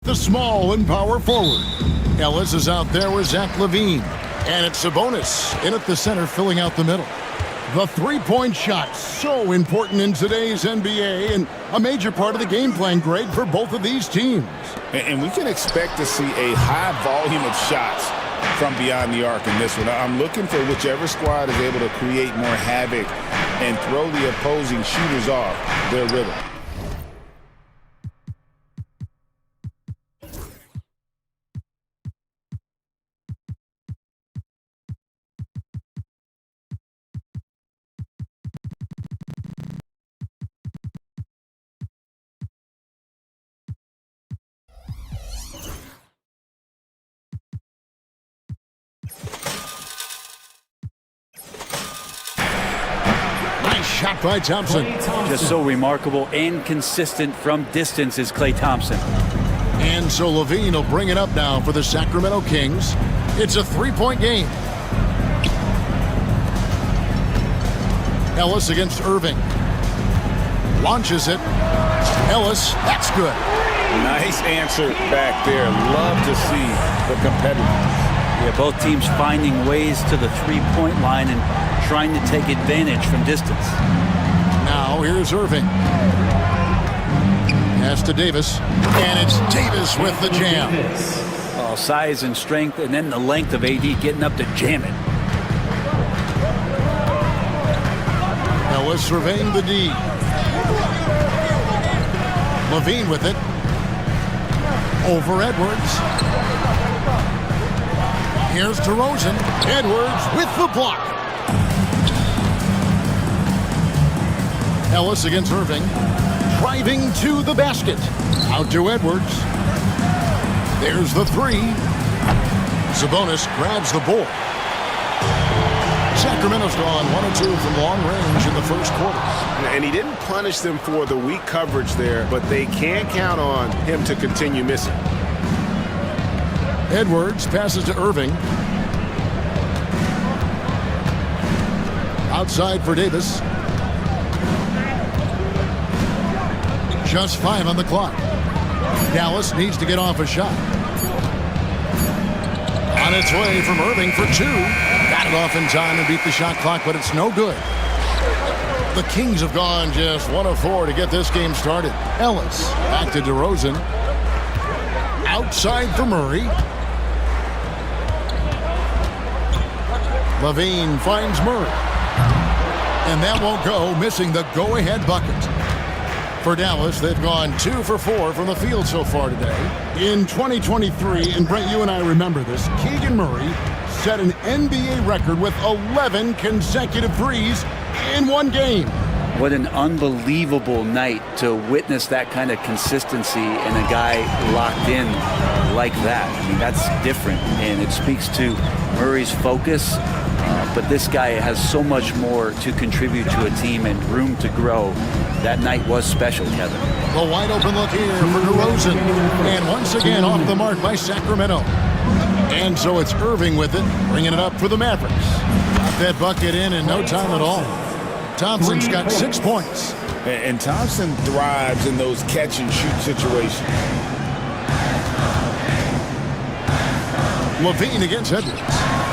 the small and power forward. Ellis is out there with Zach LaVine. And it's Sabonis in at the center, filling out the middle. The three-point shot, so important in today's NBA, and a major part of the game plan, Greg, for both of these teams. And we can expect to see a high volume of shots from beyond the arc in this one. I'm looking for whichever squad is able to create more havoc and throw the opposing shooters off their rhythm. Shot by Thompson. Just so remarkable and consistent from distance is Klay Thompson. And so LaVine will bring it up now for the Sacramento Kings. It's a three-point game. Ellis against Irving. Launches it. Ellis, that's good. Nice answer back there. Love to see the competitiveness. Yeah, both teams finding ways to the three-point line and trying to take advantage from distance. Now here's Irving. Pass to Davis. And it's Davis with the jam. Oh, size and strength, and then the length of AD getting up to jam it. Ellis surveying the D. LaVine with it. Over Edwards. Here's DeRozan. Edwards with the block. Ellis against Irving. Driving to the basket. Out to Edwards. There's the three. Sabonis grabs the ball. Sacramento's gone 1-2 from long range in the first quarter. And he didn't punish them for the weak coverage there, but they can't count on him to continue missing. Edwards passes to Irving. Outside for Davis. Just 5 on the clock. Dallas needs to get off a shot. On its way from Irving for 2. Got it off in time and beat the shot clock, but it's no good. The Kings have gone just 1 of 4 to get this game started. Ellis back to DeRozan. Outside for Murray. LaVine finds Murray. And that won't go, missing the go-ahead bucket. For Dallas, they've gone 2 for 4 from the field so far today. In 2023, and Brent, you and I remember this, Keegan Murray set an NBA record with 11 consecutive threes in one game. What an unbelievable night to witness that kind of consistency and a guy locked in like that. I mean, that's different, and it speaks to Murray's focus. But this guy has so much more to contribute to a team and room to grow. That night was special, Kevin. The wide open look here for DeRozan. And once again off the mark by Sacramento. And so it's Irving with it, bringing it up for the Mavericks. Got that bucket in no time at all. Thompson's got 6 points. And Thompson thrives in those catch-and-shoot situations. LaVine against Edwards.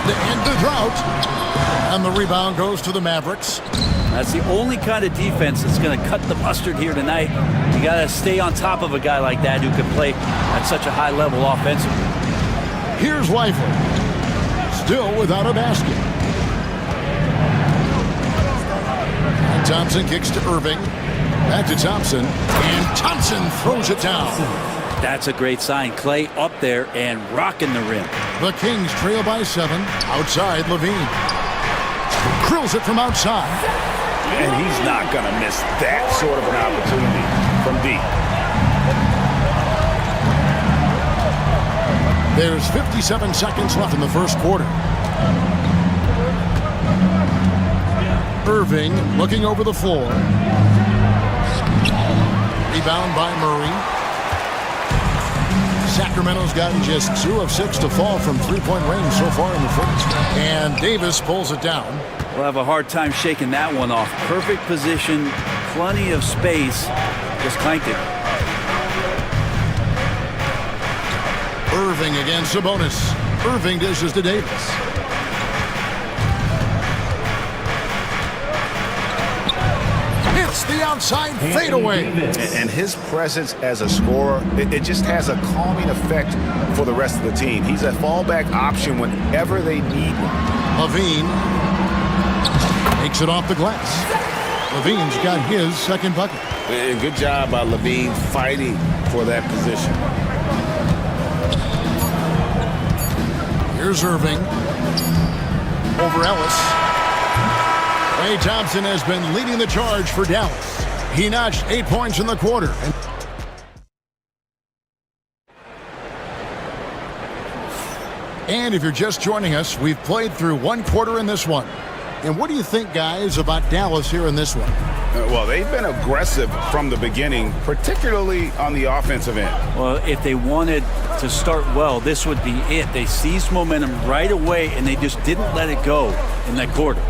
To end the drought. And the rebound goes to the Mavericks. That's the only kind of defense that's going to cut the mustard here tonight. You got to stay on top of a guy like that who can play at such a high level offensively. Here's Lively. Still without a basket. And Thompson kicks to Irving. Back to Thompson. And Thompson throws it down. That's a great sign. Klay up there and rocking the rim. The Kings trail by 7. Outside, LaVine. Drills it from outside. And he's not going to miss that sort of an opportunity from deep. There's 57 seconds left in the first quarter. Irving looking over the floor. Rebound by Murray. Sacramento's gotten just 2 of 6 to fall from three-point range so far in the first. And Davis pulls it down. We'll have a hard time shaking that one off. Perfect position, plenty of space. Just clanked it. Irving against Sabonis. Irving dishes to Davis. Hits the outside fadeaway. And his presence as a scorer, it just has a calming effect for the rest of the team. He's a fallback option whenever they need one. Levine takes it off the glass. Levine's got his second bucket. And good job by Levine fighting for that position. Here's Irving over Ellis. Klay Thompson has been leading the charge for Dallas. He notched 8 points in the quarter. And if you're just joining us, we've played through one quarter in this one. And what do you think, guys, about Dallas here in this one? Well, they've been aggressive from the beginning, particularly on the offensive end. Well, if they wanted to start well, this would be it. They seized momentum right away, and they just didn't let it go in that quarter.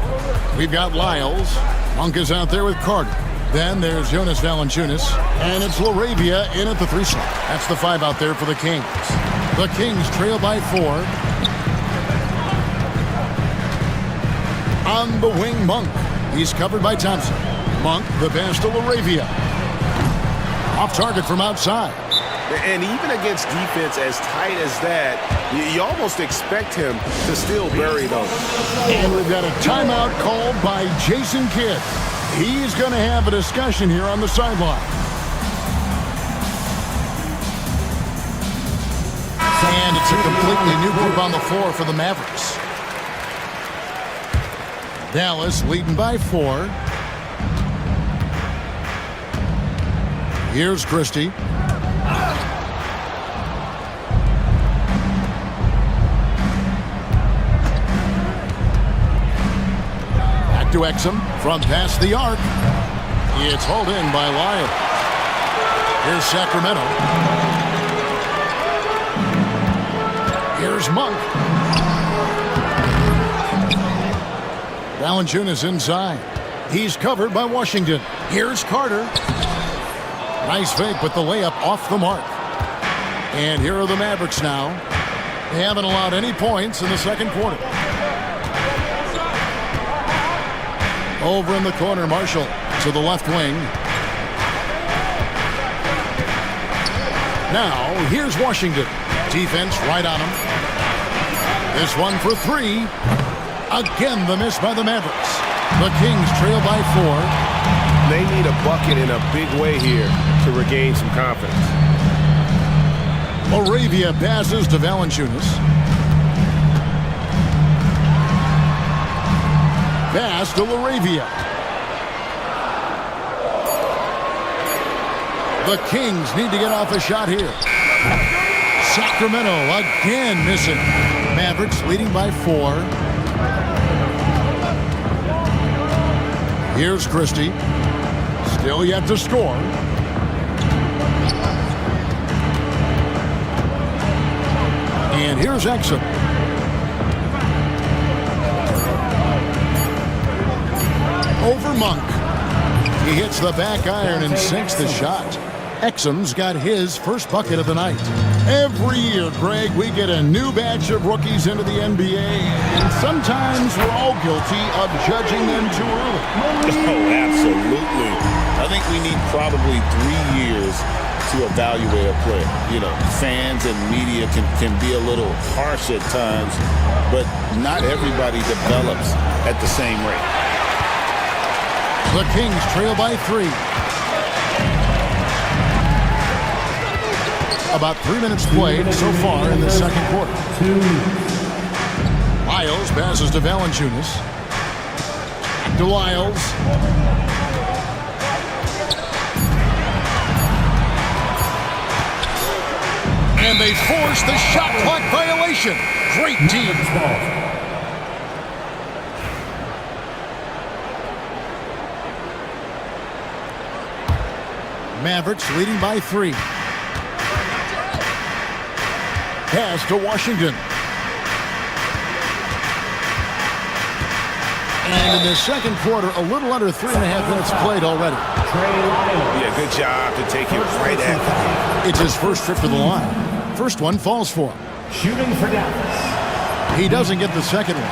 We've got Lyles. Monk is out there with Carter. Then there's Jonas Valanciunas, and it's LaRavia in at the 3 slot. That's the 5 out there for the Kings. The Kings trail by 4. On the wing, Monk. He's covered by Thompson. Monk, the pass to LaRavia. Off target from outside. And even against defense as tight as that, you almost expect him to still bury those. And we've got a timeout called by Jason Kidd. He's going to have a discussion here on the sideline. And it's a completely new group on the floor for the Mavericks. Dallas leading by 4. Here's Christie. Back to Exum from past the arc. It's hauled in by Lyles. Here's Sacramento. Here's Monk. Valanciunas inside. He's covered by Washington. Here's Carter. Nice fake, but the layup off the mark. And here are the Mavericks now. They haven't allowed any points in the second quarter. Over in the corner, Marshall to the left wing. Now, here's Washington. Defense right on him. This one for 3. Again, the miss by the Mavericks. The Kings trail by 4. They need a bucket in a big way here to regain some confidence. LaRavia passes to Valanciunas. Pass to LaRavia. The Kings need to get off a shot here. Sacramento again missing. Mavericks leading by 4. Here's Christie. Still yet to score. And here's Exum. Over Monk. He hits the back iron and sinks the shot. Exum's got his first bucket of the night. Every year, Greg, we get a new batch of rookies into the NBA, and sometimes we're all guilty of judging them too early. Oh, absolutely. I think we need probably 3 years to evaluate a player. You know, fans and media can be a little harsh at times, but not everybody develops at the same rate. The Kings trail by 3. About 3 minutes played so far in the second quarter. Lyles passes to Valanciunas. Back to Lyles. And they force the shot clock violation. Great team. Mavericks leading by 3. Pass to Washington. And in the second quarter, a little under 3.5 minutes played already. Yeah, good job to take it right after. It's his first trip to the line. First one falls for him. Shooting for Dallas. He doesn't get the second one.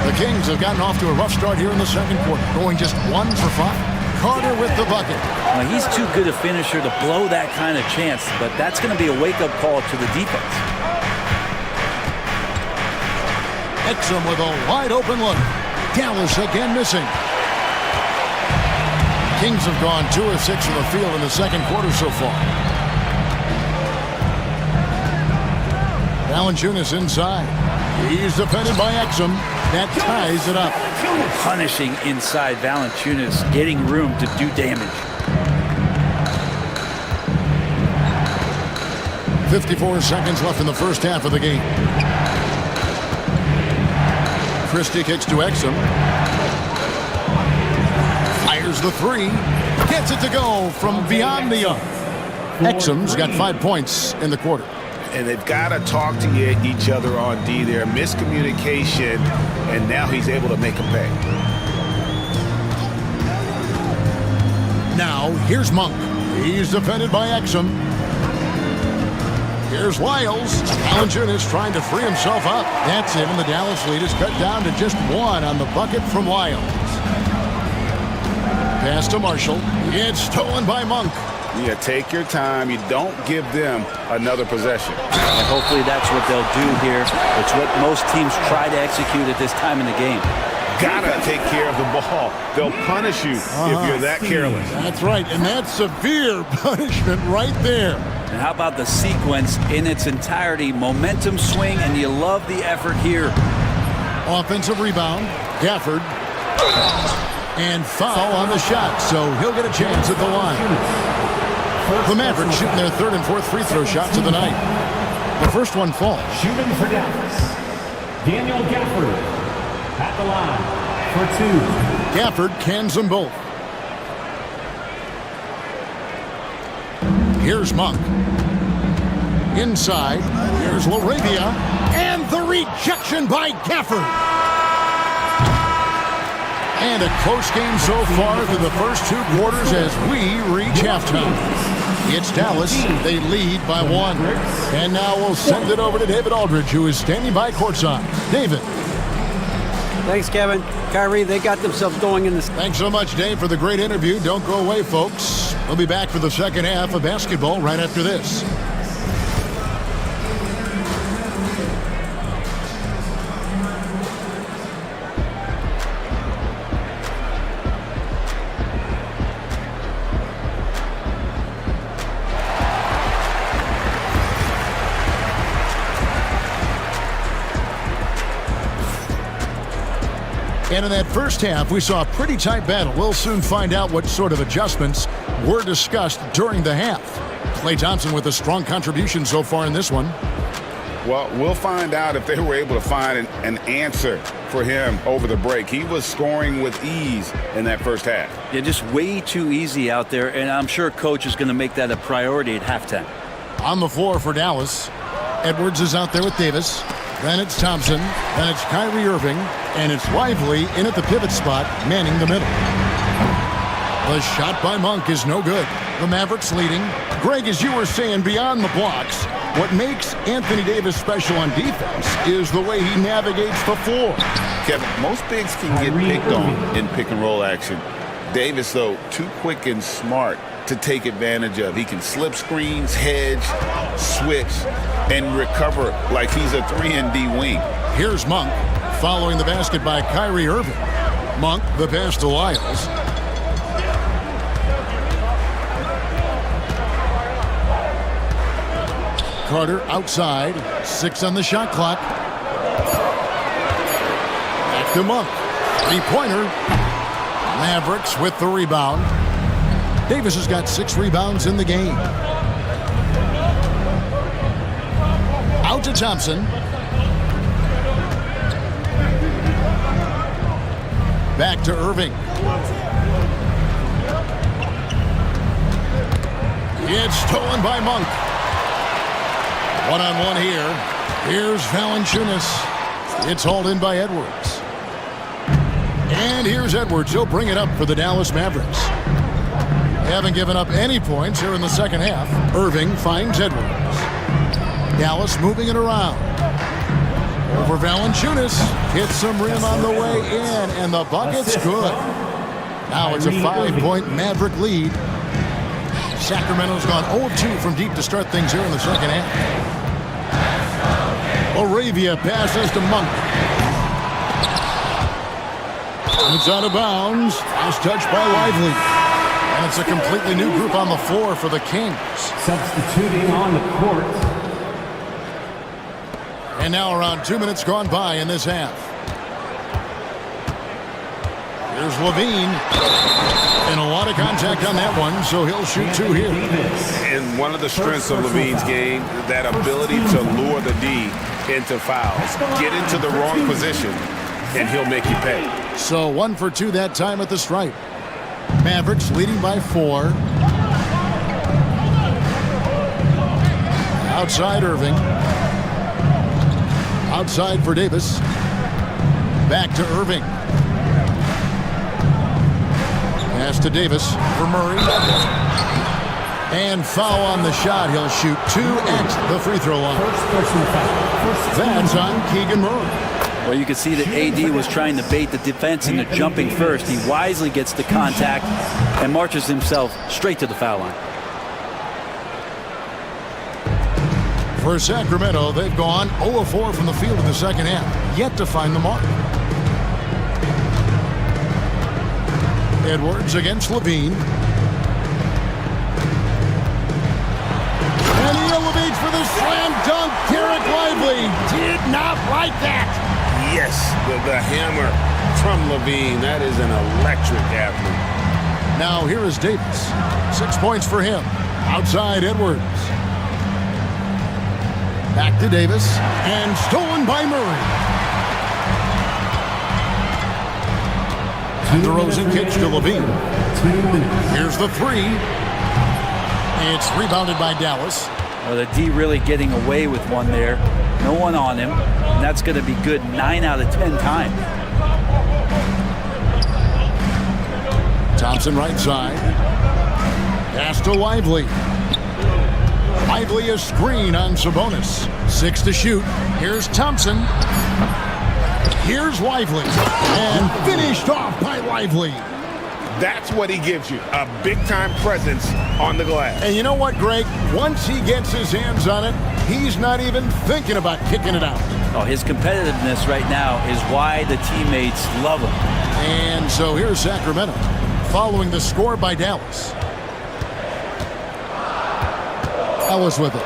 The Kings have gotten off to a rough start here in the second quarter, going just 1 for 5. Carter with the bucket. Well, he's too good a finisher to blow that kind of chance, but that's going to be a wake-up call to the defense. Exum with a wide-open look. Dallas again missing. Kings have gone 2 of 6 from the field in the second quarter so far. Valanciunas inside. He's defended by Exum. That ties it up. Punishing inside Valanciunas, getting room to do damage. 54 seconds left in the first half of the game. Christie kicks to Exum. Fires the three. Gets it to go from beyond the arc. Exum's got 5 points in the quarter. And they've got to talk to each other on D there. Miscommunication, and now he's able to make a pay. Now, here's Monk. He's defended by Exum. Here's Lyles. Valanciunas trying to free himself up. That's it, and the Dallas lead is cut down to just 1 on the bucket from Lyles. Pass to Marshall. It's stolen by Monk. Yeah, take your time. You don't give them another possession. And hopefully that's what they'll do here. It's what most teams try to execute at this time in the game. Gotta take care of the ball. They'll punish you if you're that careless. That's right, and that's severe punishment right there. And how about the sequence in its entirety? Momentum swing, and you love the effort here. Offensive rebound. Gafford. And foul on the shot, so he'll get a chance at the line. The Mavericks shooting their 3rd and 4th free throw shots of the night. The first one falls. Shooting for Dallas. Daniel Gafford at the line for 2. Gafford cans them both. Here's Monk. Inside. Here's Laravia. And the rejection by Gafford. And a close game so far through the first 2 quarters as we reach halftime. It's Dallas. They lead by 1. And now we'll send it over to David Aldridge, who is standing by courtside. David. Thanks, Kevin. Kyrie, they got themselves going in this. Thanks so much, Dave, for the great interview. Don't go away, folks. We'll be back for the second half of basketball right after this. And in that first half, we saw a pretty tight battle. We'll soon find out what sort of adjustments were discussed during the half. Klay Thompson with a strong contribution so far in this one. Well, we'll find out if they were able to find an answer for him over the break. He was scoring with ease in that first half. Yeah, just way too easy out there, and I'm sure Coach is going to make that a priority at halftime. On the floor for Dallas, Edwards is out there with Davis. Then it's Thompson. Then it's Kyrie Irving. And it's Lively in at the pivot spot, manning the middle. The shot by Monk is no good. The Mavericks leading. Greg, as you were saying, beyond the blocks, what makes Anthony Davis special on defense is the way he navigates the floor. Kevin, most bigs can get picked on in pick-and-roll action. Davis, though, too quick and smart to take advantage of. He can slip screens, hedge, switch, and recover like he's a 3-and-D wing. Here's Monk, following the basket by Kyrie Irving. Monk, the pass to Lyles. Carter outside, 6 on the shot clock. Back to Monk, 3-pointer. Mavericks with the rebound. Davis has got 6 rebounds in the game. Out to Thompson. Back to Irving. It's stolen by Monk. One-on-one here. Here's Valanciunas. It's hauled in by Edwards. And here's Edwards. He'll bring it up for the Dallas Mavericks. Haven't given up any points here in the second half. Irving finds Edwards. Dallas moving it around. Over Valanciunas. Hits some rim on the way in, and the bucket's good. Now it's a 5-point Maverick lead. Sacramento's gone 0-2 from deep to start things here in the second half. Moravia passes to Monk. It's out of bounds. Last touch by Lively. And it's a completely new group on the floor for the Kings. Substituting on the court. And now around 2 minutes gone by in this half. Here's Levine. And a lot of contact on that one, so he'll shoot 2 here. And one of the strengths of Levine's game, that ability to lure the D into fouls. Get into the wrong position, and he'll make you pay. So 1 for 2 that time at the stripe. Mavericks leading by 4. Outside Irving. Outside for Davis. Back to Irving. Pass to Davis for Murray. And foul on the shot. He'll shoot 2 at the free throw line. That's on Keegan Murray. Well, you can see that AD was trying to bait the defense into jumping first. He wisely gets the contact and marches himself straight to the foul line. For Sacramento, they've gone 0-4 from the field in the second half. Yet to find the mark. Edwards against Levine. And he elevates for the slam dunk. Derek Lively did not like that. Yes, the hammer from Levine. That is an electric athlete. Now here is Davis. 6 points for him. Outside Edwards. Back to Davis. And stolen by Murray. And DeRozan kicks to Levine. Here's the 3. It's rebounded by Dallas. Well, the D really getting away with one there. No one on him. And that's going to be good 9 out of 10 times. Thompson right side. Pass to Lively. Lively a screen on Sabonis. 6 to shoot. Here's Thompson. Here's Lively. And finished off by Lively. That's what he gives you, a big-time presence on the glass. And you know what, Greg? Once he gets his hands on it, he's not even thinking about kicking it out. Oh, his competitiveness right now is why the teammates love him. And so here's Sacramento, following the score by Dallas. Ellis with it.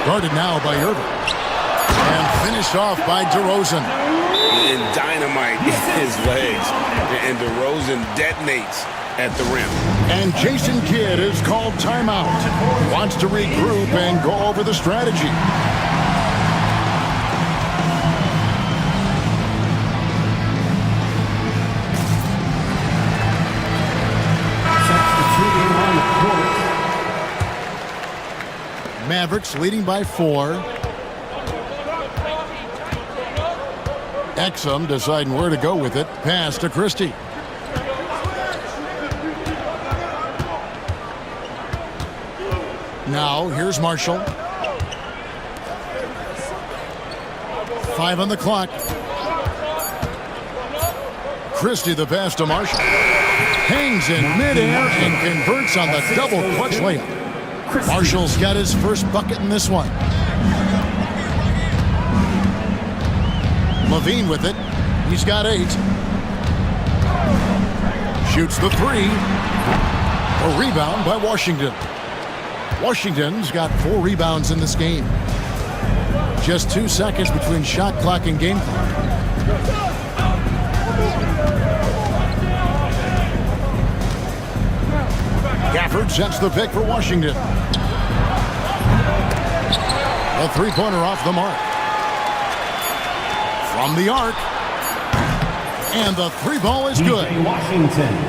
Guarded now by Irving. And finished off by DeRozan. And dynamite in his legs. And DeRozan detonates at the rim. And Jason Kidd is called timeout. Wants to regroup and go over the strategy. Substituting on the court. Mavericks leading by 4. Exum deciding where to go with it. Pass to Christie. Now here's Marshall. 5 on the clock. Christie the pass to Marshall. Hangs in midair and converts on the double clutch layup. Marshall's got his first bucket in this one. Levine with it. He's got 8. Shoots the 3. A rebound by Washington. Washington's got 4 rebounds in this game. Just 2 seconds between shot clock and game clock. Gafford sets the pick for Washington. A 3-pointer off the mark. From the arc. And the 3 ball is good.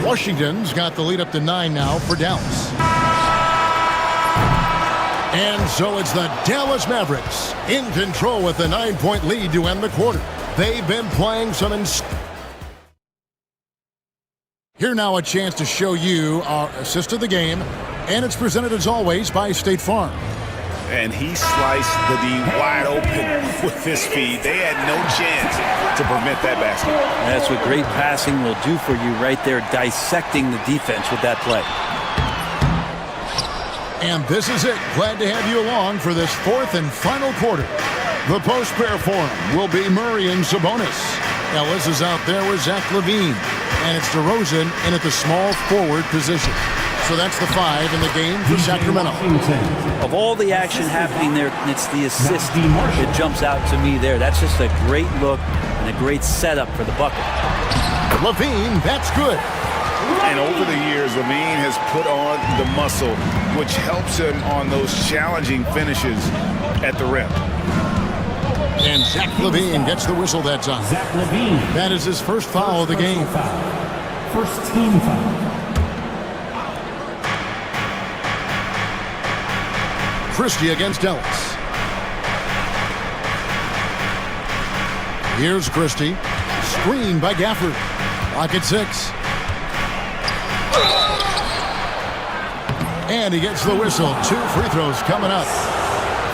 Washington's got the lead up to 9 now for Dallas. And so it's the Dallas Mavericks in control with the 9-point lead to end the quarter. They've been playing some Here now a chance to show you our assist of the game, and it's presented as always by State Farm. And he sliced the D wide open with his feed. They had no chance to prevent that basket. That's what great passing will do for you right there, dissecting the defense with that play. And this is it. Glad to have you along for this fourth and final quarter. The post pair for him will be Murray and Sabonis. Ellis is out there with Zach LaVine. And it's DeRozan in at the small forward position. So that's the 5 in the game for Sacramento. Of all the action happening there, it's the assist that jumps out to me there. That's just a great look and a great setup for the bucket. LaVine, that's good. And over the years, LaVine has put on the muscle, which helps him on those challenging finishes at the rim. And Zach LaVine gets the whistle that time. Zach LaVine. That is his first foul of the game. First team foul. Christie against Ellis. Here's Christie. Screen by Gafford. Lock at 6. And he gets the whistle. 2 free throws coming up.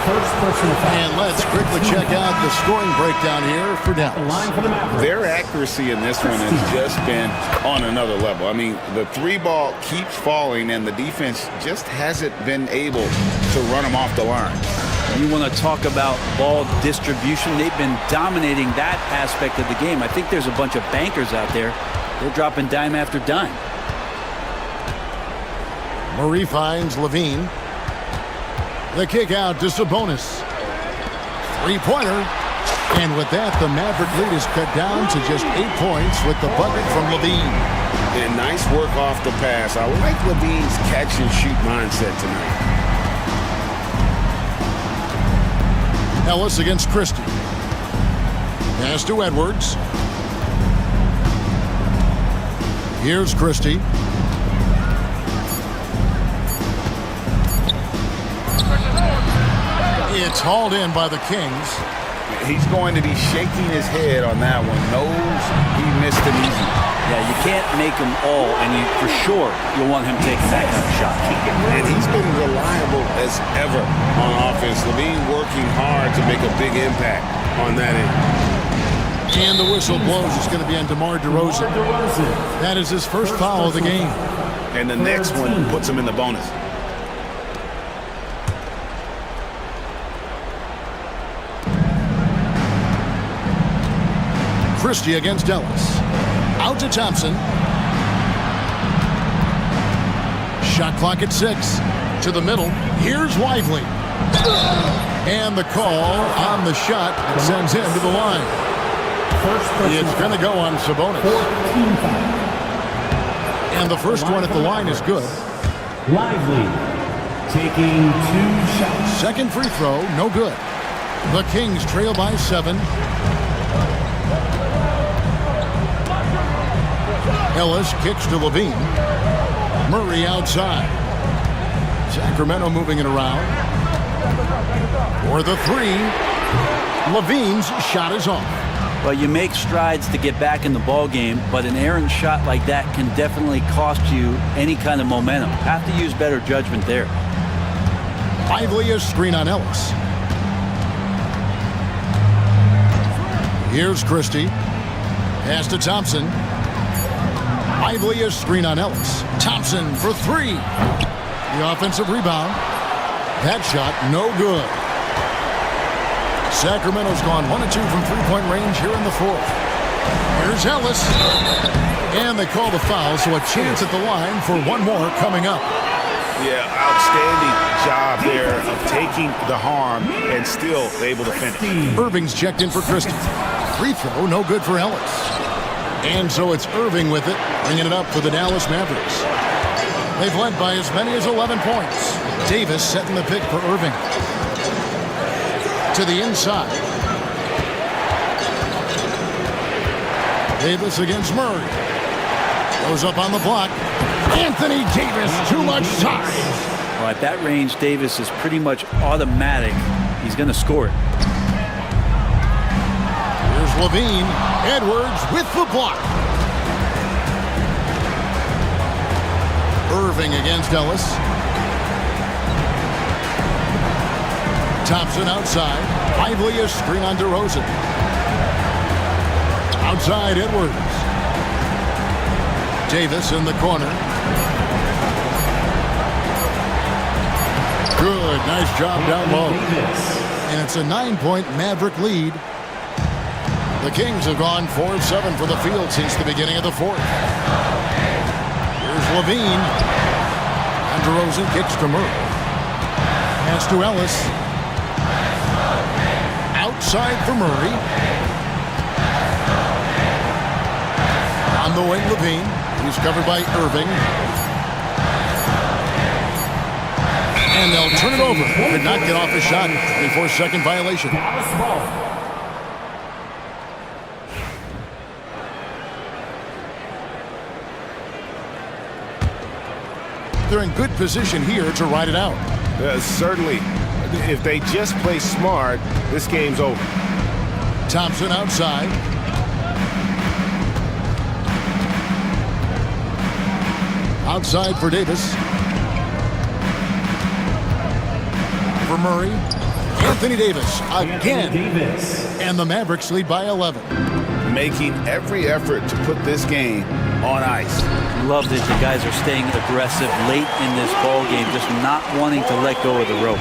First personal foul. And let's quickly check out the scoring breakdown here for Dallas. Their accuracy in this one has just been on another level. I mean, the 3-ball keeps falling, and the defense just hasn't been able to run them off the line. You want to talk about ball distribution. They've been dominating that aspect of the game. I think there's a bunch of bankers out there. They're dropping dime after dime. Murray finds LaVine. The kick out to Sabonis. 3-pointer. And with that, the Maverick lead is cut down to just 8 points with the bucket from LaVine. And nice work off the pass. I like LaVine's catch-and-shoot mindset tonight. Ellis against Christie. Pass to Edwards. Here's Christie. It's hauled in by the Kings. He's going to be shaking his head on that one. Knows he missed an easy. Yeah, you can't make them all, and for sure you'll want him taking that kind of shot. And he's been reliable as ever on offense. LaVine working hard to make a big impact on that end. And the whistle blows. It's going to be on DeMar DeRozan. That is his first foul of the game. And the next one puts him in the bonus. Christie against Ellis. Out to Thompson. Shot clock at 6. To the middle. Here's Lively. And the call on the shot that sends him to the line. It's going to go on Sabonis. And the first one at the line is good. Lively taking 2 shots. Second free throw, no good. The Kings trail by 7. Ellis kicks to LaVine. Murray outside. Sacramento moving it around. For the 3. LaVine's shot is off. Well, you make strides to get back in the ball game, but an errant shot like that can definitely cost you any kind of momentum. Have to use better judgment there. Lively a screen on Ellis. Here's Christie. Pass to Thompson. Lively a screen on Ellis. Thompson for 3. The offensive rebound. That shot no good. Sacramento's gone 1 of 2 from 3-point range here in the 4th. Here's Ellis. And they call the foul, so a chance at the line for one more coming up. Yeah, outstanding job there of taking the harm and still able to finish. Irving's checked in for Christie. Free throw, no good for Ellis. And so it's Irving with it, bringing it up for the Dallas Mavericks. They've led by as many as 11 points. Davis setting the pick for Irving. To the inside. Davis against Murray. Goes up on the block. Anthony Davis, too much size. Well, at that range, Davis is pretty much automatic. He's going to score it. Here's LaVine. Edwards with the block. Irving against Ellis. Thompson outside. Lively a screen on DeRozan. Outside Edwards. Davis in the corner. Good, nice job down low. And it's a 9-point Maverick lead. The Kings have gone 4 of 7 for the field since the beginning of the fourth. Here's Levine. And DeRozan kicks to Murray. Pass to Ellis. Outside for Murray. On the wing, Levine. He's covered by Irving. And they'll turn it over. Could not get off a shot before second violation. They're in good position here to ride it out. Certainly. If they just play smart, this game's over. Thompson outside. Outside for Davis. For Murray. Anthony Davis again. And the Mavericks lead by 11. Making every effort to put this game on ice. Love that the guys are staying aggressive late in this ball game, just not wanting to let go of the rope.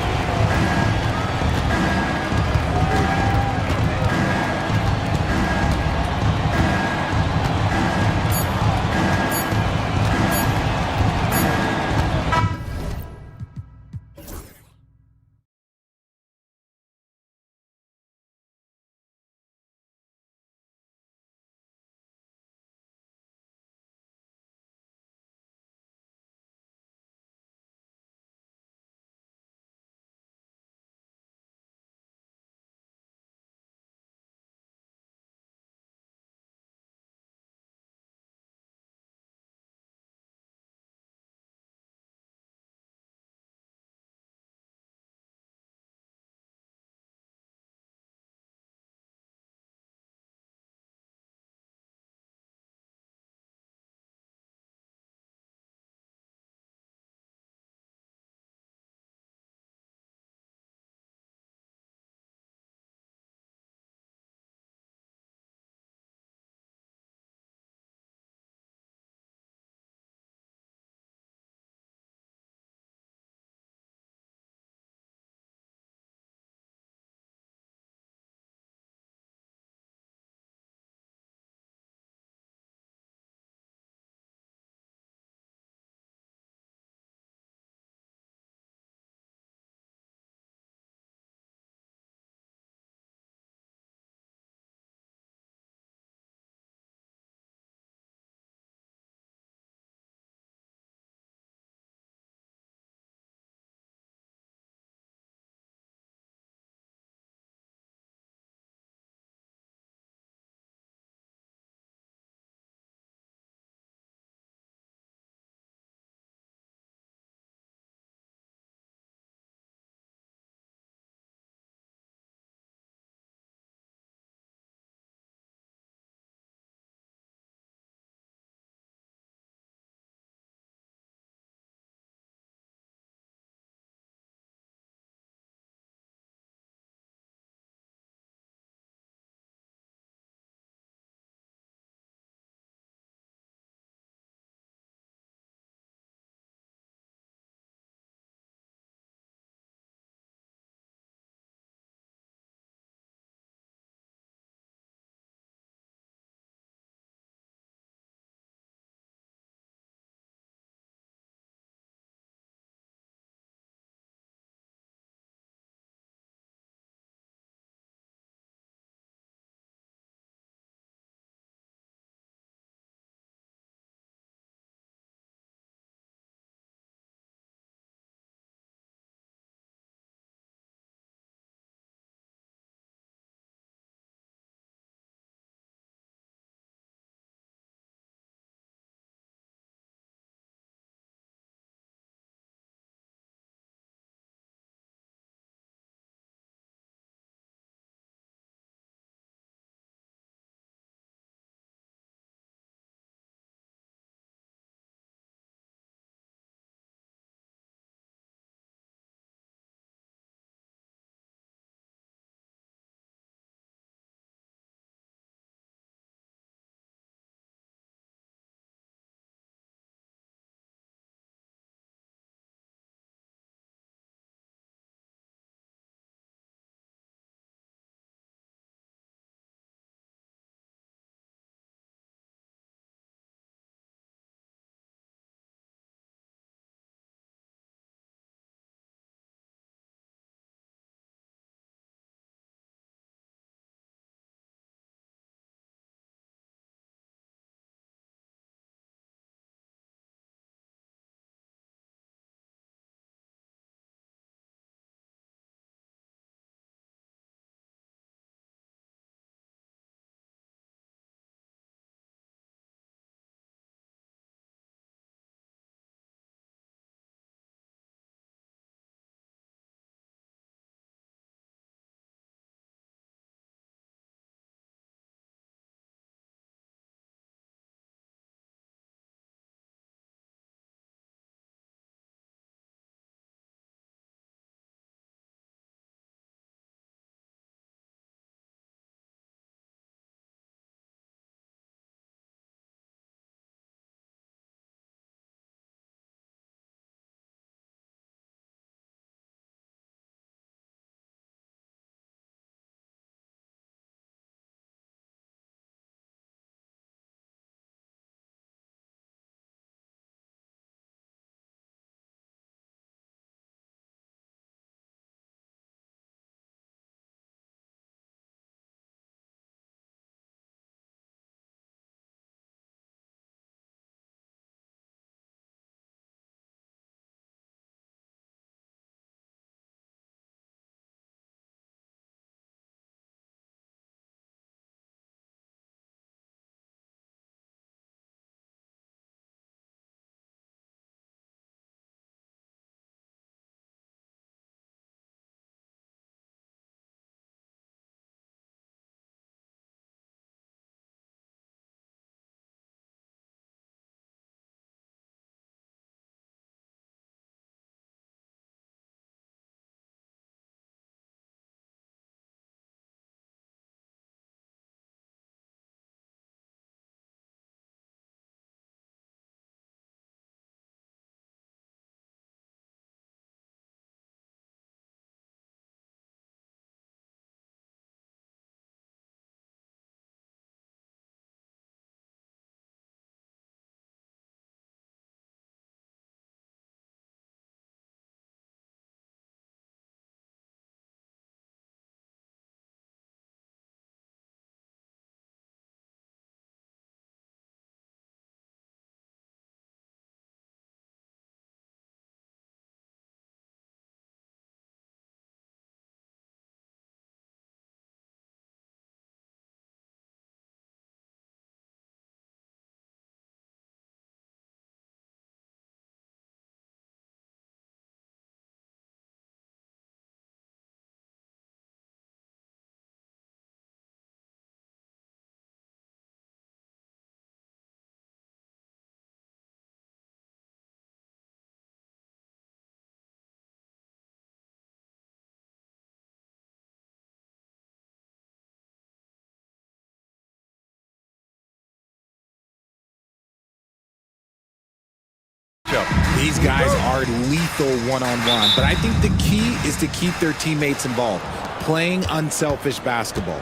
matchup. These guys are lethal one-on-one, but I think the key is to keep their teammates involved, playing unselfish basketball.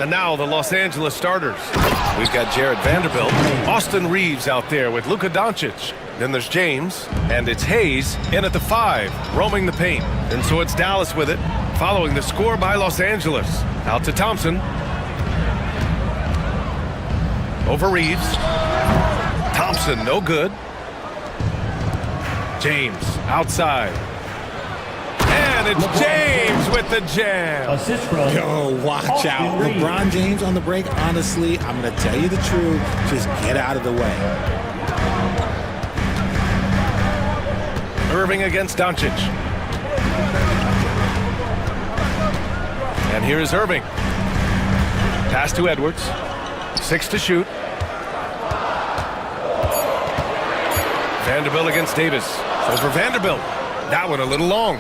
And now the Los Angeles starters. We've got Jared Vanderbilt, Austin Reeves out there with Luka Doncic. Then there's James, and it's Hayes in at the 5, roaming the paint. And so it's Dallas with it, following the score by Los Angeles. Out to Thompson. Over Reeves. Thompson, no good. James, outside. And it's James with the jam. Assist from Yo, watch out. LeBron James on the break. Honestly, I'm going to tell you the truth. Just get out of the way. Irving against Doncic. And here is Irving. Pass to Edwards. 6 to shoot. Vanderbilt against Davis. Over Vanderbilt. That one a little long.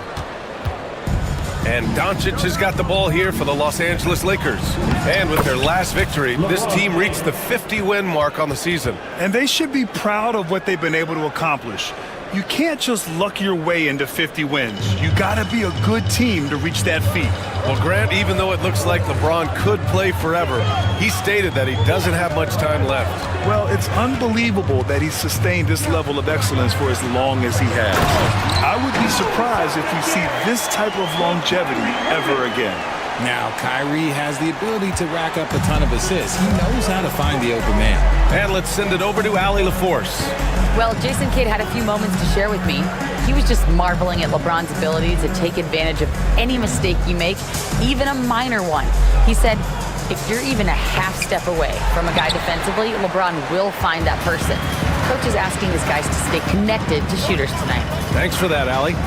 And Doncic has got the ball here for the Los Angeles Lakers. And with their last victory, this team reached the 50-win mark on the season. And they should be proud of what they've been able to accomplish. You can't just luck your way into 50 wins. You gotta be a good team to reach that feat. Well, Grant, even though it looks like LeBron could play forever, he stated that he doesn't have much time left. Well, it's unbelievable that he's sustained this level of excellence for as long as he has. I would be surprised if we see this type of longevity ever again. Now, Kyrie has the ability to rack up a ton of assists. He knows how to find the open man. And let's send it over to Allie LaForce. Well, Jason Kidd had a few moments to share with me. He was just marveling at LeBron's ability to take advantage of any mistake you make, even a minor one. He said, if you're even a half step away from a guy defensively, LeBron will find that person. Coach is asking his guys to stay connected to shooters tonight. Thanks for that, Allie.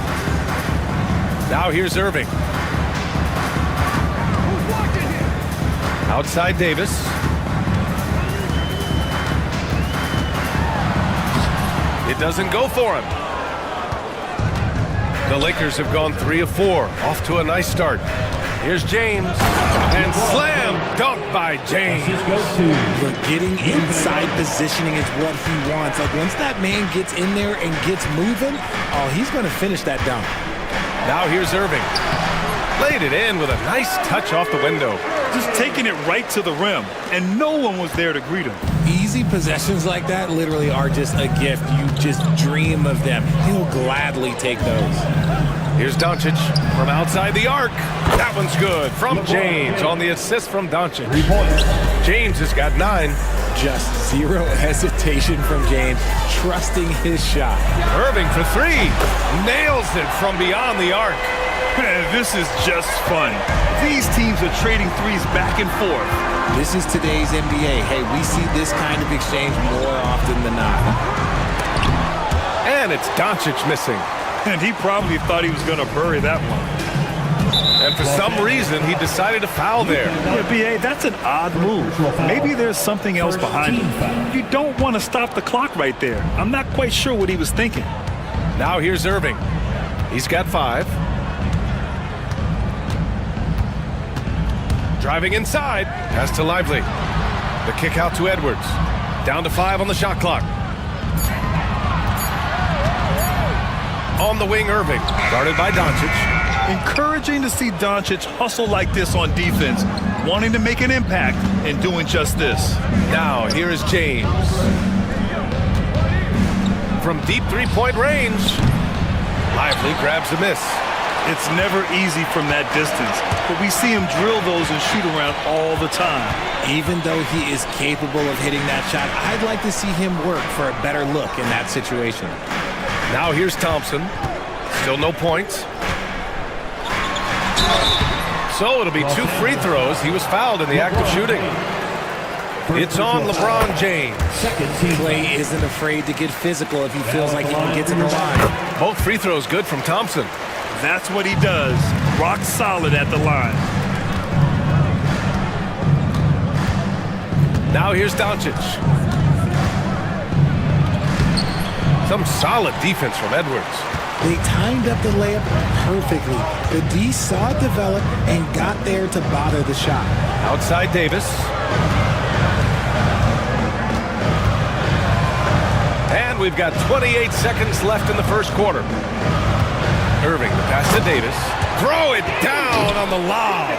Now here's Irving. Outside Davis. It doesn't go for him. The Lakers have gone 3 of 4, off to a nice start. Here's James, and slam dunk by James. But getting inside positioning is what he wants. Like once that man gets in there and gets moving, oh, he's going to finish that dunk. Now here's Irving. Laid it in with a nice touch off the window. Just taking it right to the rim, and no one was there to greet him. Easy possessions like that literally are just a gift. You just dream of them. He'll gladly take those. Here's Doncic from outside the arc. That one's good from James on the assist from Doncic. James has got 9. Just zero hesitation from James, trusting his shot. Irving for 3. Nails it from beyond the arc. This is just fun. These teams are trading threes back and forth. This is today's NBA. Hey, we see this kind of exchange more often than not. And it's Doncic missing. And he probably thought he was going to bury that one. And for some reason, he decided to foul there. Yeah, B.A., that's an odd move. Maybe there's something else behind it. You don't want to stop the clock right there. I'm not quite sure what he was thinking. Now here's Irving. He's got 5. Driving inside. Pass to Lively. The kick out to Edwards. Down to 5 on the shot clock. On the wing, Irving. Guarded by Doncic. Encouraging to see Doncic hustle like this on defense, wanting to make an impact and doing just this. Now, here is James. From deep three-point range. Lively grabs the miss. It's never easy from that distance, but we see him drill those and shoot around all the time. Even though he is capable of hitting that shot, I'd like to see him work for a better look in that situation. Now here's Thompson. Still no points. So it'll be 2 free throws. He was fouled in the act of shooting. It's on LeBron James. Clay isn't afraid to get physical if he feels like he can get to the line. Both free throws good from Thompson. That's what he does. Rock solid at the line. Now here's Doncic. Some solid defense from Edwards. They timed up the layup perfectly. The D saw it develop and got there to bother the shot. Outside Davis. And And we've got 28 seconds left in the first quarter. Irving, the pass to Davis. Throw it down on the lob.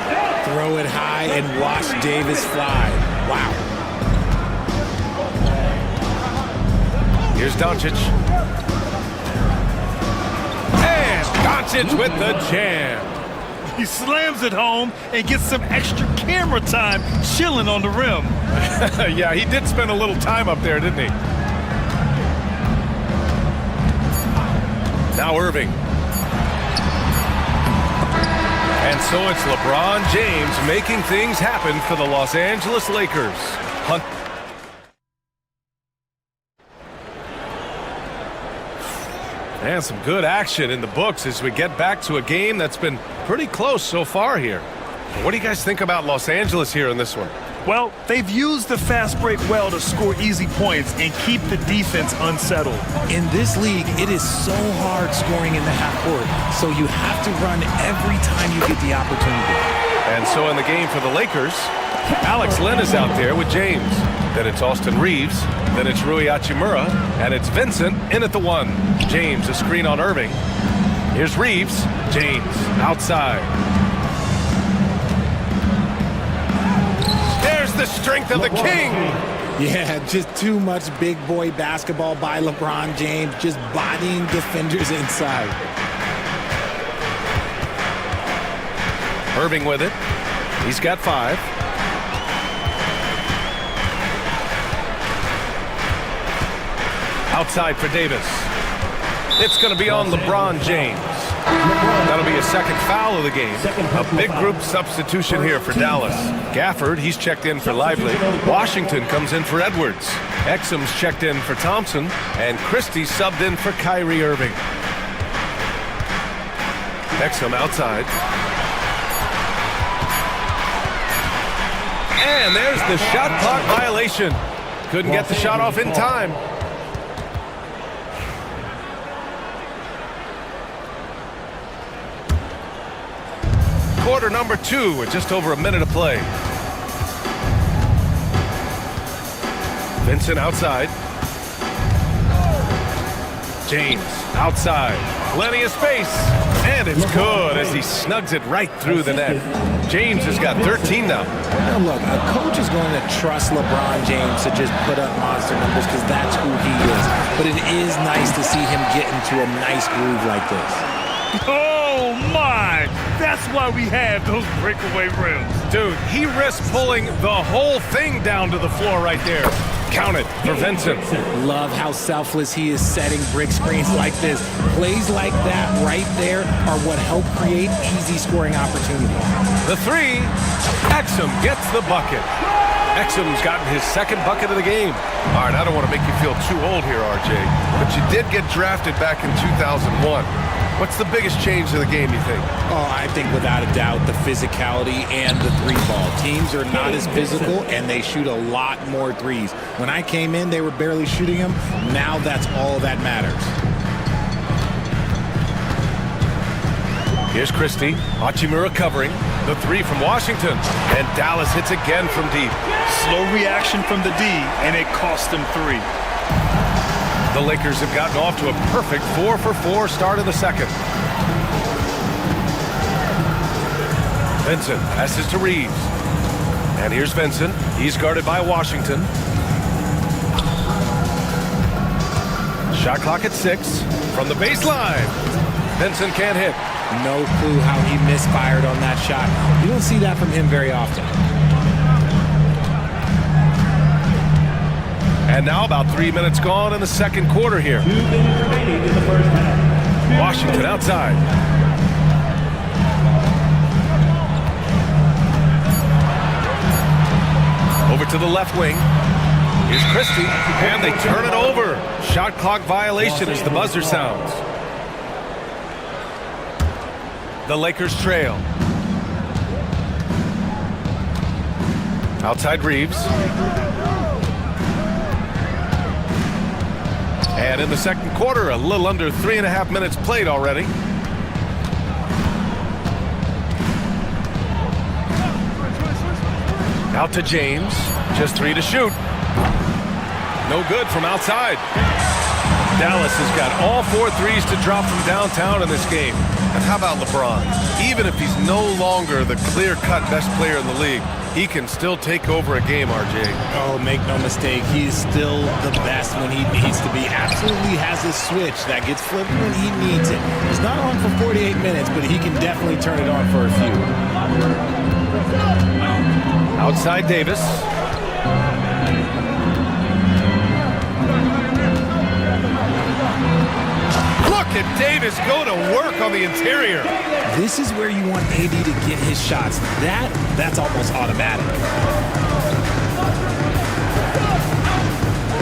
Throw it high and watch Davis fly. Wow. Here's Doncic. And Doncic with the jam. He slams it home and gets some extra camera time chilling on the rim. Yeah, he did spend a little time up there, didn't he? Now Irving. And so it's LeBron James making things happen for the Los Angeles Lakers. Hunt. And some good action in the books as we get back to a game that's been pretty close so far here. What do you guys think about Los Angeles here in this one? Well, they've used the fast break well to score easy points and keep the defense unsettled. In this league, it is so hard scoring in the half court, so you have to run every time you get the opportunity. And so in the game for the Lakers, Alex Len is out there with James. Then it's Austin Reeves. Then it's Rui Hachimura. And it's Vincent in at the 1. James, a screen on Irving. Here's Reeves. James outside. There's the strength of the king. Yeah, just too much big boy basketball by LeBron James, just bodying defenders inside. Irving with it. He's got 5. Outside for Davis. It's going to be on LeBron James. That'll be a second foul of the game. A big group substitution here for Dallas. Gafford, he's checked in for Lively. Washington comes in for Edwards. Exum's checked in for Thompson. And Christie subbed in for Kyrie Irving. Exum outside. And there's the shot clock violation. Couldn't get the shot off in time. Quarter number 2 with just over a minute of play. Vincent outside. James outside. Plenty of space. And it's good as he snugs it right through the net. James has got 13 now. Now look, a coach is going to trust LeBron James to just put up monster numbers because that's who he is. But it is nice to see him get into a nice groove like this. Oh my! That's why we have those breakaway rims. Dude, he risks pulling the whole thing down to the floor right there. Count it for Vincent. Love how selfless he is setting brick screens like this. Plays like that right there are what help create easy scoring opportunities. The 3, Exum gets the bucket. Exum's gotten his second bucket of the game. All right, I don't want to make you feel too old here, RJ, but you did get drafted back in 2001. What's the biggest change to the game, you think? Oh, I think without a doubt the physicality and the 3-ball. Teams are not as physical, and they shoot a lot more threes. When I came in, they were barely shooting them. Now that's all that matters. Here's Christie. Hachimura covering. The 3 from Washington. And Dallas hits again from deep. Slow reaction from the D, and it cost them 3. The Lakers have gotten off to a perfect 4-for-4 start of the second. Vincent passes to Reeves. And here's Vincent. He's guarded by Washington. Shot clock at 6. From the baseline. Vincent can't hit. No clue how he misfired on that shot. You don't see that from him very often. And now about 3 minutes gone in the second quarter here. 2 minutes remaining in the first half. Washington outside. Over to the left wing. Here's Christie, and they turn it over. Shot clock violation as the buzzer sounds. The Lakers trail. Outside Reeves. And in the second quarter, a little under 3.5 minutes played already. Out to James. Just 3 to shoot. No good from outside. Dallas has got all 4 threes to drop from downtown in this game. And how about LeBron? Even if he's no longer the clear-cut best player in the league, he can still take over a game, RJ. Oh, make no mistake, he's still the best when he needs to be. Absolutely has a switch that gets flipped when he needs it. He's not on for 48 minutes, but he can definitely turn it on for a few. Outside Davis. Look at Davis go to work on the interior. This is where you want AD to get his shots. That's almost automatic.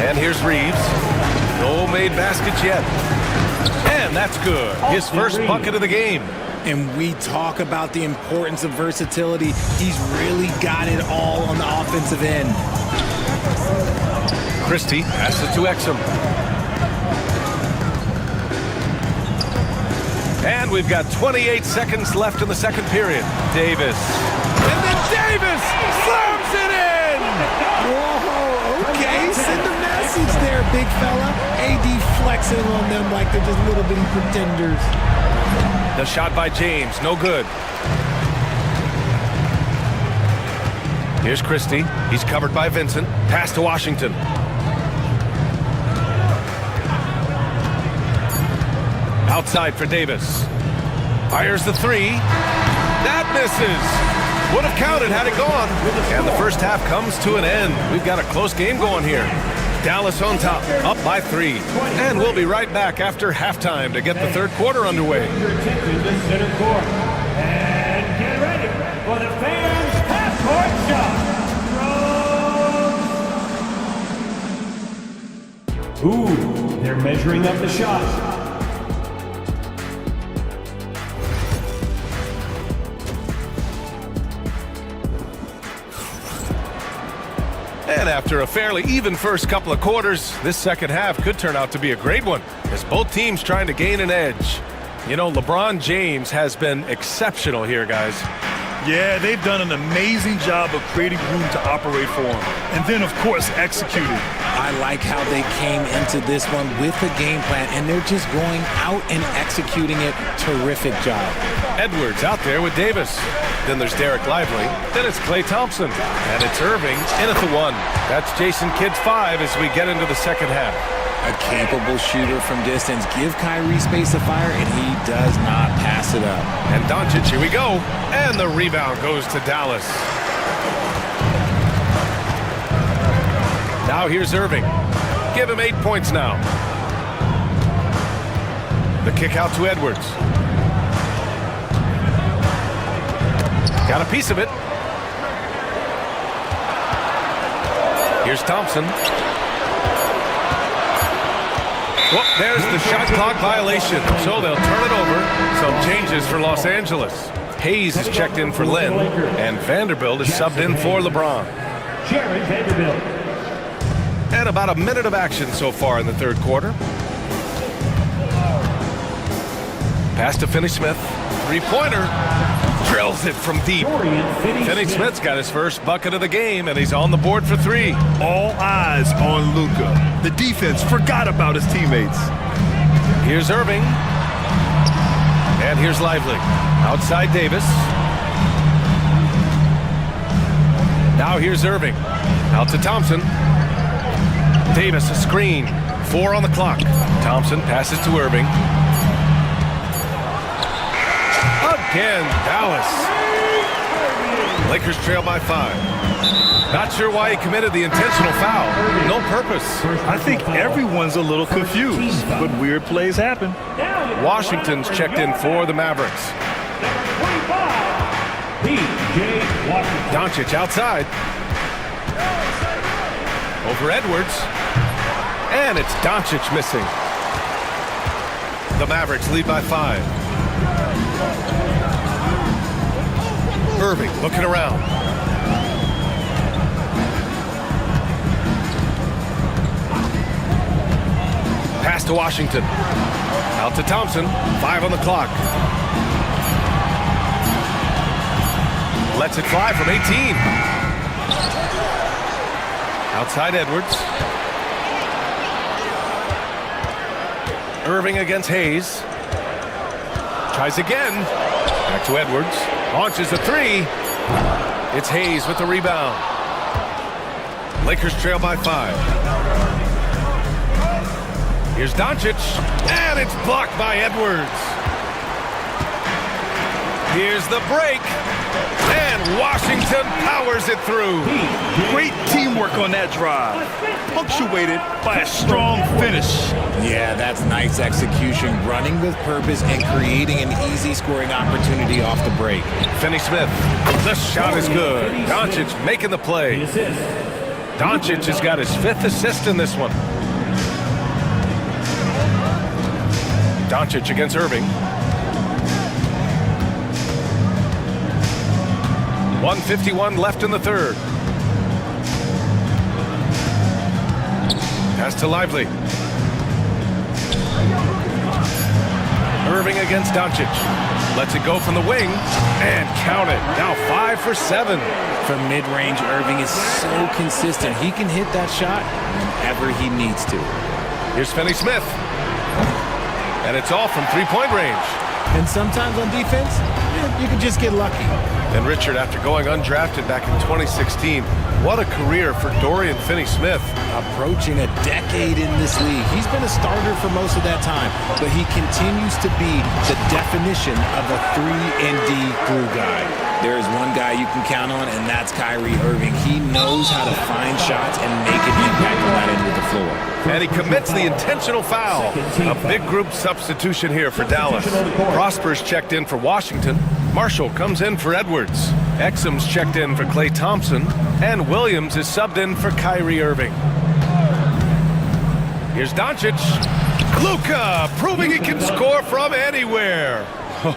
And here's Reeves. No made baskets yet. And that's good. His first bucket of the game. And we talk about the importance of versatility. He's really got it all on the offensive end. Christie passes to Exum. And we've got 28 seconds left in the second period. Davis. And then Davis slams it in! Whoa, okay, send a message there, big fella. AD flexing on them like they're just little bitty pretenders. The shot by James, no good. Here's Christie. He's covered by Vincent. Pass to Washington. Outside for Davis. Fires the 3. That misses. Would have counted had it gone. And the first half comes to an end. We've got a close game going here. Dallas on top, up by 3. And we'll be right back after halftime to get the third quarter underway. Center court. And get ready for the fans' half-court shot. Ooh, they're measuring up the shot. And after a fairly even first couple of quarters, this second half could turn out to be a great one, as both teams trying to gain an edge. You know, LeBron James has been exceptional here, guys. Yeah, they've done an amazing job of creating room to operate for him. And then, of course, executing. I like how they came into this one with a game plan, and they're just going out and executing it. Terrific job. Edwards out there with Davis. Then there's Derek Lively. Then it's Klay Thompson. And it's Irving in at the 1. That's Jason Kidd's 5 as we get into the second half. A capable shooter from distance. Give Kyrie space to fire, and he does not pass it up. And Doncic, here we go. And the rebound goes to Dallas. Now here's Irving. Give him 8 points now. The kick out to Edwards. Got a piece of it. Here's Thompson. Well, there's the shot clock violation, so they'll turn it over. Some changes for Los Angeles. Hayes is checked in for Lynn, and Vanderbilt is subbed in for LeBron. Jared Vanderbilt. And about a minute of action so far in the third quarter. Pass to Finney-Smith. Three-pointer. Drills it from deep. Finney-Smith's got his first bucket of the game, and he's on the board for 3. All eyes on Luka. The defense forgot about his teammates. Here's Irving. And here's Lively. Outside Davis. Now here's Irving. Out to Thompson. Davis a screen. 4 on the clock. Thompson passes to Irving. Again, Dallas. Lakers trail by 5. Not sure why he committed the intentional foul. No purpose. I think everyone's a little confused, but weird plays happen. Washington's checked in for the Mavericks. Doncic outside. Over Edwards. And it's Doncic missing. The Mavericks lead by 5. Irving looking around. Pass to Washington. Out to Thompson. 5 on the clock. Lets it fly from 18. Outside Edwards. Irving against Hayes. Tries again. Back to Edwards. Launches a three. It's Hayes with the rebound. Lakers trail by 5. Here's Doncic. And it's blocked by Edwards. Here's the break. And Washington powers it through. Great teamwork on that drive, punctuated by a strong finish. Yeah, that's nice execution, running with purpose and creating an easy scoring opportunity off the break. Finney-Smith. The shot is good. Doncic making the play. Doncic has got his 5th assist in this one. Doncic against Irving. 1:51 left in the third. Pass to Lively. Irving against Doncic. Lets it go from the wing. And count it. Now 5 for 7. From mid-range, Irving is so consistent. He can hit that shot whenever he needs to. Here's Finney-Smith. And it's all from three-point range. And sometimes on defense, you can just get lucky. And Richard, after going undrafted back in 2016, what a career for Dorian Finney-Smith. Approaching a decade in this league. He's been a starter for most of that time, but he continues to be the definition of a 3-and-D glue guy. There is one guy you can count on, and that's Kyrie Irving. He knows how to find shots and make an impact on that end of the floor. And he commits the intentional foul. A big group substitution here for Dallas. Prosper's checked in for Washington. Marshall comes in for Edwards. Exum's checked in for Klay Thompson. And Williams is subbed in for Kyrie Irving. Here's Doncic. Luka proving he can score from anywhere.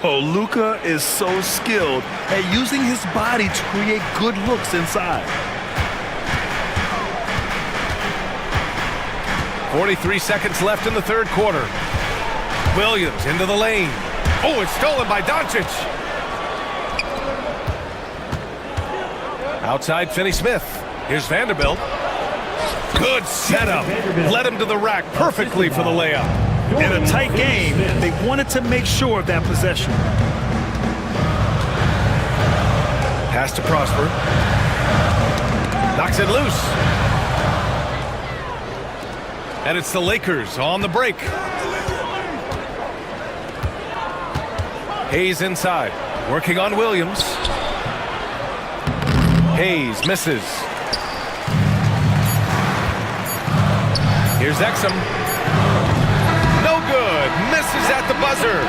Oh, Luka is so skilled at using his body to create good looks inside. 43 seconds left in the third quarter. Williams into the lane. Oh, it's stolen by Doncic. Outside Finney-Smith. Here's Vanderbilt. Good setup. Led him to the rack perfectly for the layup. In a tight game, they wanted to make sure of that possession. Pass to Prosper. Knocks it loose. And it's the Lakers on the break. Hayes inside. Working on Williams. Hayes misses. Here's Exum. No good. Misses at the buzzer.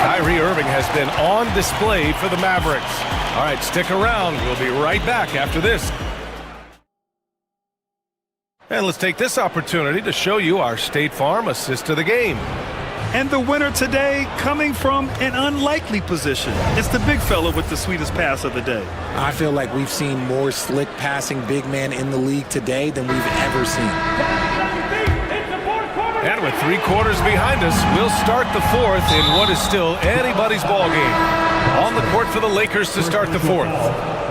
Kyrie Irving has been on display for the Mavericks. All right, stick around. We'll be right back after this. And let's take this opportunity to show you our State Farm assist of the game. And the winner today coming from an unlikely position. It's the big fella with the sweetest pass of the day. I feel like we've seen more slick passing big man in the league today than we've ever seen. And with 3 quarters behind us, we'll start the fourth in what is still anybody's ball game. On the court for the Lakers to start the fourth.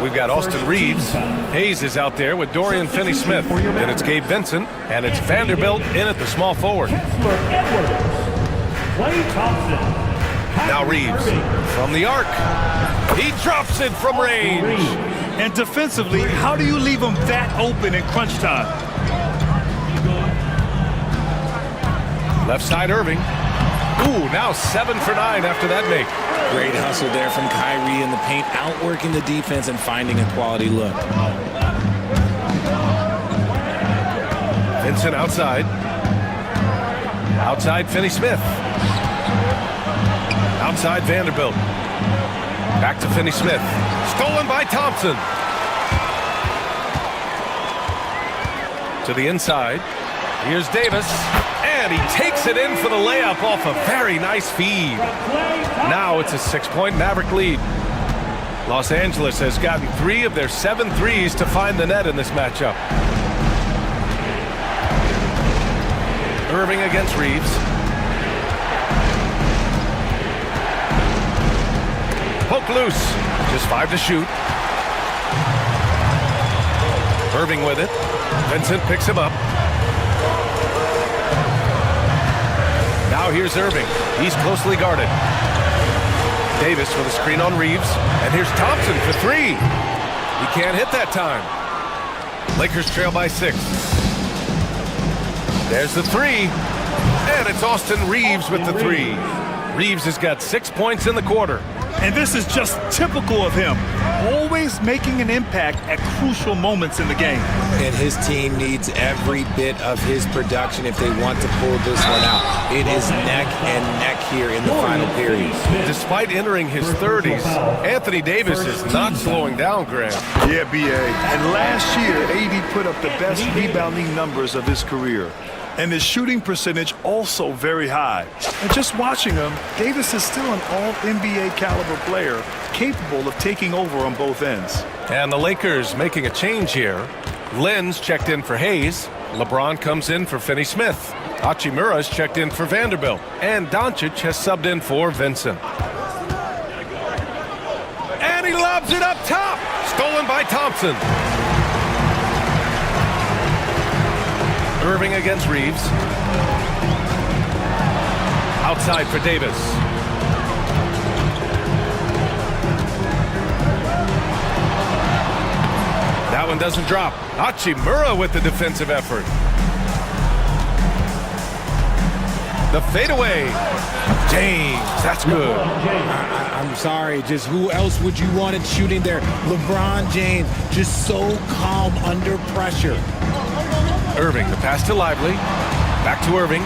We've got Austin Reeves. Hayes is out there with Dorian Finney-Smith. Then it's Gabe Vincent, and it's Vanderbilt in at the small forward. Now Reeves from the arc. He drops it from range. And defensively, how do you leave him that open in crunch time? Left side Irving. Ooh, now 7 for 9 after that make. Great hustle there from Kyrie in the paint, outworking the defense and finding a quality look. Vincent outside. Outside Finney-Smith. Outside Vanderbilt. Back to Finney-Smith. Stolen by Thompson. To the inside. Here's Davis. And he takes it in for the layup off a very nice feed. Now it's a 6-point Maverick lead. Los Angeles has gotten 3 of their 7 threes to find the net in this matchup. Irving against Reeves. Poke loose. Just 5 to shoot. Irving with it. Vincent picks him up. Now Now here's Irving. He's closely guarded. Davis with a screen on Reeves. And here's Thompson for three. He can't hit that time. Lakers trail by 6. There's the three. And it's Austin Reeves with the three. Reeves has got 6 points in the quarter. And this is just typical of him, always making an impact at crucial moments in the game. And his team needs every bit of his production if they want to pull this one out. It is neck and neck here in the final period. Despite entering his 30s, Anthony Davis is not slowing down, Grant. Yeah, B.A. And last year, AD put up the best rebounding numbers of his career. And his shooting percentage also very high. And just watching him, Davis is still an all-NBA caliber player, capable of taking over on both ends. And the Lakers making a change here. Lynn's checked in for Hayes. LeBron comes in for Finney-Smith. Hachimura's checked in for Vanderbilt. And Doncic has subbed in for Vincent. And he lobs it up top. Stolen by Thompson. Irving against Reeves. Outside for Davis. That one doesn't drop. Hachimura with the defensive effort. The fadeaway. James, that's good. I'm sorry, just who else would you want it shooting there? LeBron James, just so calm under pressure. Irving, the pass to Lively. Back to Irving.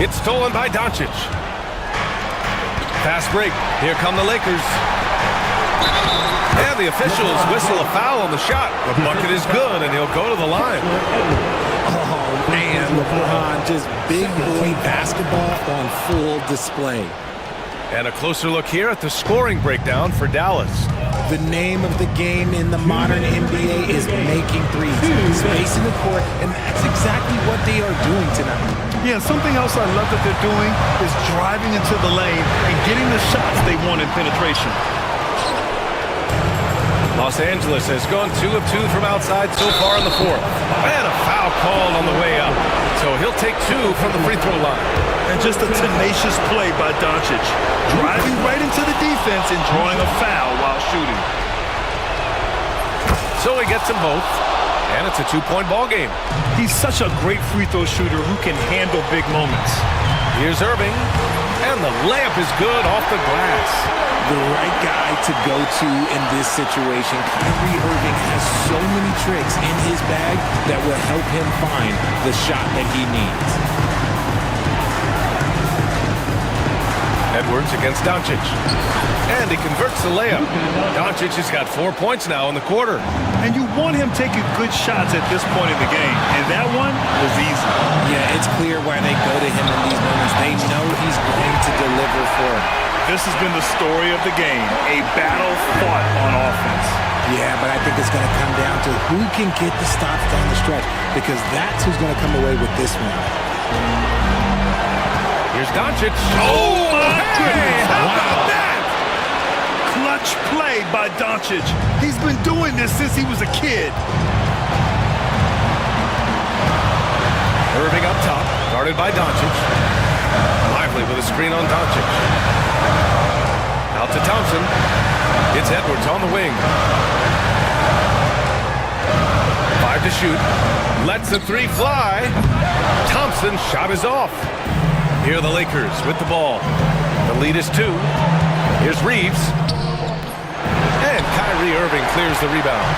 It's stolen by Doncic. Fast break. Here come the Lakers. And the officials whistle a foul on the shot. The bucket is good, and he'll go to the line. Oh, man, LeBron, just big boy basketball on full display. And a closer look here at the scoring breakdown for Dallas. The name of the game in the modern NBA is making threes, spacing the court, and that's exactly what they are doing tonight. Yeah, something else I love that they're doing is driving into the lane and getting the shots they want in penetration. Los Angeles has gone 2 of 2 from outside so far in the fourth. And a foul called on the way up. So he'll take 2 from the free throw line. And just a tenacious play by Doncic, driving right into the defense and drawing a foul while shooting. So he gets them both, and it's a 2-point ball game. He's such a great free throw shooter who can handle big moments. Here's Irving, and the layup is good off the glass. The right guy to go to in this situation. Kyrie Irving has so many tricks in his bag that will help him find the shot that he needs. Edwards against Doncic. And he converts the layup. Doncic has got 4 points now in the quarter. And you want him taking good shots at this point in the game. And that one was easy. Yeah, it's clear why they go to him in these moments. They know he's going to deliver for him. This has been the story of the game. A battle fought on offense. Yeah, but I think it's going to come down to who can get the stops down the stretch, because that's who's going to come away with this one. Here's Doncic. Oh, my goodness. How about that? Clutch play by Doncic. He's been doing this since he was a kid. Irving up top, guarded by Doncic. Lively with a screen on Doncic. Out to Thompson. It's Edwards on the wing. 5 to shoot. Lets the 3 fly. Thompson's shot is off. Here are the Lakers with the ball. The lead is 2. Here's Reeves. And Kyrie Irving clears the rebound.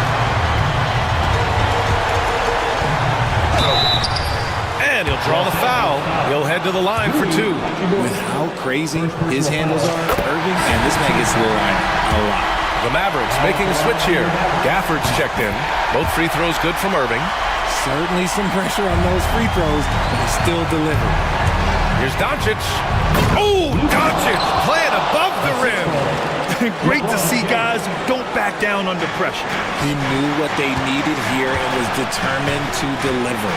And he'll draw the foul. He'll head to the line for 2. With how crazy his handles are, Irving, and this man gets to the line a lot. The Mavericks making a switch here. Gafford's checked in. Both free throws good from Irving. Certainly some pressure on those free throws, but he still delivered. Here's Doncic. Oh, Doncic playing above the rim. Great to see guys who don't back down under pressure. He knew what they needed here and was determined to deliver.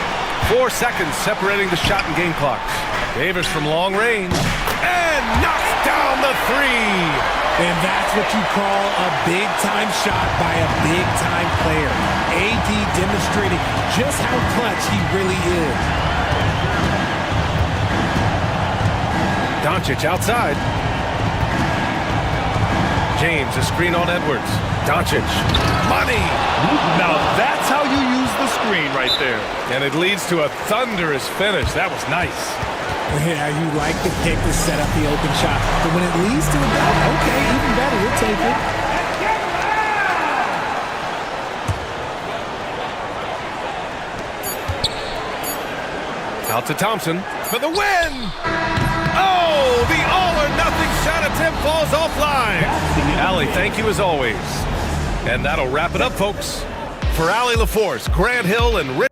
4 seconds separating the shot and game clocks. Davis from long range. And knocks down the three. And that's what you call a big-time shot by a big-time player. AD demonstrating just how clutch he really is. Doncic outside. James, a screen on Edwards. Doncic. Money! Now that's how you use the screen right there. And it leads to a thunderous finish. That was nice. Yeah, you like the pick to set up the open shot. But when it leads to the dunk, okay, even better, we'll take it. Out to Thompson for the win! Oh, the all-or-nothing shot attempt falls offline. Allie, thank you as always. And that'll wrap it up, folks. For Allie LaForce, Grant Hill, and Rick.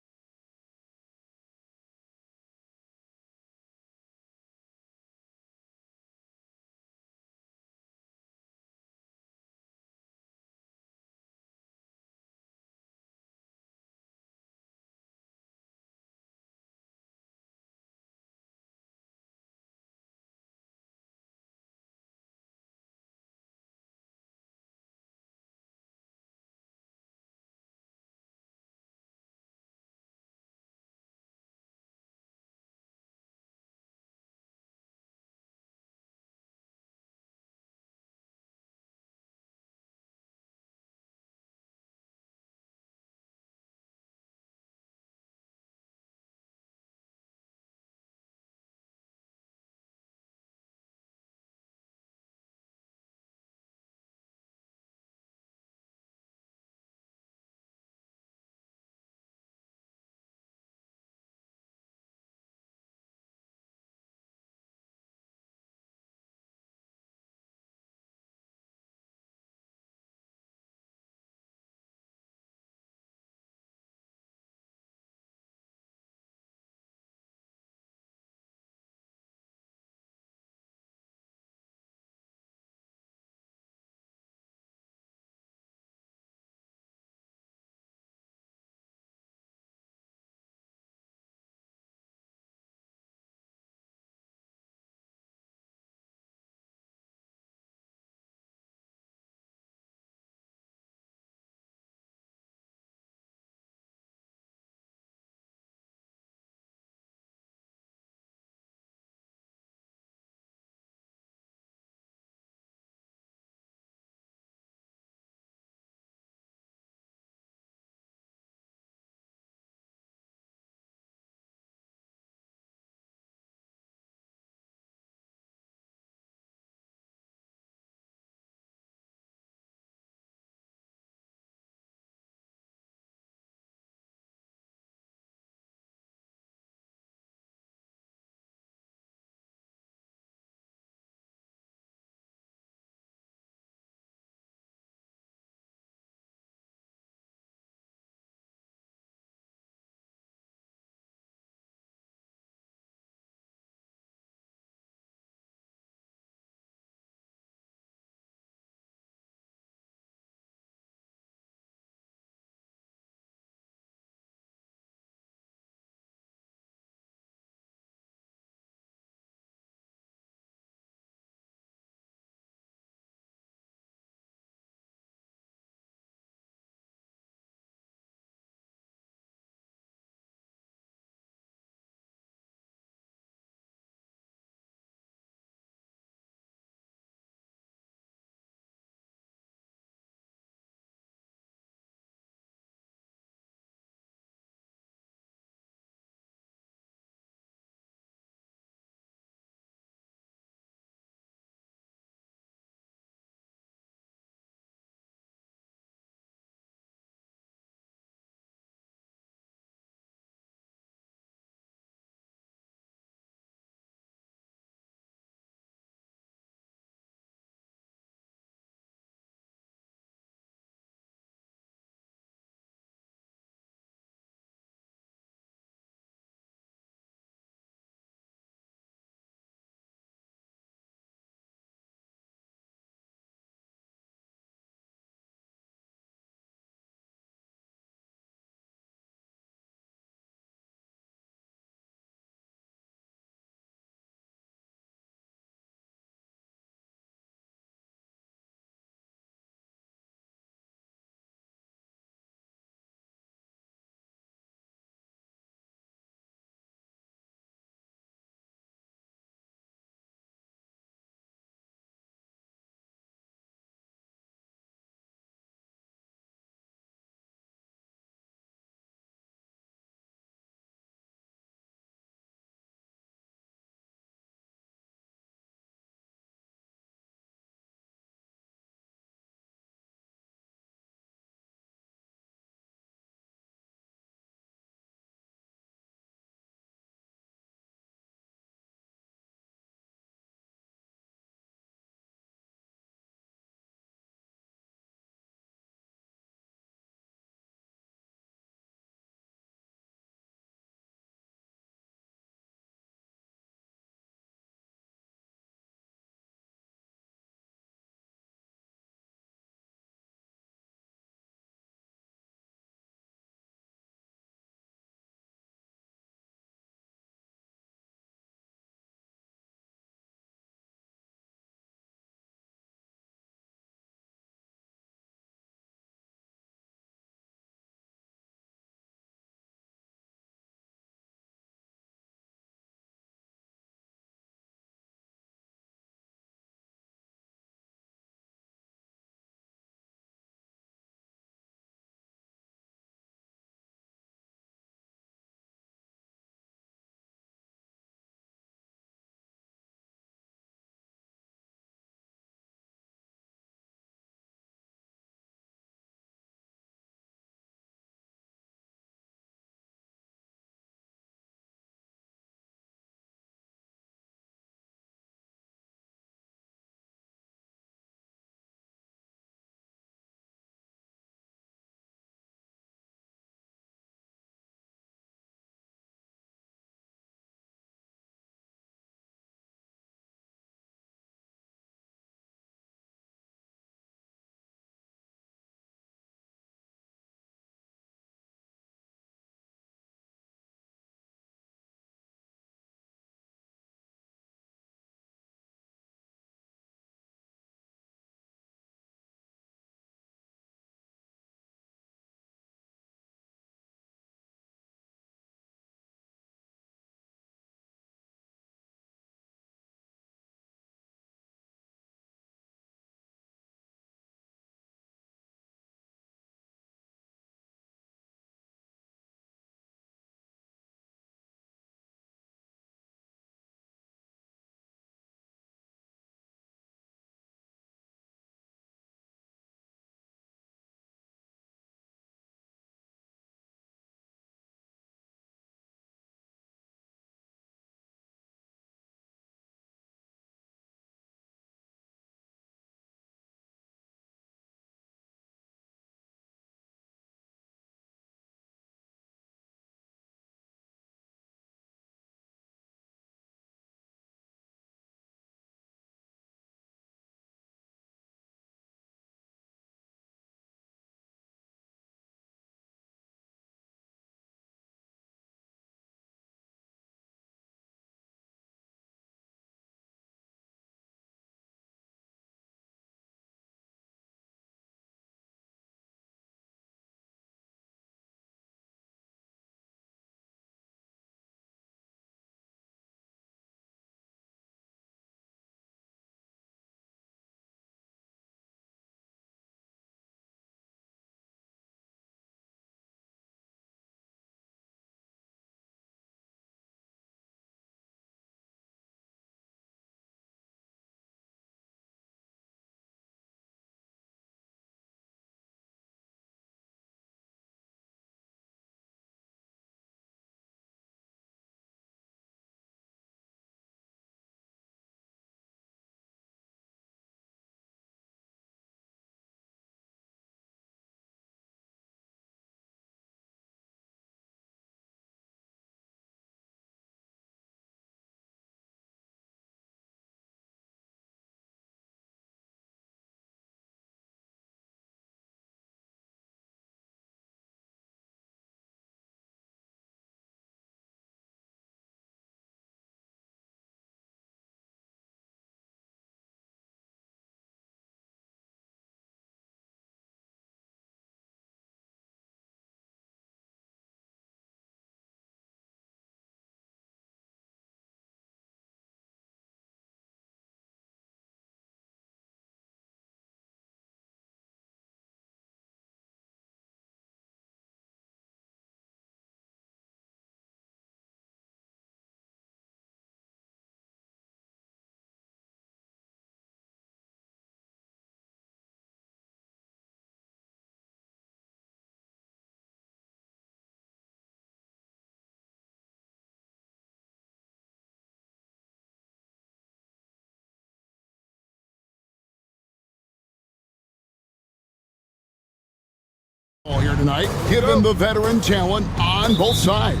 All here tonight, given the veteran talent on both sides.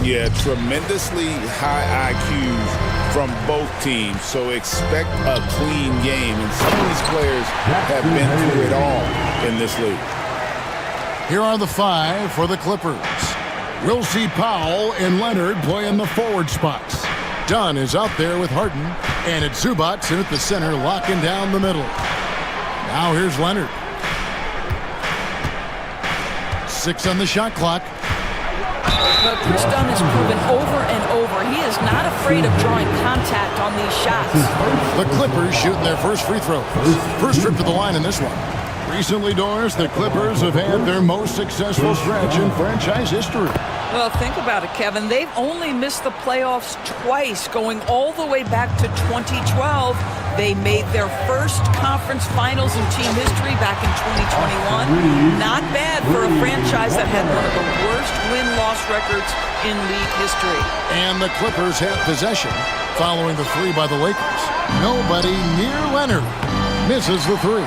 Yeah, tremendously high IQs from both teams, so expect a clean game. And some of these players have been through it all in this league. Here are the 5 for the Clippers. We'll see Powell and Leonard play in the forward spots. Dunn is out there with Harden, and it's Zubac in at the center, locking down the middle. Now here's Leonard. 6 on the shot clock. But Chris Dunn has proven over and over he is not afraid of drawing contact on these shots. The Clippers shooting their first free throw. First trip to the line in this one. Recently, Doris, the Clippers have had their most successful stretch in franchise history. Well, think about it, Kevin. They've only missed the playoffs twice, going all the way back to 2012. They made their first conference finals in team history back in 2021. Not bad for a franchise that had one of the worst win-loss records in league history. And the Clippers have possession following the 3 by the Lakers. Nobody near Leonard misses the 3.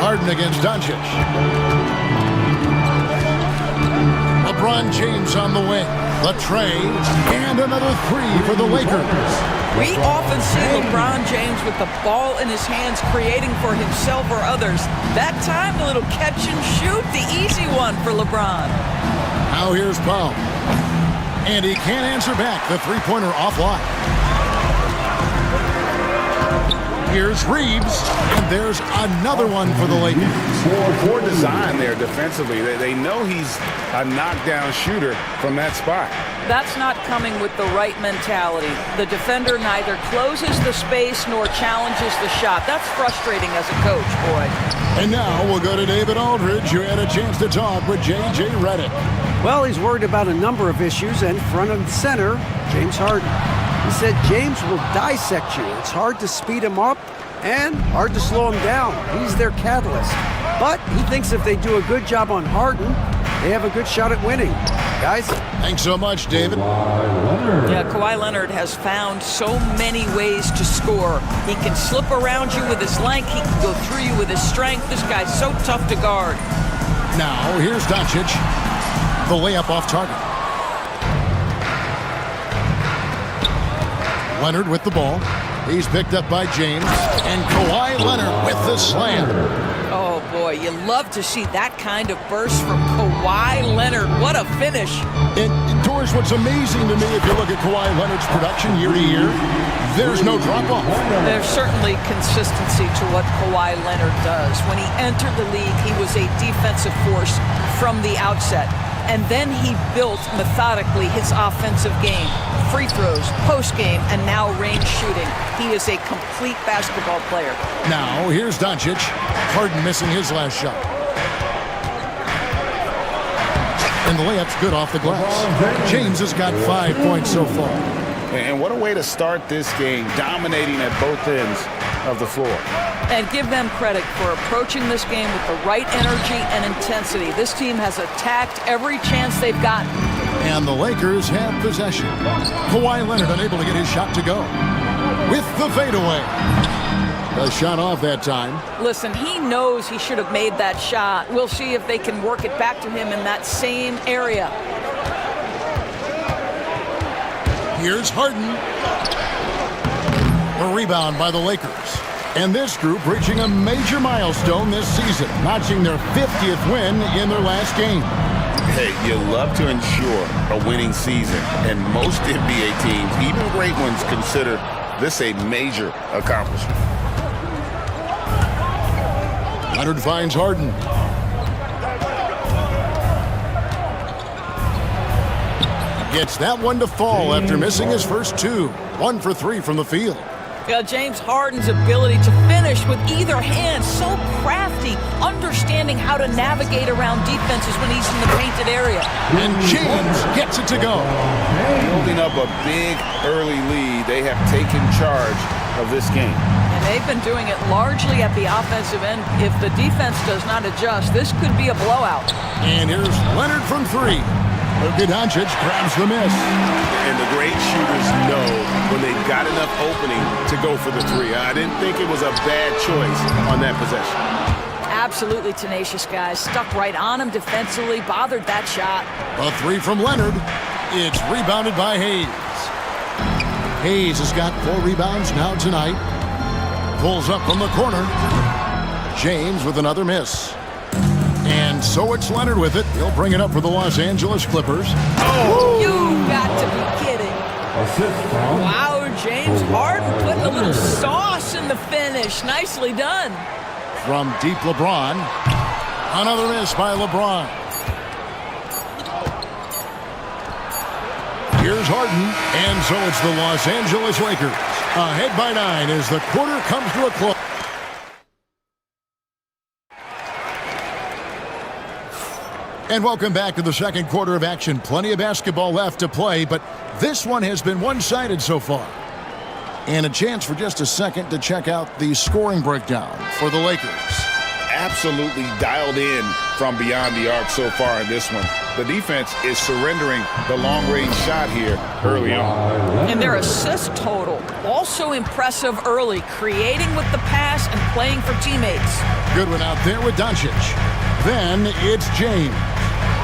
Harden against Doncic. LeBron James on the wing. The tray, and another 3 for the Lakers. We often see LeBron James with the ball in his hands, creating for himself or others. That time, a little catch and shoot, the easy one for LeBron. Now here's Powell. And he can't answer back. The three-pointer offline. Here's Reeves, and there's another one for the Lakers. Poor design there defensively. They know he's a knockdown shooter from that spot. That's not coming with the right mentality. The defender neither closes the space nor challenges the shot. That's frustrating as a coach, boy. And now we'll go to David Aldridge, who had a chance to talk with J.J. Redick. Well, he's worried about a number of issues, and front and center, James Harden. He said James will dissect you. It's hard to speed him up and hard to slow him down. He's their catalyst. But he thinks if they do a good job on Harden, they have a good shot at winning. Guys? Thanks so much, David. Yeah, Kawhi Leonard has found so many ways to score. He can slip around you with his length. He can go through you with his strength. This guy's so tough to guard. Now, here's Doncic. The layup off target. Leonard with the ball. He's picked up by James. And Kawhi Leonard with the slam. Oh, boy, you love to see that kind of burst from Kawhi Leonard. What a finish. And, Doris, what's amazing to me, if you look at Kawhi Leonard's production year to year, there's no drop-off. There's certainly consistency to what Kawhi Leonard does. When he entered the league, he was a defensive force from the outset. And then he built methodically his offensive game. Free throws, post game, and now range shooting. He is a complete basketball player. Now, here's Doncic. Harden missing his last shot. And the layup's good off the glass. James has got 5 points so far. And what a way to start this game, dominating at both ends of the floor. And give them credit for approaching this game with the right energy and intensity. This team has attacked every chance they've gotten. And the Lakers have possession. Kawhi Leonard unable to get his shot to go. With the fadeaway. A shot off that time. Listen, he knows he should have made that shot. We'll see if they can work it back to him in that same area. Here's Harden. A rebound by the Lakers. And this group reaching a major milestone this season, notching their 50th win in their last game. Hey, you love to ensure a winning season, and most NBA teams, even great ones, consider this a major accomplishment. Leonard finds Harden. Gets that one to fall after missing his first 2. 1 for 3 from the field. James Harden's ability to finish with either hand, so crafty, understanding how to navigate around defenses when he's in the painted area. And James gets it to go. Building up a big early lead, they have taken charge of this game. And they've been doing it largely at the offensive end. If the defense does not adjust, this could be a blowout. And here's Leonard from 3. Luka Doncic grabs the miss. And the great shooters know when they've got enough opening to go for the three. I didn't think it was a bad choice on that possession. Absolutely tenacious, guys. Stuck right on him defensively, bothered that shot. A three from Leonard. It's rebounded by Hayes. Hayes has got 4 rebounds now tonight. Pulls up from the corner. James with another miss. And so it's Leonard with it. He'll bring it up for the Los Angeles Clippers. Oh! You got to be kidding. Wow, James Harden putting a little sauce in the finish. Nicely done. From deep LeBron. Another miss by LeBron. Here's Harden, and so it's the Los Angeles Lakers. Ahead by 9 as the quarter comes to a close. And welcome back to the second quarter of action. Plenty of basketball left to play, but this one has been one-sided so far. And a chance for just a second to check out the scoring breakdown for the Lakers. Absolutely dialed in from beyond the arc so far in this one. The defense is surrendering the long-range shot here early on. And their assist total, also impressive early, creating with the pass and playing for teammates. Good one out there with Doncic. Then it's James.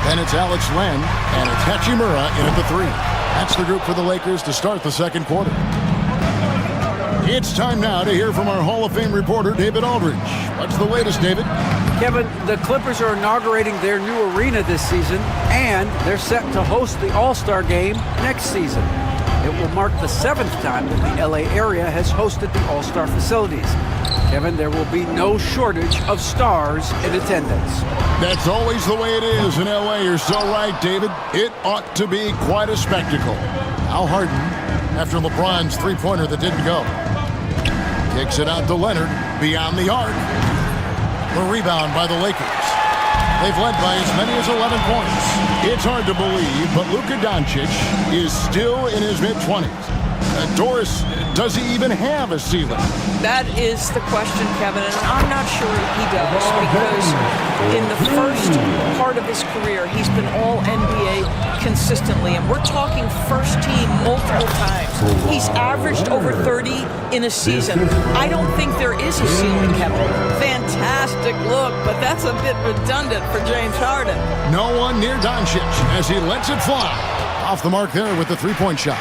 Then it's Alex Len, and it's Hachimura in at the 3. That's the group for the Lakers to start the second quarter. It's time now to hear from our Hall of Fame reporter, David Aldridge. What's the latest, David? Kevin, the Clippers are inaugurating their new arena this season, and they're set to host the All-Star Game next season. It will mark the 7th time that the LA area has hosted the All-Star facilities. Kevin, there will be no shortage of stars in attendance. That's always the way it is in LA. You're so right, David. It ought to be quite a spectacle. Al Harden, after LeBron's three-pointer that didn't go, kicks it out to Leonard beyond the arc. The rebound by the Lakers. They've led by as many as 11 points. It's hard to believe, but Luka Doncic is still in his mid-20s. Doris, does he even have a ceiling? That is the question, Kevin, and I'm not sure he does, because in the first part of his career, he's been all-NBA consistently, and we're talking first team multiple times. He's averaged over 30 in a season. I don't think there is a ceiling, Kevin. Fantastic look, but that's a bit redundant for James Harden. No one near Doncic as he lets it fly. Off the mark there with the three-point shot.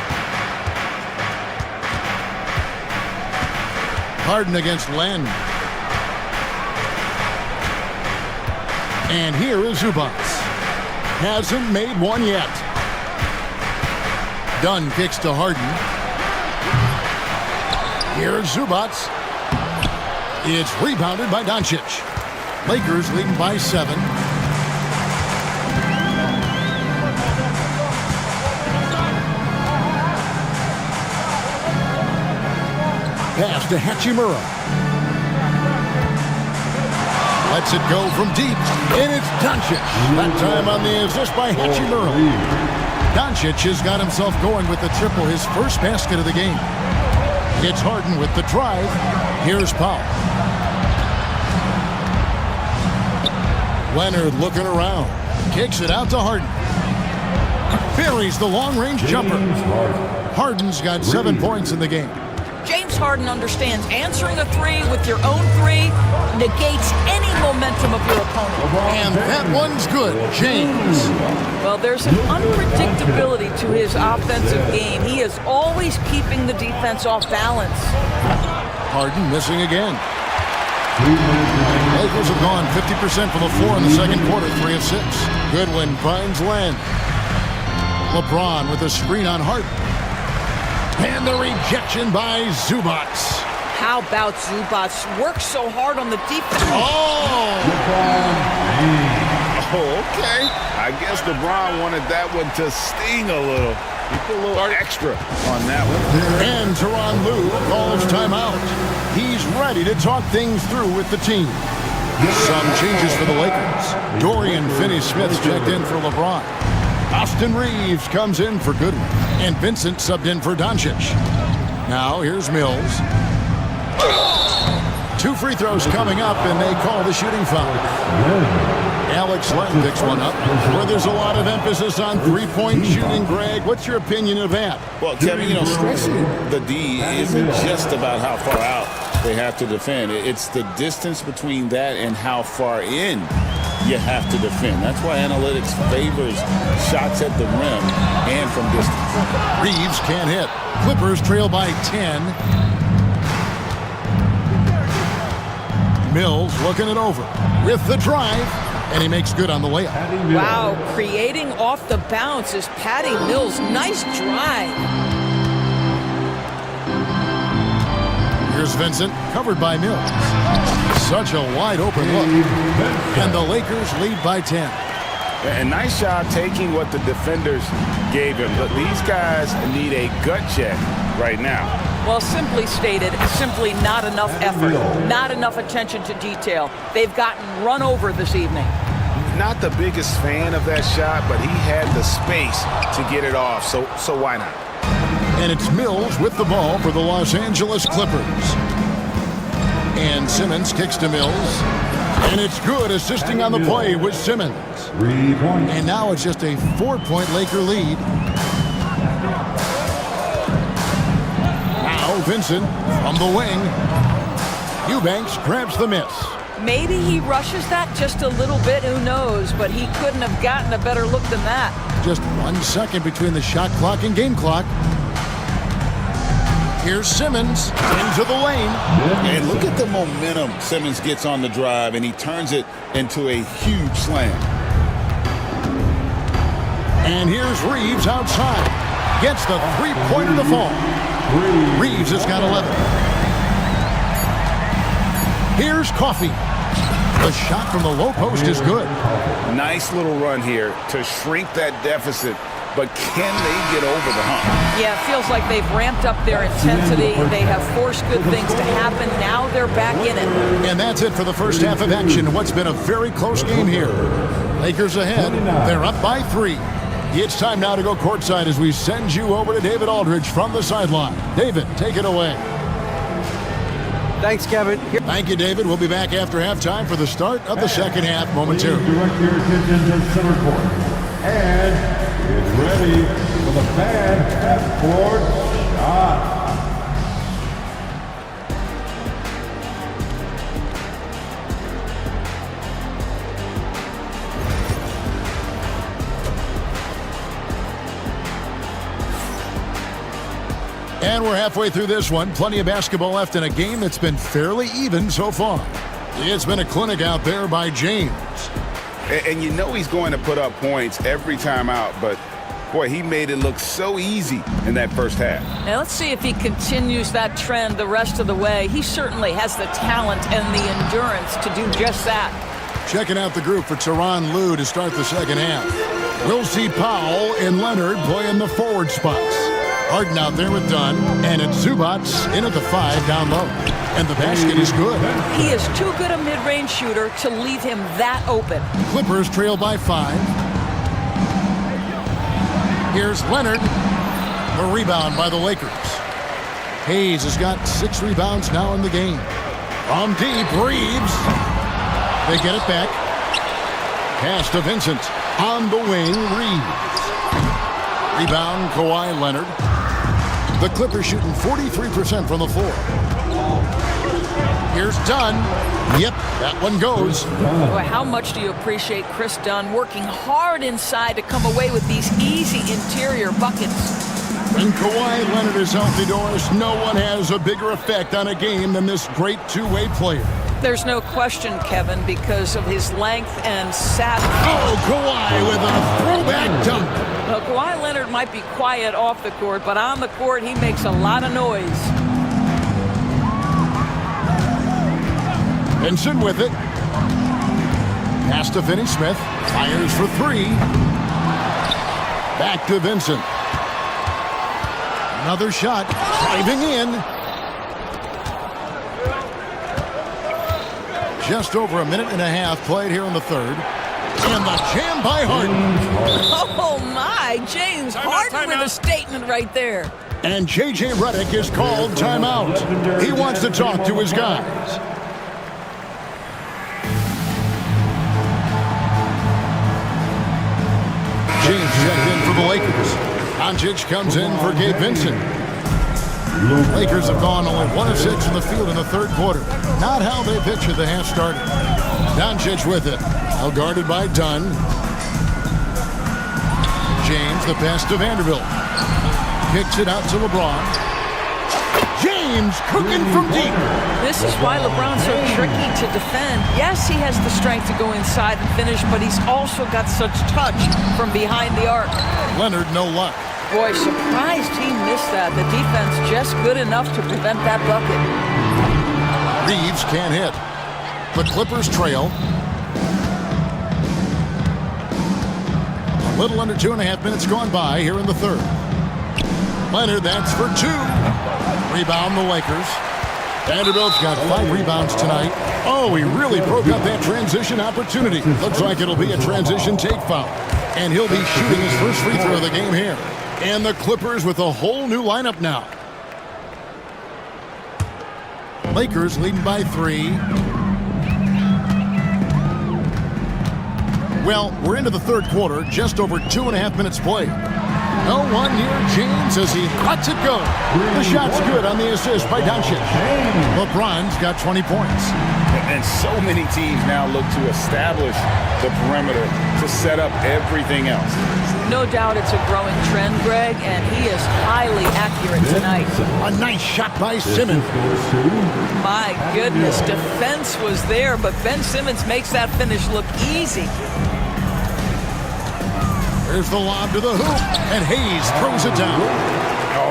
Harden against Len. And here is Zubac. Hasn't made one yet. Dunn kicks to Harden. Here's Zubac. It's rebounded by Doncic. Lakers leading by 7. Pass to Hachimura. Lets it go from deep, and it's Doncic. That time on the assist by Hachimura. Doncic has got himself going with the triple, his first basket of the game. It's Harden with the drive. Here's Powell. Leonard looking around. Kicks it out to Harden. Buries the long-range jumper. Harden's got 7 points in the game. James Harden understands answering a three with your own three negates any momentum of your opponent. And that one's good, James. Well, there's an unpredictability to his offensive game. He is always keeping the defense off balance. Harden missing again. Lakers have gone 50% from the floor in the second quarter, 3 of 6. Goodwin finds Len. LeBron with a screen on Harden. And the rejection by Zubac. How about Zubac? Works so hard on the defense. Oh, okay. I guess LeBron wanted that one to sting a little. He put a little extra on that one. And Tyronn Lue calls timeout. He's ready to talk things through with the team. Some changes for the Lakers. Dorian Finney-Smith checked in for LeBron. Austin Reeves comes in for Goodwin, and Vincent subbed in for Doncic. Now here's Mills. 2 free throws coming up, and they call the shooting foul. Alex Len picks one up, where there's a lot of emphasis on three-point shooting. Greg, what's your opinion of that? Well, Kevin, stretching the D isn't just about how far out they have to defend. It's the distance between that and how far in you have to defend. That's why analytics favors shots at the rim and from distance. Reeves can't hit. Clippers trail by 10. Mills looking it over with the drive, and he makes good on the layup. Wow, creating off the bounce is Patty Mills. Nice drive. Here's Vincent, covered by Mills. Such a wide open look. And the Lakers lead by 10. And nice job taking what the defenders gave him. But these guys need a gut check right now. Well, simply stated, simply not enough effort, not enough attention to detail. They've gotten run over this evening. Not the biggest fan of that shot, but he had the space to get it off, so why not? And it's Mills with the ball for the Los Angeles Clippers. And Simmons kicks to Mills. And it's good, assisting on the play with Simmons. And now it's just a 4-point Laker lead. Now Vincent from the wing. Eubanks grabs the miss. Maybe he rushes that just a little bit, who knows, but he couldn't have gotten a better look than that. Just 1 second between the shot clock and game clock. Here's Simmons into the lane. And look at the momentum Simmons gets on the drive, and he turns it into a huge slam. And here's Reeves outside. Gets the three-pointer to fall. Reeves has got 11. Here's Coffey. The shot from the low post is good. Nice little run here to shrink that deficit, but can they get over the hump? Yeah, it feels like they've ramped up their intensity. They have forced good things to happen. Now they're back in it. And that's it for the first half of action. What's been a very close game here. Lakers ahead. They're up by 3. It's time now to go courtside as we send you over to David Aldridge from the sideline. David, take it away. Thanks, Kevin. Thank you, David. We'll be back after halftime for the start of the second half momentarily. Direct your attention to center court. And it's ready for the bad half-court shot. And we're halfway through this one. Plenty of basketball left in a game that's been fairly even so far. It's been a clinic out there by James. And you know he's going to put up points every time out, but boy, he made it look so easy in that first half. Now let's see if he continues that trend the rest of the way. He certainly has the talent and the endurance to do just that. Checking out the group for Tyronn Lue to start the second half. We'll see Powell and Leonard play in the forward spots. Harden out there with Dunn, and it's Zubats in at the 5 down low. And the basket is good. He is too good a mid-range shooter to leave him that open. Clippers trail by 5. Here's Leonard. The rebound by the Lakers. Hayes has got 6 rebounds now in the game. From deep, Reeves. They get it back. Pass to Vincent. On the wing, Reeves. Rebound, Kawhi Leonard. The Clippers shooting 43% from the floor. Here's Dunn. Yep, that one goes. Boy, how much do you appreciate Chris Dunn working hard inside to come away with these easy interior buckets? When Kawhi Leonard is healthy, Doris, no one has a bigger effect on a game than this great two-way player. There's no question, Kevin, because of his length and savvy. Oh, Kawhi with a throwback dunk. Well, Kawhi Leonard might be quiet off the court, but on the court, he makes a lot of noise. Vincent with it. Pass to Finney-Smith. Fires for 3. Back to Vincent. Another shot. Driving in. Just over a minute and a half played here in the third. And the jam by Harden. Oh, my. James Harden with a statement right there. And J.J. Redick is called timeout. He wants to talk to his guys. James checked in for the Lakers. Doncic comes in for Gabe Vincent. Lakers have gone only 1 of 6 in the field in the third quarter. Not how they pictured the half started. Doncic with it. Now guarded by Dunn. James, the pass to Vanderbilt. Kicks it out to LeBron. James cooking from deep. This is why LeBron's so tricky to defend. Yes, he has the strength to go inside and finish, but he's also got such touch from behind the arc. Leonard, no luck. Boy, surprised he missed that. The defense just good enough to prevent that bucket. Reeves can't hit. The Clippers trail. A little under 2.5 minutes gone by here in the third. Leonard, that's for 2. Rebound the Lakers. Vanderbilt's got 5 rebounds tonight. Oh, he really broke up that transition opportunity. Looks like it'll be a transition take foul. And he'll be shooting his first free throw of the game here. And the Clippers with a whole new lineup now. Lakers leading by 3. Well, we're into the third quarter, just over 2.5 minutes played. No one near James as he lets it go. The shot's good on the assist by Doncic. LeBron's got 20 points. And so many teams now look to establish the perimeter to set up everything else. No doubt it's a growing trend, Greg, and he is highly accurate tonight. A nice shot by Simmons. My goodness, defense was there, but Ben Simmons makes that finish look easy. There's the lob to the hoop, and Hayes throws it down.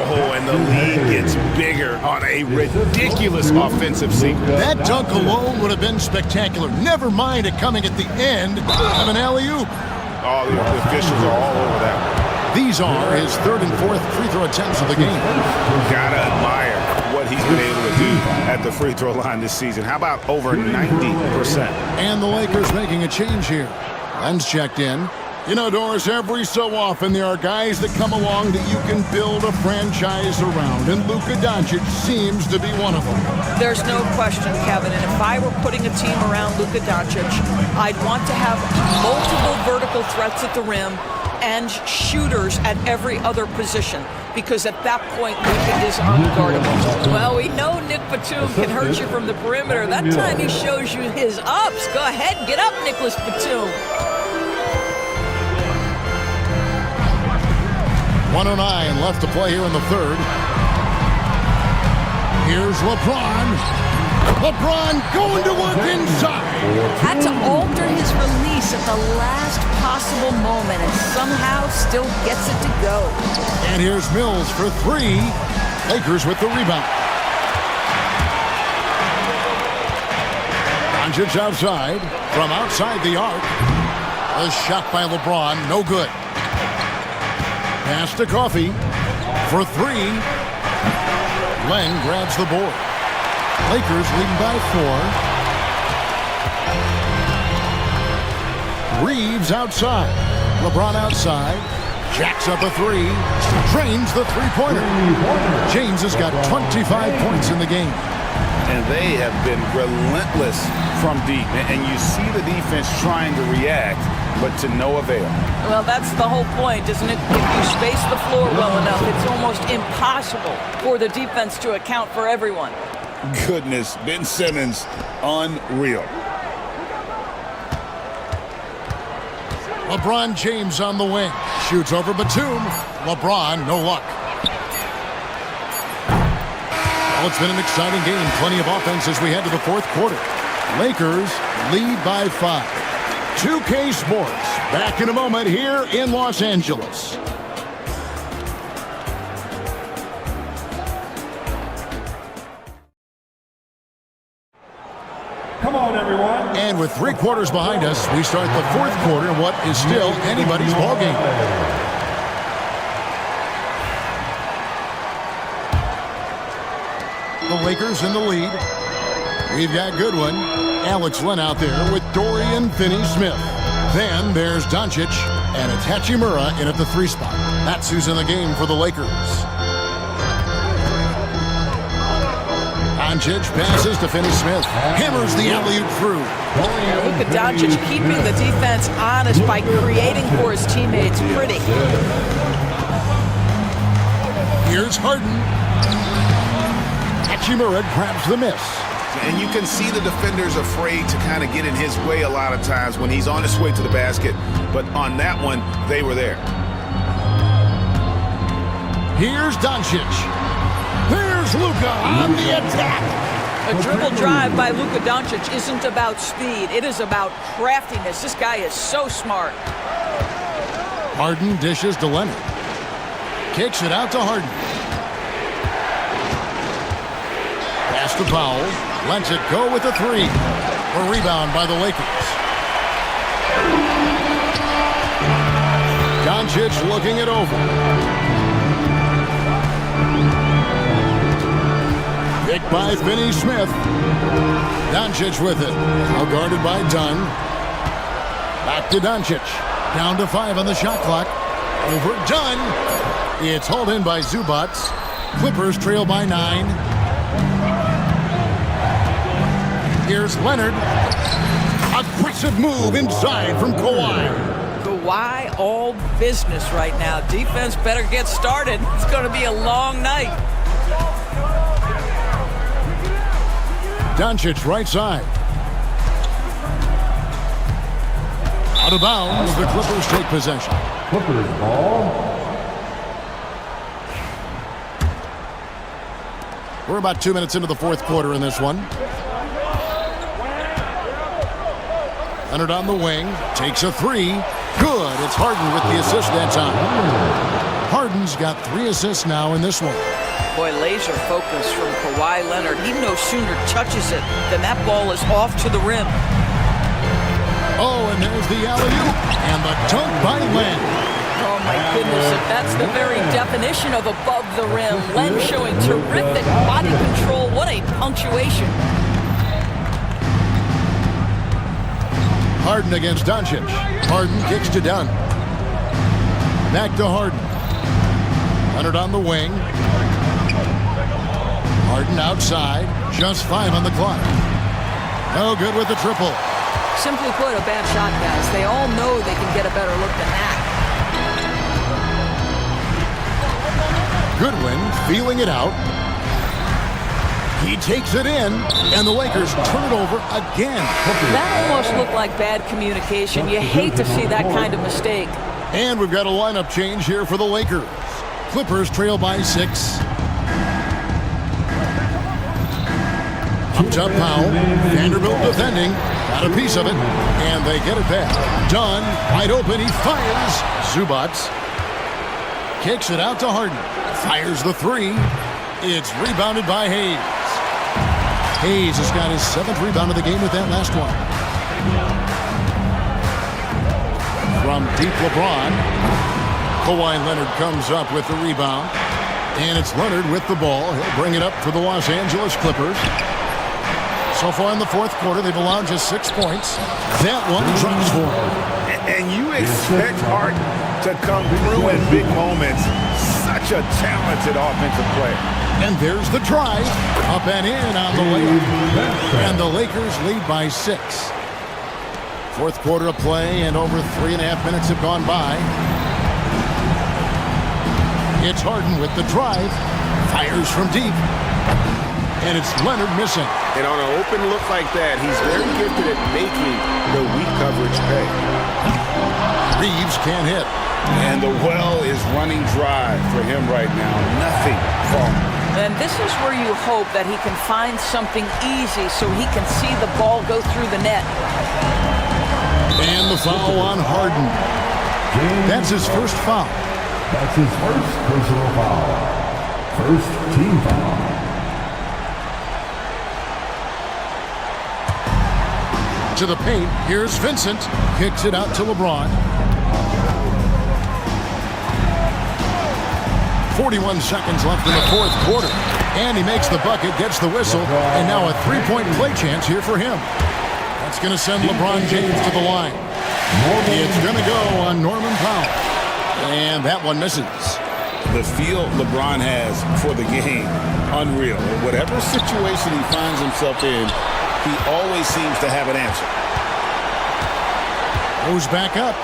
Oh, and the lead gets bigger on a ridiculous offensive sequence. That dunk alone would have been spectacular. Never mind it coming at the end of an alley-oop. Oh, the officials are all over that. These are his 3rd and 4th free throw attempts of the game. Gotta admire what he's been able to do at the free throw line this season. How about over 90%? And the Lakers making a change here. Len's checked in. You know, Doris, every so often there are guys that come along that you can build a franchise around, and Luka Doncic seems to be one of them. There's no question, Kevin, and if I were putting a team around Luka Doncic, I'd want to have multiple vertical threats at the rim and shooters at every other position, because at that point, Luka is unguardable. Well, we know Nick Batum can hurt you from the perimeter. That time he shows you his ups. Go ahead, get up, Nicholas Batum. 1:09 left to play here in the third. Here's LeBron. LeBron going to work inside. Had to alter his release at the last possible moment and somehow still gets it to go. And here's Mills for 3. Lakers with the rebound. Doncic outside. From outside the arc. A shot by LeBron. No good. Pass to Coffee for 3. Len grabs the board. Lakers leading by 4. Reeves outside. LeBron outside. Jacks up a 3. Drains the three-pointer. James has got 25 points in the game. And they have been relentless from deep. And you see the defense trying to react, but to no avail. Well, that's the whole point, isn't it? If you space the floor well enough, it's almost impossible for the defense to account for everyone. Goodness, Ben Simmons, unreal. LeBron James on the wing. Shoots over Batum. LeBron, no luck. Well, it's been an exciting game. Plenty of offense as we head to the fourth quarter. Lakers lead by 5. 2K Sports, back in a moment here in Los Angeles. Come on, everyone. And with 3 quarters behind us, we start the fourth quarter in what is still anybody's ballgame. The Lakers in the lead. We've got Goodwin, Alex Len out there with Dorian Finney-Smith. Then there's Doncic, and it's Hachimura in at the 3 spot. That's who's in the game for the Lakers. Doncic passes to Finney-Smith. Hammers the alley-oop through. Luka Doncic keeping the defense honest by creating for his teammates. Pretty. Here's Harden. Hachimura grabs the miss. And you can see the defenders afraid to kind of get in his way a lot of times when he's on his way to the basket. But on that one, they were there. Here's Doncic. Here's Luka on the attack. A dribble drive by Luka Doncic isn't about speed. It is about craftiness. This guy is so smart. Harden dishes to Leonard. Kicks it out to Harden. Pass to Powell. Lets it go with a three. A rebound by the Lakers. Doncic looking it over. Picked by Finney-Smith. Doncic with it. Now guarded by Dunn. Back to Doncic. Down to 5 on the shot clock. Over Dunn. It's hauled in by Zubac. Clippers trail by 9. Here's Leonard. Aggressive move inside from Kawhi. Kawhi all business right now. Defense better get started. It's going to be a long night. Doncic right side. Out of bounds, the Clippers take possession. Clippers ball. We're about 2 minutes into the fourth quarter in this one. Leonard on the wing, takes a three. Good, it's Harden with the assist that time. Harden's got 3 assists now in this one. Boy, laser focus from Kawhi Leonard. He no sooner touches it than that ball is off to the rim. Oh, and there's the alley-oop and the dunk by Len. Oh my goodness, if that's the very definition of above the rim. Len showing terrific body control. What a punctuation. Harden against Doncic. Harden kicks to Dunn. Back to Harden. Leonard on the wing. Harden outside. Just 5 on the clock. No good with the triple. Simply put, a bad shot, guys. They all know they can get a better look than that. Goodwin feeling it out. He takes it in, and the Lakers turn it over again. That almost looked like bad communication. You hate to see that kind of mistake. And we've got a lineup change here for the Lakers. Clippers trail by 6. Up top Powell. Vanderbilt defending. Got a piece of it, and they get it back. Dunn, wide open, he fires. Zubac kicks it out to Harden. Fires the three. It's rebounded by Hayes. Hayes has got his 7th rebound of the game with that last one. From deep LeBron. Kawhi Leonard comes up with the rebound. And it's Leonard with the ball. He'll bring it up for the Los Angeles Clippers. So far in the fourth quarter, they've allowed just 6 points. That one drops for him. And you expect Harden to come through in big moments. Such a talented offensive player. And there's the drive. Up and in on the layup. And the Lakers lead by 6. Fourth quarter of play, and over 3.5 minutes have gone by. It's Harden with the drive. Fires from deep. And it's Leonard missing. And on an open look like that, he's very gifted at making the weak coverage pay. Reeves can't hit. And the well is running dry for him right now. Nothing falling. And this is where you hope that he can find something easy so he can see the ball go through the net. And the foul on Harden. That's his first foul. That's his first personal foul. First team foul. To the paint, here's Vincent. Kicks it out to LeBron. 41 seconds left in the fourth quarter. And he makes the bucket, gets the whistle, and now a 3-point play chance here for him. That's going to send LeBron James to the line. It's going to go on Norman Powell. And that one misses. The feel LeBron has for the game, unreal. Whatever situation he finds himself in, he always seems to have an answer. Goes back up.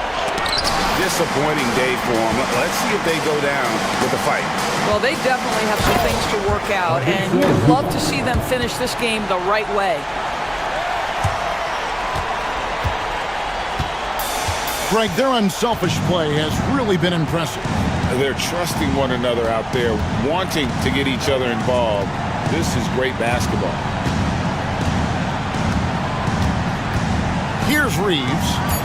Disappointing day for him. Let's see if they go down with a fight. Well, they definitely have some things to work out, and you'd love to see them finish this game the right way. Greg, their unselfish play has really been impressive. They're trusting one another out there, wanting to get each other involved. This is great basketball. Here's Reeves.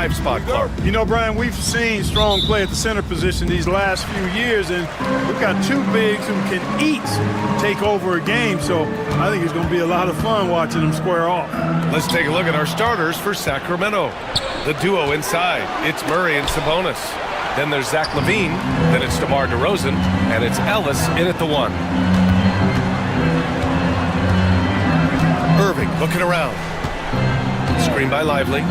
5 spot, Clark. You know, Brian, we've seen strong play at the center position these last few years, and we've got two bigs who can each take over a game, so I think it's going to be a lot of fun watching them square off. Let's take a look at our starters for Sacramento. The duo inside, it's Murray and Sabonis. Then there's Zach LaVine, then it's DeMar DeRozan, and it's Ellis in at the 1. Irving looking around. Screen by Lively.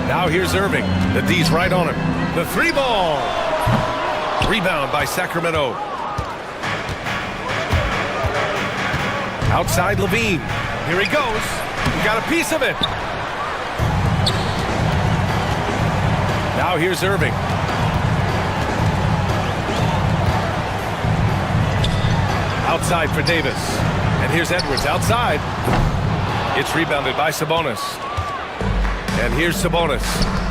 Now here's Irving. The D's right on him. The 3 ball. Rebound by Sacramento. Outside LaVine. Here he goes. He got a piece of it. Now here's Irving. Outside for Davis. And here's Edwards outside. It's rebounded by Sabonis. And here's Sabonis.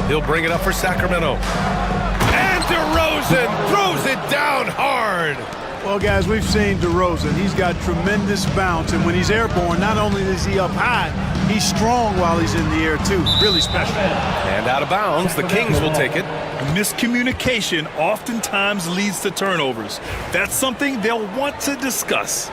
He'll bring it up for Sacramento. And DeRozan throws it down hard. Well, guys, we've seen DeRozan. He's got tremendous bounce, and when he's airborne, not only is he up high, he's strong while he's in the air, too. Really special. And out of bounds, the Kings will take it. Miscommunication oftentimes leads to turnovers. That's something they'll want to discuss.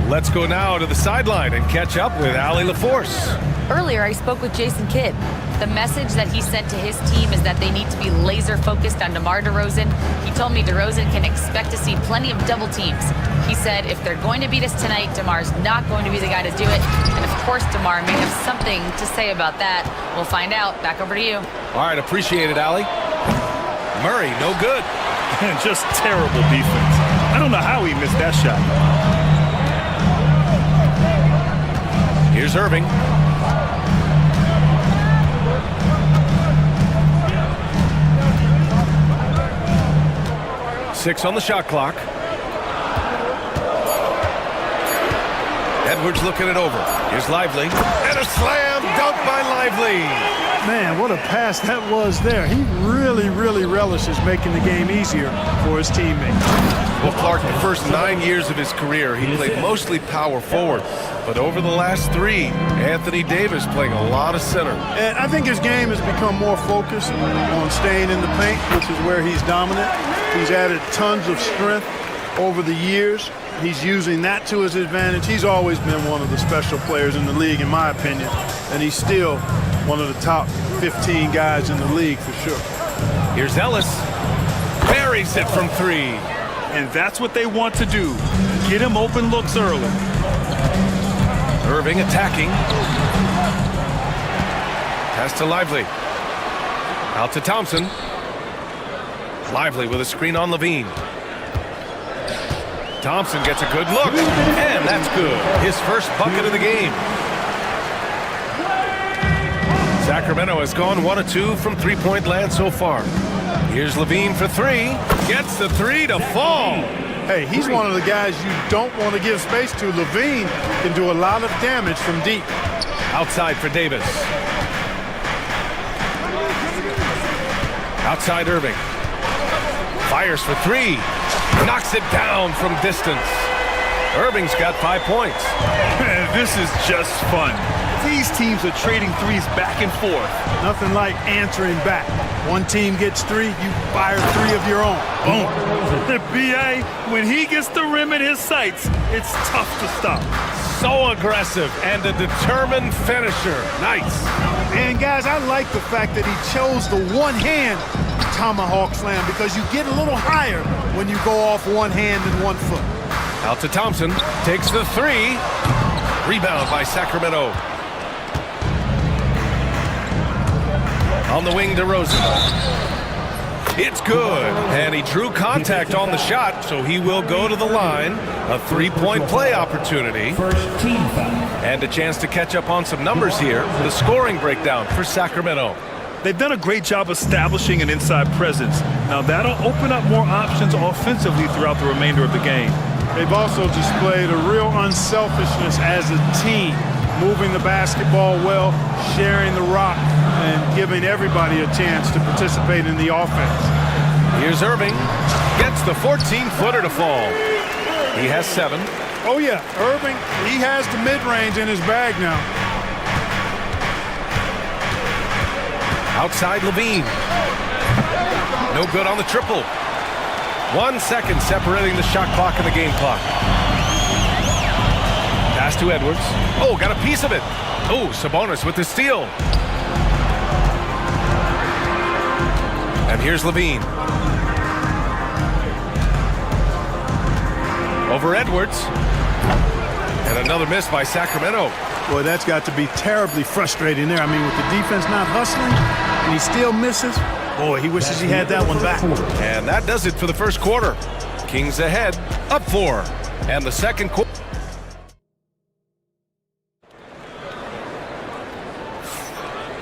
Let's go now to the sideline and catch up with Allie LaForce. Earlier, I spoke with Jason Kidd. The message that he sent to his team is that they need to be laser focused on DeMar DeRozan. He told me DeRozan can expect to see plenty of double teams. He said if they're going to beat us tonight, DeMar's not going to be the guy to do it. And of course, DeMar may have something to say about that. We'll find out. Back over to you. All right, appreciate it, Allie. Murray, no good. Just terrible defense. I don't know how he missed that shot. Here's Irving. Six on the shot clock. Edwards looking it over. Here's Lively. And a slam dunk by Lively. Man, what a pass that was there. He really relishes making the game easier for his teammates. Well, Clark, the first 9 years of his career, he played mostly power forward. But over the last 3, Anthony Davis playing a lot of center. And I think his game has become more focused on staying in the paint, which is where he's dominant. He's added tons of strength over the years. He's using that to his advantage. He's always been one of the special players in the league, in my opinion. And he's still one of the top 15 guys in the league for sure. Here's Ellis. Buries it from 3. And that's what they want to do. Get him open looks early. Irving attacking. Pass to Lively. Out to Thompson. Lively with a screen on LaVine. Thompson gets a good look. And that's good. His first bucket of the game. Sacramento has gone 1 of 2 from three-point land so far. Here's LaVine for 3. Gets the 3 to fall. Hey, he's one of the guys you don't want to give space to. LaVine can do a lot of damage from deep. Outside for Davis. Outside Irving. Fires for 3. Knocks it down from distance. Irving's got 5 points. This is just fun. These teams are trading threes back and forth. Nothing like answering back. One team gets 3, you fire 3 of your own. Boom. The BA, when he gets the rim in his sights, it's tough to stop. So aggressive and a determined finisher. Nice. And guys, I like the fact that he chose the one-hand tomahawk slam because you get a little higher when you go off one hand and 1 foot. Out to Thompson. Takes the 3. Rebound by Sacramento. On the wing, DeRozan. It's good. And he drew contact on the shot, so he will go to the line. A 3-point play opportunity. And a chance to catch up on some numbers here. The scoring breakdown for Sacramento. They've done a great job establishing an inside presence. Now that'll open up more options offensively throughout the remainder of the game. They've also displayed a real unselfishness as a team, moving the basketball well, sharing the rock, and giving everybody a chance to participate in the offense. Here's Irving. Gets the 14-footer to fall. He has 7. Oh, yeah. Irving, he has the mid-range in his bag now. Outside Levine. No good on the triple. 1 second separating the shot clock and the game clock. Pass to Edwards. Oh, got a piece of it. Oh, Sabonis with the steal. And here's Levine. Over Edwards. And another miss by Sacramento. Boy, that's got to be terribly frustrating there. I mean, with the defense not hustling, and he still misses. Boy, he wishes he had that one back. And that does it for the first quarter. Kings ahead, up 4. And the second quarter.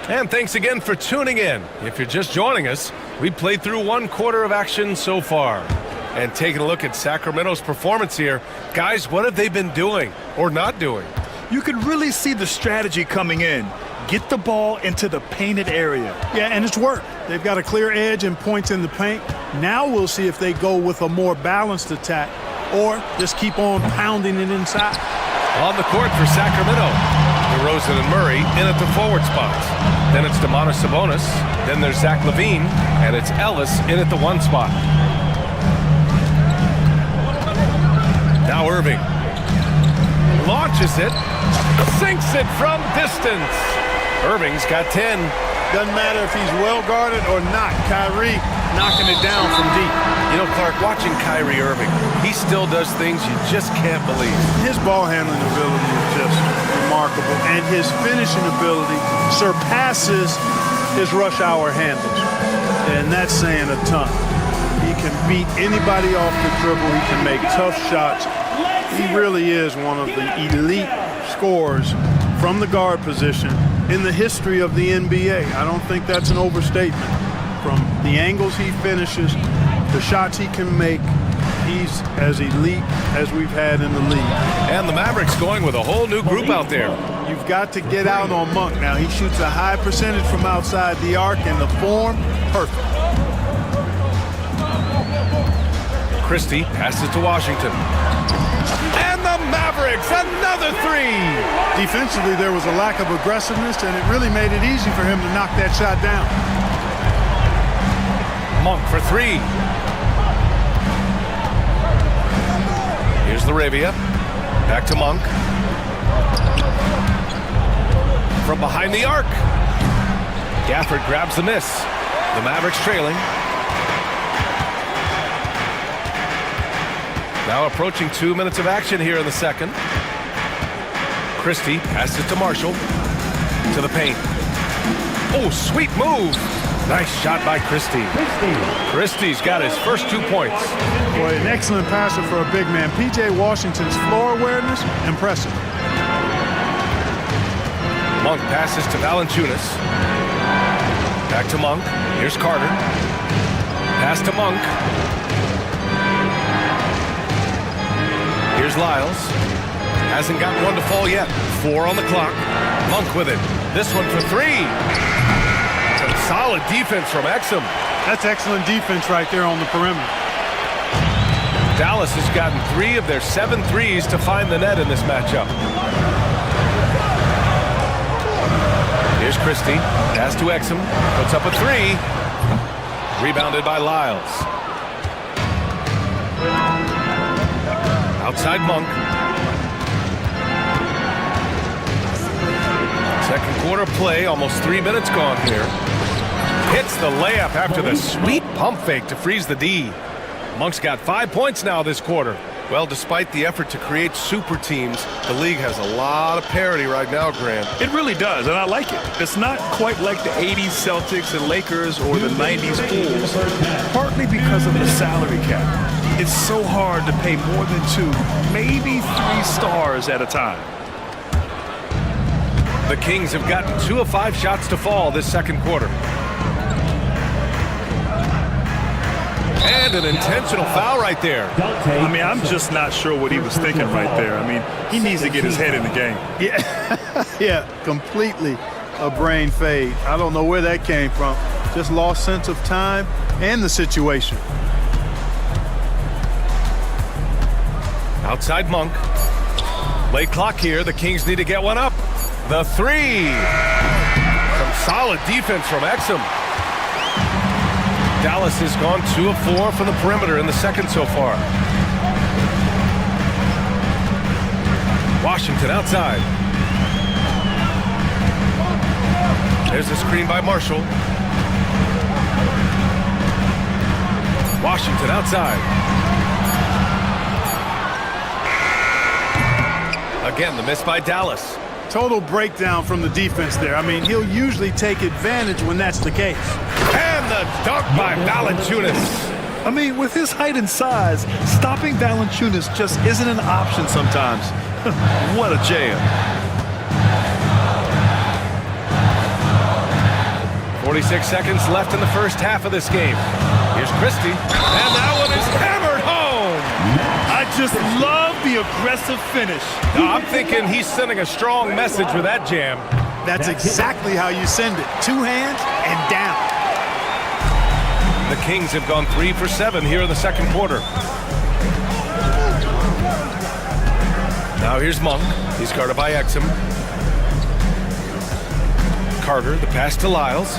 And thanks again for tuning in. If you're just joining us, we played through 1 quarter of action so far. And taking a look at Sacramento's performance here, guys, what have they been doing or not doing? You can really see the strategy coming in. Get the ball into the painted area. Yeah, and it's worked. They've got a clear edge and points in the paint. Now we'll see if they go with a more balanced attack or just keep on pounding it inside. On the court for Sacramento, DeRozan and Murray in at the forward spots. Then it's Domantas Sabonis. Then there's Zach LaVine, and it's Ellis in at the 1 spot. Now Irving launches it, sinks it from distance. Irving's got 10. Doesn't matter if he's well guarded or not. Kyrie knocking it down from deep. You know, Clark, watching Kyrie Irving, he still does things you just can't believe. His ball handling ability is just remarkable, and his finishing ability surpasses his rush hour handles, and that's saying a ton. He can beat anybody off the dribble. He can make tough shots. He really is one of the elite scorers from the guard position in the history of the NBA. I don't think that's an overstatement. From the angles he finishes, the shots he can make, he's as elite as we've had in the league. And the Mavericks going with a whole new group out there. You've got to get out on Monk now. He shoots a high percentage from outside the arc, and the form, perfect. Christie passes to Washington. And the Mavericks, another 3! Defensively, there was a lack of aggressiveness, and it really made it easy for him to knock that shot down. Monk for 3. Here's Laravia. Back to Monk. From behind the arc. Gafford grabs the miss. The Mavericks trailing. Now approaching 2 minutes of action here in the second. Christie passes to Marshall. To the paint. Oh, sweet move. Nice shot by Christie. Christie's got his first 2 points. Boy, an excellent passer for a big man. P.J. Washington's floor awareness, impressive. Monk passes to Valanciunas. Back to Monk. Here's Carter. Pass to Monk. Here's Lyles. Hasn't gotten one to fall yet. 4 on the clock. Monk with it. This one for 3. Some solid defense from Exum. That's excellent defense right there on the perimeter. Dallas has gotten 3 of their 7 threes to find the net in this matchup. Here's Christie. Pass to Exum. Puts up a 3. Rebounded by Lyles. Outside Monk. Second quarter play, almost 3 minutes gone here. Hits the layup after the sweet pump fake to freeze the D. Monk's got 5 points now this quarter. Well, despite the effort to create super teams, the league has a lot of parity right now, Grant. It really does, and I like it. It's not quite like the 80s Celtics and Lakers or the 90s Bulls, partly because of the salary cap. It's so hard to pay more than 2, maybe 3 stars at a time. The Kings have gotten 2 of 5 shots to fall this second quarter. And an intentional foul right there. I mean, I'm just not sure what he was thinking right there. I mean, he needs to get his head in the game. Yeah, completely a brain fade. I don't know where that came from. Just lost sense of time and the situation. Outside Monk. Late clock here. The Kings need to get one up. The three. Some solid defense from Exum. Dallas has gone 2 of 4 from the perimeter in the second so far. Washington outside. There's the screen by Marshall. Washington outside. Again, the miss by Dallas. Total breakdown from the defense there. I mean, he'll usually take advantage when that's the case. And the dunk by Valanciunas. I mean, with his height and size, stopping Valanciunas just isn't an option sometimes. What a jam. 46 seconds left in the first half of this game. Here's Christie, and that one is hammered home. I just love the aggressive finish. No, I'm thinking he's sending a strong message with that jam. That's exactly how you send it. 2 hands and down. The Kings have gone 3 for 7 here in the second quarter. Now here's Monk. He's guarded by Exum. Carter, the pass to Lyles.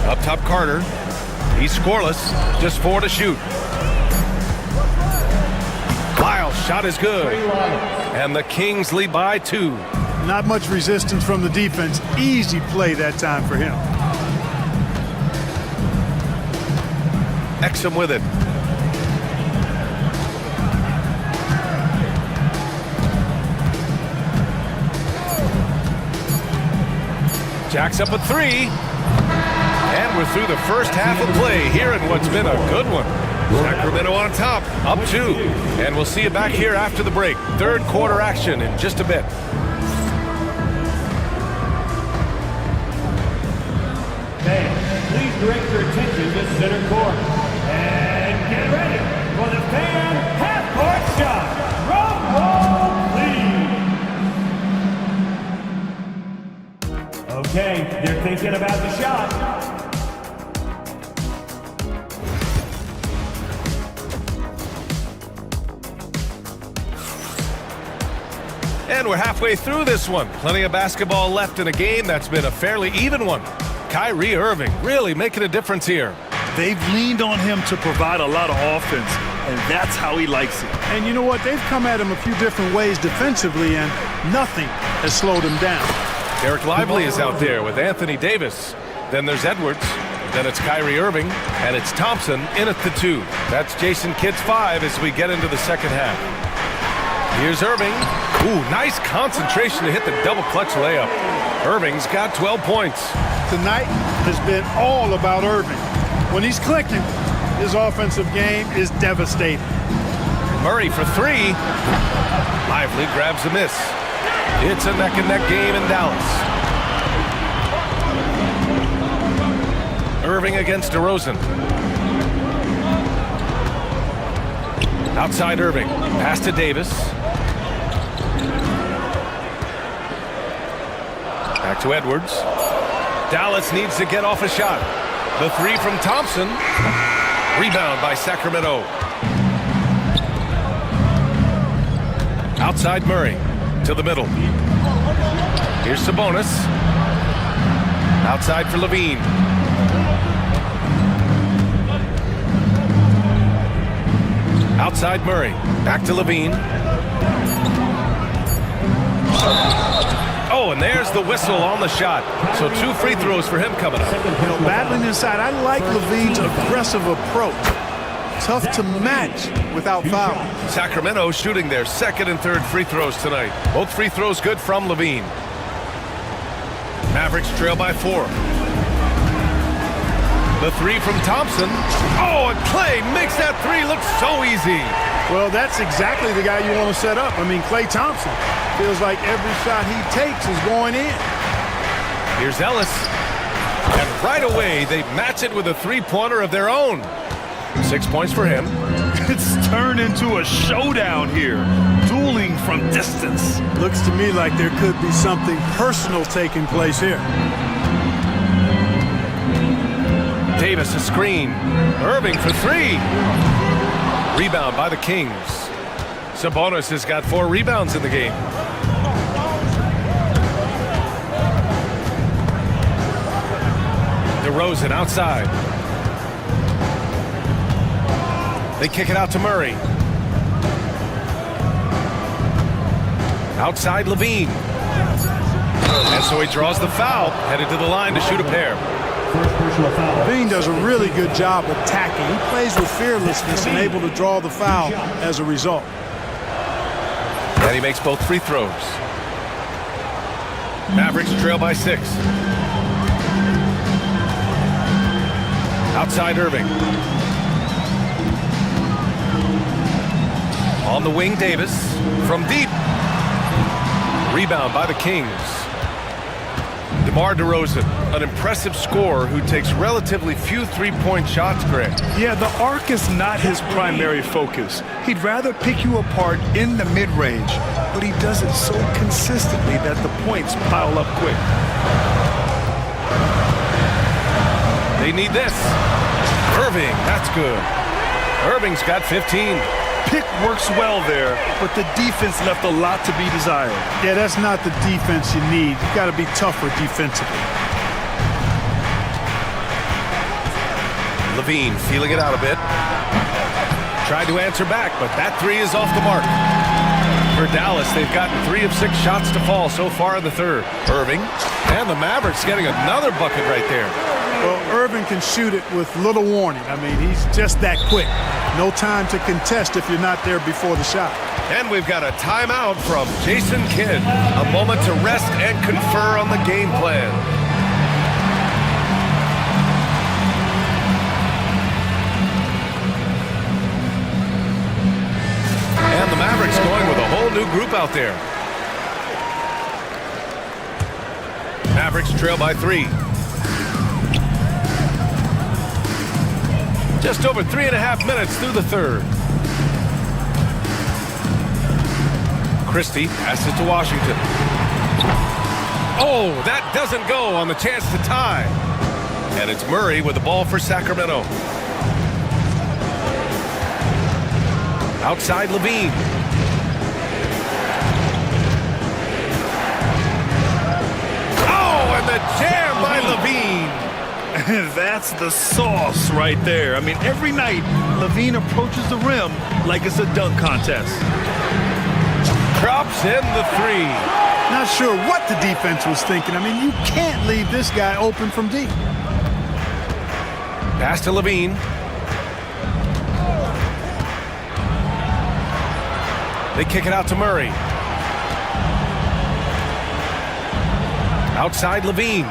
Up top, Carter. He's scoreless. Just 4 to shoot. Lyles' shot is good. And the Kings lead by 2. Not much resistance from the defense. Easy play that time for him. Exum with it. Jacks up a 3. And we're through the first half of play here in what's been a good one. Sacramento on top, up 2. And we'll see you back here after the break. Third quarter action in just a bit. Hey, please direct your attention to center court. And get ready for the fan half-court shot. Drum roll, please. Okay, they're thinking about the shot. And we're halfway through this one. Plenty of basketball left in a game that's been a fairly even one. Kyrie Irving really making a difference here. They've leaned on him to provide a lot of offense, and that's how he likes it. And you know what? They've come at him a few different ways defensively, and nothing has slowed him down. Derek Lively is out there with Anthony Davis. Then there's Edwards. Then it's Kyrie Irving, and it's Thompson in at the 2. That's Jason Kidd's 5 as we get into the second half. Here's Irving. Ooh, nice concentration to hit the double clutch layup. Irving's got 12 points. Tonight has been all about Irving. When he's clicking, his offensive game is devastating. Murray for 3. Lively grabs a miss. It's a neck-and-neck game in Dallas. Irving against DeRozan. Outside Irving. Pass to Davis. Back to Edwards. Dallas needs to get off a shot. The 3 from Thompson. Rebound by Sacramento. Outside Murray. To the middle. Here's Sabonis. Outside for Levine. Outside Murray. Back to Levine. Oh, and there's the whistle on the shot. So 2 free throws for him coming up. You know, battling inside, I like Levine's aggressive approach. Tough to match without foul. Sacramento shooting their second and third free throws tonight. Both free throws good from Levine. Mavericks trail by 4. The 3 from Thompson. Oh, and Clay makes that 3 look so easy. Well, that's exactly the guy you want to set up. I mean, Klay Thompson feels like every shot he takes is going in. Here's Ellis. And right away, they match it with a 3-pointer of their own. 6 points for him. It's turned into a showdown here. Dueling from distance. Looks to me like there could be something personal taking place here. Davis a screen. Irving for 3. Rebound by the Kings. Sabonis has got 4 rebounds in the game. DeRozan outside. They kick it out to Murray. Outside Levine. And so he draws the foul, headed to the line to shoot a pair. Levine does a really good job attacking. He plays with fearlessness and able to draw the foul as a result. And he makes both free throws. Mavericks trail by 6. Outside Irving. On the wing, Davis. From deep. Rebound by the Kings. DeMar DeRozan, an impressive scorer who takes relatively few three-point shots, Greg. Yeah, the arc is not his primary focus. He'd rather pick you apart in the mid-range, but he does it so consistently that the points pile up quick. They need this. Irving, that's good. Irving's got 15. Pick works well there, but the defense left a lot to be desired. Yeah, that's not the defense you need. You've got to be tougher defensively. Levine feeling it out a bit. Tried to answer back, but that 3 is off the mark. For Dallas, they've gotten 3 of 6 shots to fall so far in the third. Irving, and the Mavericks getting another bucket right there. Well, Irving can shoot it with little warning. I mean, he's just that quick. No time to contest if you're not there before the shot. And we've got a timeout from Jason Kidd. A moment to rest and confer on the game plan. And the Mavericks going with a whole new group out there. Mavericks trail by 3. Just over 3.5 minutes through the third. Christie passes to Washington. Oh, that doesn't go on the chance to tie. And it's Murray with the ball for Sacramento. Outside Levine. Oh, and the jam by Levine. That's the sauce right there. I mean, every night, Levine approaches the rim like it's a dunk contest. Drops in the 3. Not sure what the defense was thinking. I mean, you can't leave this guy open from deep. Pass to Levine. They kick it out to Murray. Outside Levine.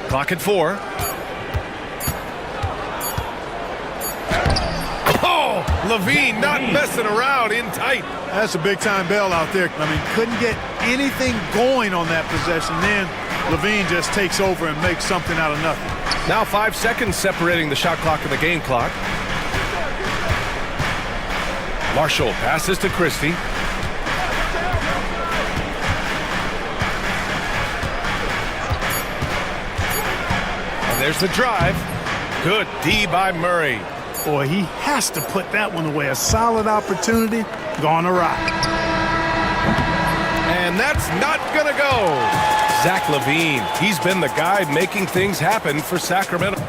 Clock at 4. Oh, Levine not messing around, in tight. That's a big-time bailout there. I mean, couldn't get anything going on that possession. Then Levine just takes over and makes something out of nothing. Now 5 seconds separating the shot clock and the game clock. Marshall passes to Christie. There's the drive. Good D by Murray. Boy, he has to put that one away. A solid opportunity, gone awry. And that's not going to go. Zach Levine, he's been the guy making things happen for Sacramento.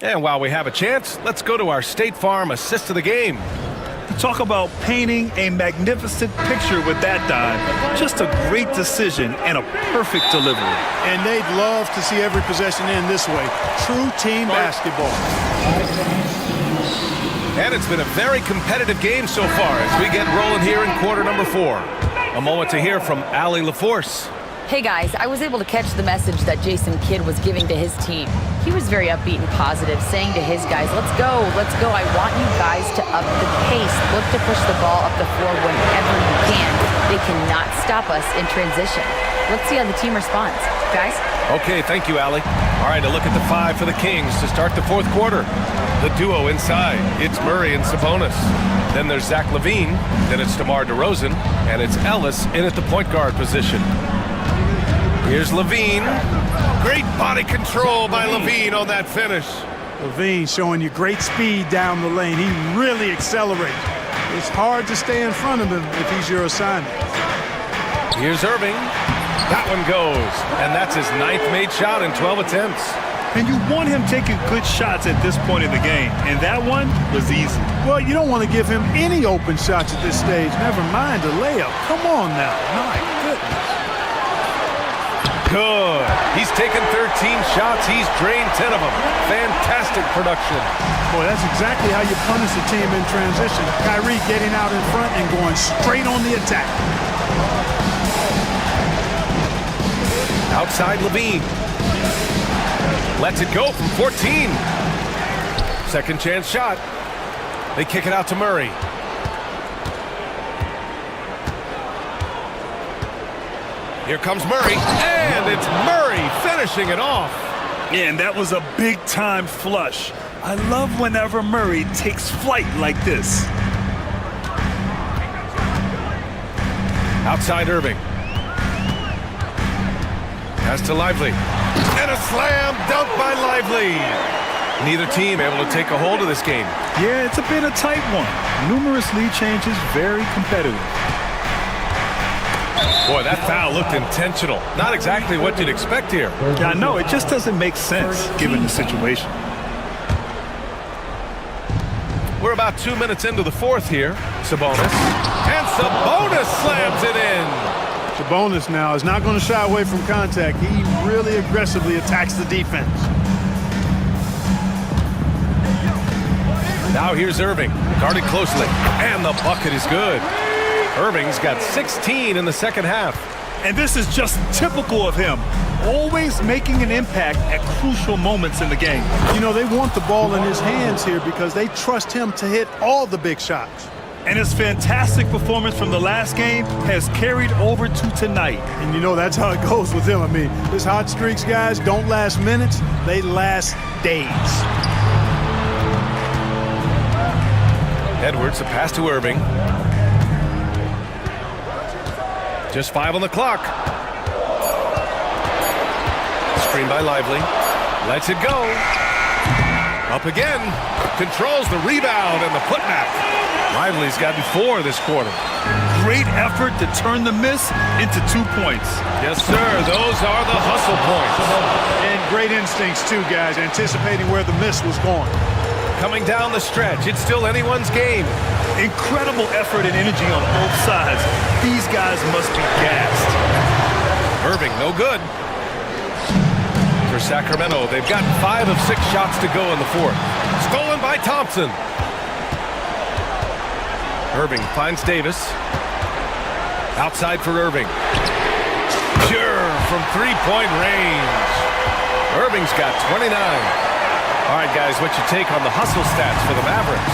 And while we have a chance, let's go to our State Farm assist of the game. Talk about painting a magnificent picture with that dive. Just a great decision and a perfect delivery. And they'd love to see every possession end this way. True team basketball. And it's been a very competitive game so far as we get rolling here in quarter number 4. A moment to hear from Allie LaForce. Hey guys, I was able to catch the message that Jason Kidd was giving to his team. He was very upbeat and positive, saying to his guys, let's go. I want you guys to up the pace. Look to push the ball up the floor whenever you can. They cannot stop us in transition. Let's see how the team responds. Guys? Okay, thank you, Allie. All right, a look at the 5 for the Kings to start the fourth quarter. The duo inside. It's Murray and Sabonis. Then there's Zach Levine. Then it's DeMar DeRozan. And it's Ellis in at the point guard position. Here's Levine. Great body control by Levine on that finish. Levine showing you great speed down the lane. He really accelerates. It's hard to stay in front of him if he's your assignment. Here's Irving. That one goes. And that's his 9th made shot in 12 attempts. And you want him taking good shots at this point in the game. And that one was easy. Well, you don't want to give him any open shots at this stage. Never mind a layup. Come on now. My goodness. Good. He's taken 13 shots. He's drained 10 of them. Fantastic production. Boy, that's exactly how you punish a team in transition. Kyrie getting out in front and going straight on the attack. Outside Levine. Lets it go from 14. Second chance shot. They kick it out to Murray. Here comes Murray, and it's Murray finishing it off. Yeah, and that was a big-time flush. I love whenever Murray takes flight like this. Outside Irving. Pass to Lively. And a slam dunk by Lively. Neither team able to take a hold of this game. Yeah, it's a bit a tight one. Numerous lead changes, very competitive. Boy, that foul looked intentional. Not exactly what you'd expect here. Yeah, I know. It just doesn't make sense given the situation. We're about 2 minutes into the fourth here. Sabonis. And Sabonis slams it in. Sabonis now is not going to shy away from contact. He really aggressively attacks the defense. Now here's Irving, guarded closely, and the bucket is good. Irving's got 16 in the second half. And this is just typical of him, always making an impact at crucial moments in the game. You know, they want the ball in his hands here because they trust him to hit all the big shots. And his fantastic performance from the last game has carried over to tonight. And you know, that's how it goes with him. I mean, his hot streaks, guys, don't last minutes, they last days. Edwards, a pass to Irving. Just 5 on the clock. Screen by Lively. Lets it go. Up again. Controls the rebound and the putback. Lively's gotten 4 this quarter. Great effort to turn the miss into 2 points. Yes, sir. Those are the hustle points. And great instincts, too, guys, anticipating where the miss was going. Coming down the stretch, it's still anyone's game. Incredible effort and energy on both sides. These guys must be gassed. Irving, no good. For Sacramento, they've got 5 of 6 shots to go in the fourth. Stolen by Thompson. Irving finds Davis. Outside for Irving. Sure, from 3-point range. Irving's got 29. All right, guys, what's your take on the hustle stats for the Mavericks?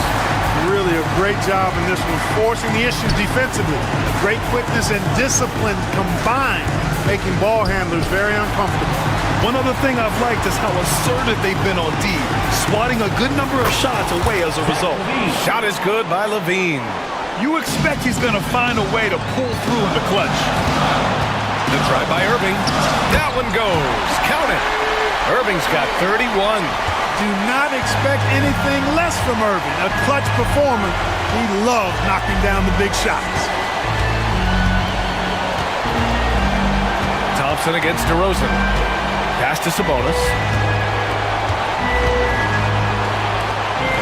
Really a great job in this one, forcing the issues defensively. Great quickness and discipline combined, making ball handlers very uncomfortable. One other thing I've liked is how assertive they've been on D, swatting a good number of shots away as a result. Shot is good by Levine. You expect he's going to find a way to pull through in the clutch. The try by Irving. That one goes. Count it. Irving's got 31. Do not expect anything less from Irving. A clutch performer. He loves knocking down the big shots. Thompson against DeRozan. Pass to Sabonis.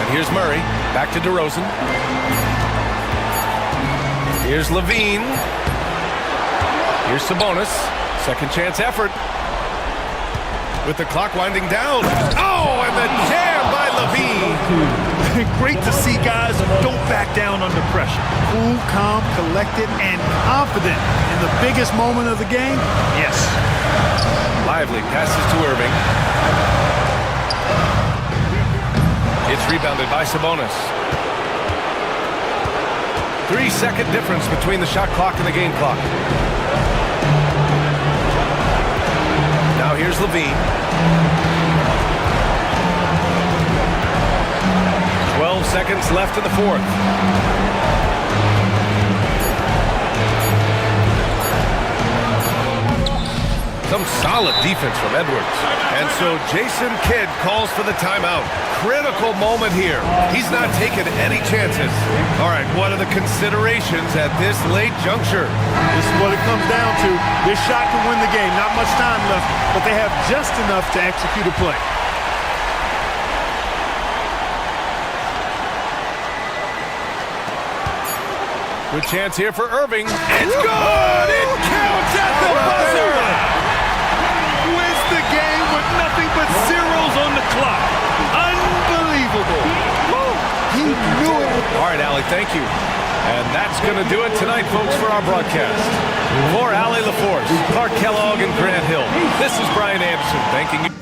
And here's Murray. Back to DeRozan. Here's Levine. Here's Sabonis. Second chance effort. With the clock winding down. Oh, and the jam by Levine. Great to see guys who don't back down under pressure. Cool, calm, collected, and confident in the biggest moment of the game. Yes. Lively passes to Irving. It's rebounded by Sabonis. 3-second difference between the shot clock and the game clock. Now here's Levine. 12 seconds left in the fourth. Some solid defense from Edwards. And so Jason Kidd calls for the timeout. Critical moment here. He's not taking any chances. All right, what are the considerations at this late juncture? This is what it comes down to. This shot can win the game. Not much time left, but they have just enough to execute a play. Good chance here for Irving. It's good! It counts at the buzzer! Wins the game with nothing but zeros on the clock. Unbelievable. He knew it. All right, Allie, thank you. And that's going to do it tonight, folks, for our broadcast. For Allie LaForce, Clark Kellogg, and Grant Hill, this is Brian Anderson thanking you.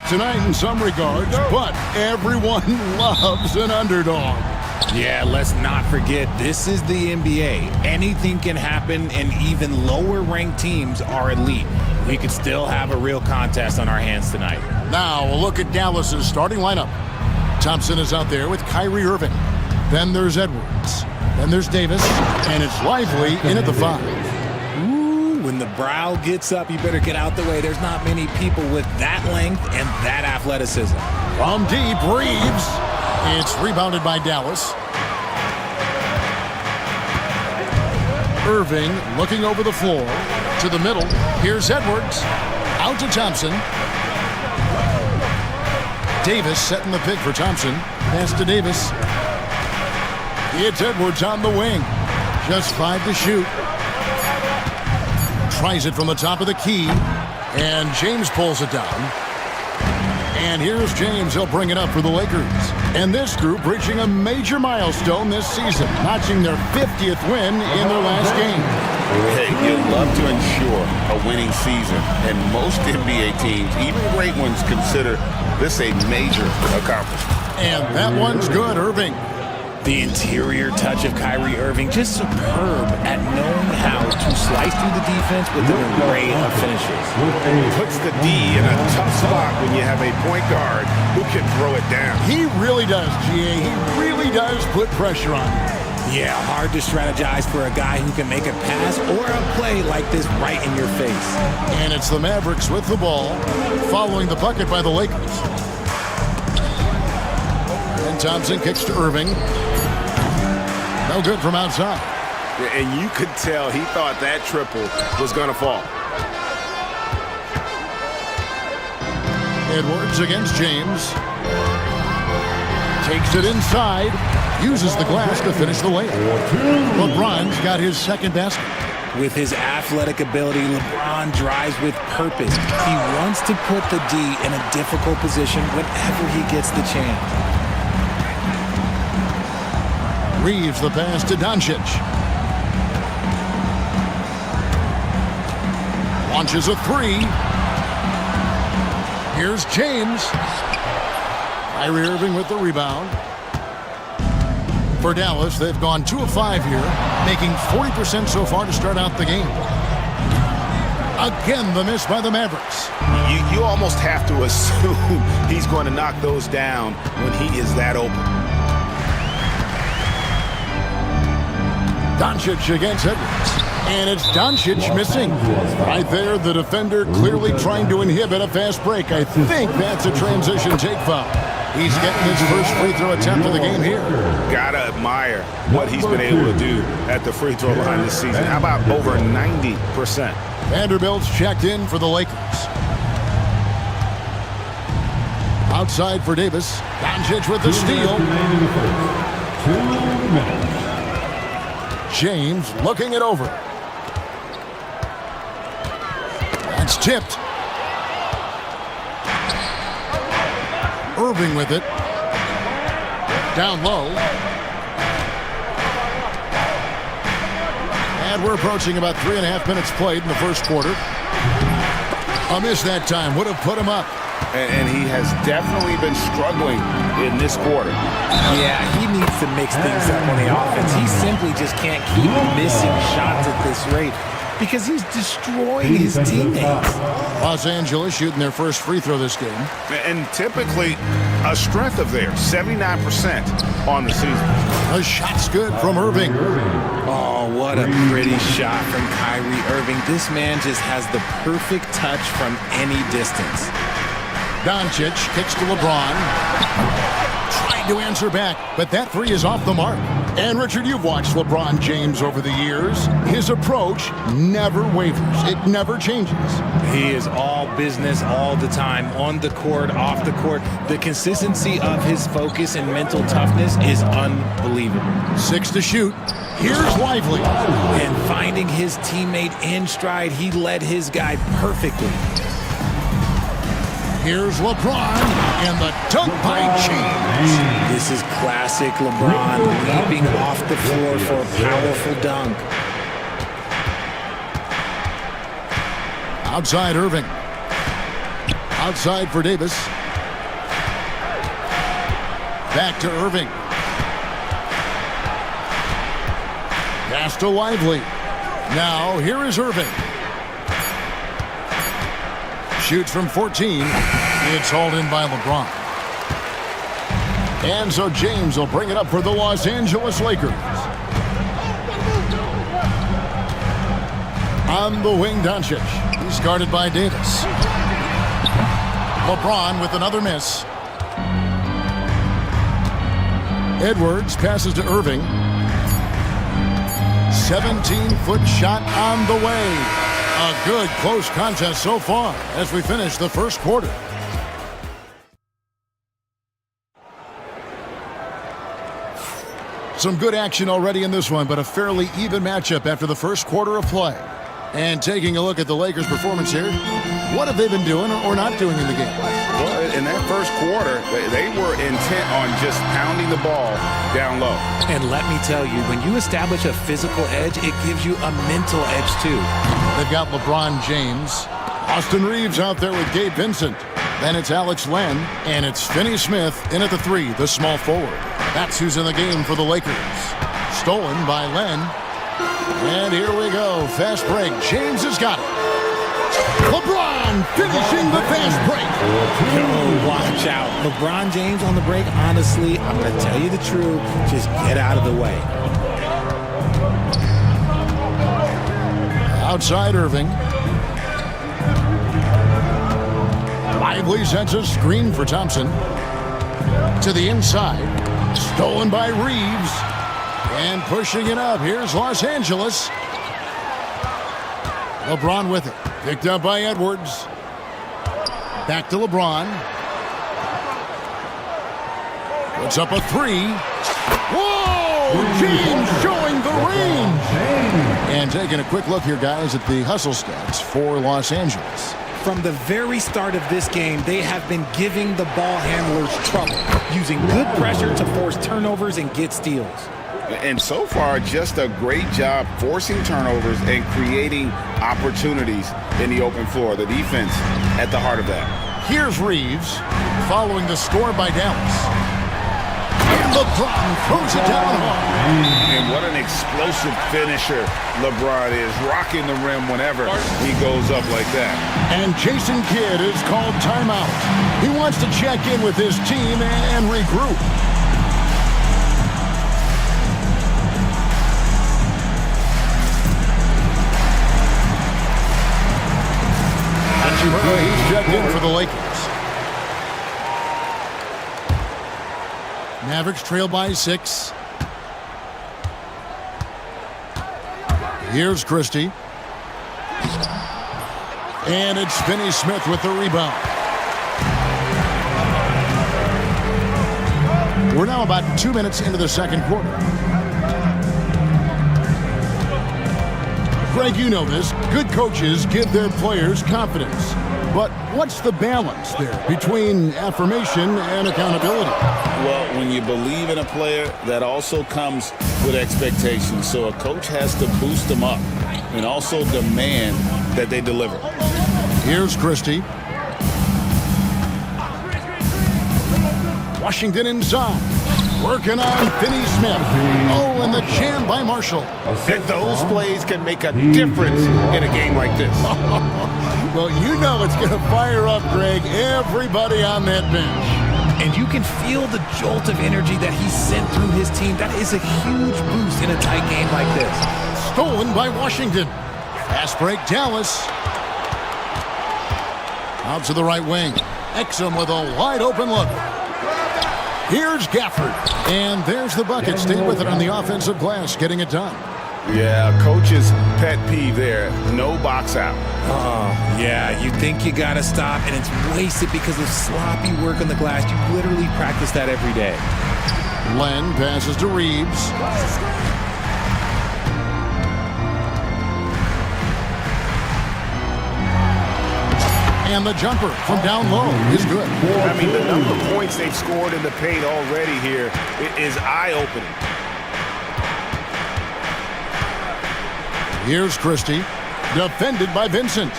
tonight in some regards, but everyone loves an underdog. Yeah, let's not forget, this is the NBA. Anything can happen, and even lower-ranked teams are elite. We could still have a real contest on our hands tonight. Now, a look at Dallas's starting lineup. Thompson is out there with Kyrie Irving. Then there's Edwards. Then there's Davis, and it's Lively in at the 5. Ooh, when the brow gets up, you better get out the way. There's not many people with that length and that athleticism. From deep, Reeves. It's rebounded by Dallas. Irving looking over the floor to the middle. Here's Edwards. Out to Thompson. Davis setting the pick for Thompson. Pass to Davis. It's Edwards on the wing. Just 5 to shoot. Tries it from the top of the key. And James pulls it down. And here's James. He'll bring it up for the Lakers. And this group reaching a major milestone this season, notching their 50th win in their last game. Hey, you'd love to ensure a winning season, and most NBA teams, even great ones, consider this a major accomplishment. And that one's good, Irving. The interior touch of Kyrie Irving, just superb at knowing how to slice through the defense with an array of finishes. Puts the D in a tough spot when you have a point guard who can throw it down. He really does, GA. He really does put pressure on him. Yeah, hard to strategize for a guy who can make a pass or a play like this right in your face. And it's the Mavericks with the ball, following the bucket by the Lakers. And Thompson kicks to Irving. No good from outside. And you could tell he thought that triple was going to fall. Edwards against James. Takes it inside. Uses the glass to finish the layup. LeBron's got his second basket. With his athletic ability, LeBron drives with purpose. He wants to put the D in a difficult position whenever he gets the chance. Reeves the pass to Doncic. Launches a 3. Here's James. Kyrie Irving with the rebound. For Dallas, they've gone 2 of 5 here, making 40% so far to start out the game. Again, the miss by the Mavericks. You almost have to assume he's going to knock those down when he is that open. Doncic against Edwards. And it's Doncic missing. Right there, the defender clearly trying to inhibit a fast break. I think that's a transition take foul. He's getting his first free throw attempt of the game here. Gotta admire what he's been able to do at the free throw line this season. How about over 90%? Vanderbilt's checked in for the Lakers. Outside for Davis. Doncic with the steal. 2 minutes. James looking it over. That's tipped. Irving with it. Down low. And we're approaching about 3.5 minutes played in the first quarter. A miss that time would have put him up. And he has definitely been struggling in this quarter. Yeah, he needs to mix things up on the offense. He simply just can't keep missing shots at this rate because he's destroying his teammates. Los Angeles shooting their first free throw this game. And typically a strength of theirs, 79% on the season. The shot's good from Irving. Oh, what a pretty shot from Kyrie Irving. This man just has the perfect touch from any distance. Doncic kicks to LeBron. Trying to answer back, but that 3 is off the mark. And Richard, you've watched LeBron James over the years. His approach never wavers. It never changes. He is all business all the time, on the court, off the court. The consistency of his focus and mental toughness is unbelievable. 6 to shoot. Here's Lively. And finding his teammate in stride, he led his guy perfectly. Here's LeBron, and the dunk by James. This is classic LeBron, leaping off the floor for a powerful dunk. Outside Irving. Outside for Davis. Back to Irving. Pass to Lively. Now, here is Irving. Shoots from 14. It's hauled in by LeBron. And so James will bring it up for the Los Angeles Lakers. On the wing, Doncic. He's guarded by Davis. LeBron with another miss. Edwards passes to Irving. 17-foot shot on the way. A good close contest so far as we finish the first quarter. Some good action already in this one, but a fairly even matchup after the first quarter of play. And taking a look at the Lakers' performance here, what have they been doing or not doing in the game? Well, in that first quarter, they were intent on just pounding the ball down low. And let me tell you, when you establish a physical edge, it gives you a mental edge too. They've got LeBron James. Austin Reeves out there with Gabe Vincent. Then it's Alex Len, and it's Finney Smith in at the 3, the small forward. That's who's in the game for the Lakers. Stolen by Len. And here we go. Fast break. James has got it. LeBron finishing the fast break. Oh, watch out. LeBron James on the break, honestly, I'm going to tell you the truth. Just get out of the way. Outside Irving. Lively sets a screen for Thompson. To the inside. Stolen by Reeves. And pushing it up. Here's Los Angeles. LeBron with it. Picked up by Edwards. Back to LeBron. Puts up a 3. Whoa! James showing the range. And taking a quick look here, guys, at the hustle stats for Los Angeles. From the very start of this game, they have been giving the ball handlers trouble, using good pressure to force turnovers and get steals. And so far, just a great job forcing turnovers and creating opportunities in the open floor. The defense at the heart of that. Here's Reeves following the score by Dallas. And LeBron throws it down. And what an explosive finisher LeBron is, rocking the rim whenever he goes up like that. And Jason Kidd is called timeout. He wants to check in with his team and regroup. He's checked in for the Lakers. Mavericks trail by 6. Here's Christie. And it's Finney Smith with the rebound. We're now about 2 minutes into the second quarter. Greg, you know this. Good coaches give their players confidence. But what's the balance there between affirmation and accountability? Well, when you believe in a player, that also comes with expectations. So a coach has to boost them up and also demand that they deliver. Here's Christie. Washington inside. Working on Finney Smith. Oh, and the jam by Marshall. And those plays can make a difference in a game like this. Well, you know it's going to fire up, Greg, everybody on that bench. And you can feel the jolt of energy that he sent through his team. That is a huge boost in a tight game like this. Stolen by Washington. Fast break, Dallas. Out to the right wing. Exum with a wide open look. Here's Gafford. And there's the bucket. Stay with it on the offensive glass, getting it done. Yeah, coach's pet peeve there. No box out. Yeah, you think you got to stop, and it's wasted because of sloppy work on the glass. You literally practice that every day. Len passes to Reeves. And the jumper from down low is good. I mean, the number of points they've scored in the paint already here is eye-opening. Here's Christie, defended by Vincent.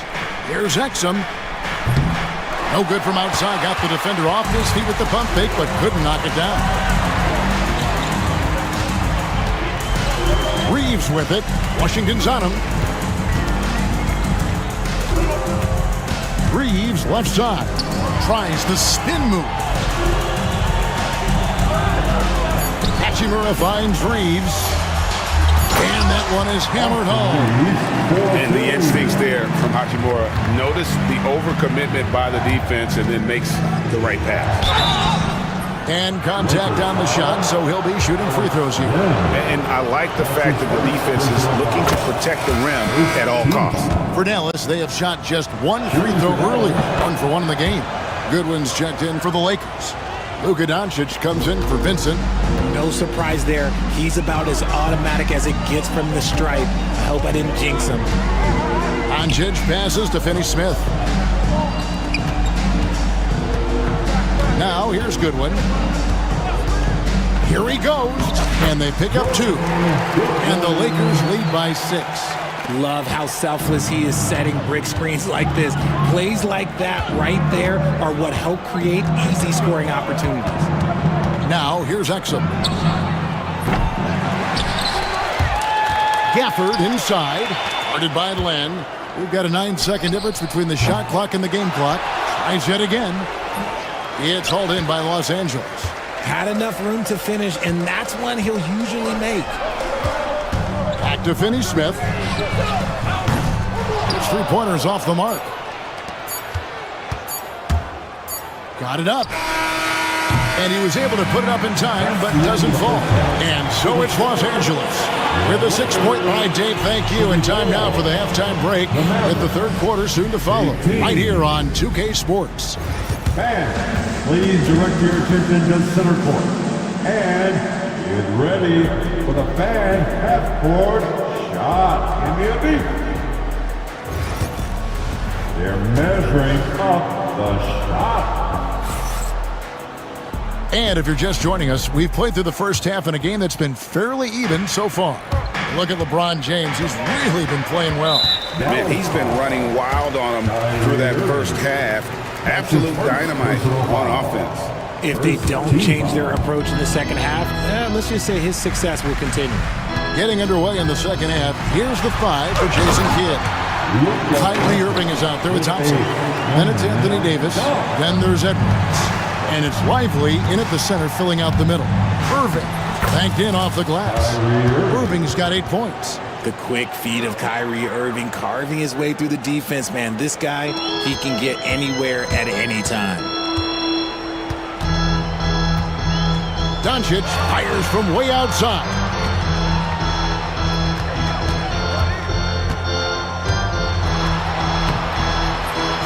Here's Exum. No good from outside. Got the defender off his feet with the pump fake, but couldn't knock it down. Reeves with it. Washington's on him. Reeves left side. Tries the spin move. Hachimura finds Reeves. And that one is hammered home. And the instincts there from Hachimura. Notice the overcommitment by the defense and then makes the right pass. And contact on the shot, so he'll be shooting free throws here. And I like the fact that the defense is looking to protect the rim at all costs. For Dallas, they have shot just one free throw earlier, 1 for 1 in the game. Goodwin's checked in for the Lakers. Luka Doncic comes in for Vincent. No surprise there. He's about as automatic as it gets from the stripe. I hope I didn't jinx him. Doncic passes to Finney-Smith. Now, here's Goodwin. Here he goes. And they pick up 2. And the Lakers lead by 6. Love how selfless he is setting brick screens like this. Plays like that right there are what help create easy scoring opportunities. Now, here's Exum. Gafford inside. Guarded by Len. We've got a 9-second difference between the shot clock and the game clock. Tries yet again. It's hauled in by Los Angeles. Had enough room to finish, and that's one he'll usually make. Back to Finney-Smith. His three-pointer's off the mark. Got it up. And he was able to put it up in time, but doesn't fall. And so it's Los Angeles. With a 6-point line, Dave, thank you. And time now for the halftime break, with the third quarter soon to follow. Right here on 2K Sports. Fans, please direct your attention to center court. And get ready for the fan half-court shot in the elite. They're measuring up the shot. And if you're just joining us, we've played through the first half in a game that's been fairly even so far. Look at LeBron James. He's really been playing well. Man, he's been running wild on him through that first half. Absolute dynamite on offense. If they don't change their approach in the second half, let's just say his success will continue. Getting underway in the second half, here's the 5 for Jason Kidd. Kyrie Irving is out there with Thompson. Then it's Anthony Davis. Then there's Edwards. And it's Lively in at the center, filling out the middle. Irving banked in off the glass. Irving's got 8 points. The quick feed of Kyrie Irving carving his way through the defense, man. This guy, he can get anywhere at any time. Doncic fires from way outside.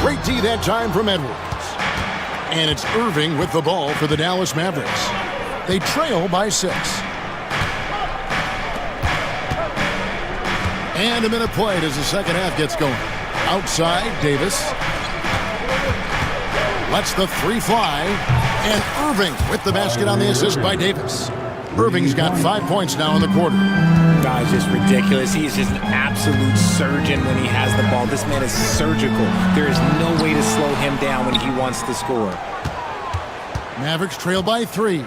Great D that time from Edwards. And it's Irving with the ball for the Dallas Mavericks. They trail by 6. And a minute played as the second half gets going. Outside, Davis. Lets the 3 fly. And Irving with the basket on the assist by Davis. Irving's got 5 points now in the quarter. Guy's just ridiculous. He is just an absolute surgeon when he has the ball. This man is surgical. There is no way to slow him down when he wants to score. Mavericks trail by 3.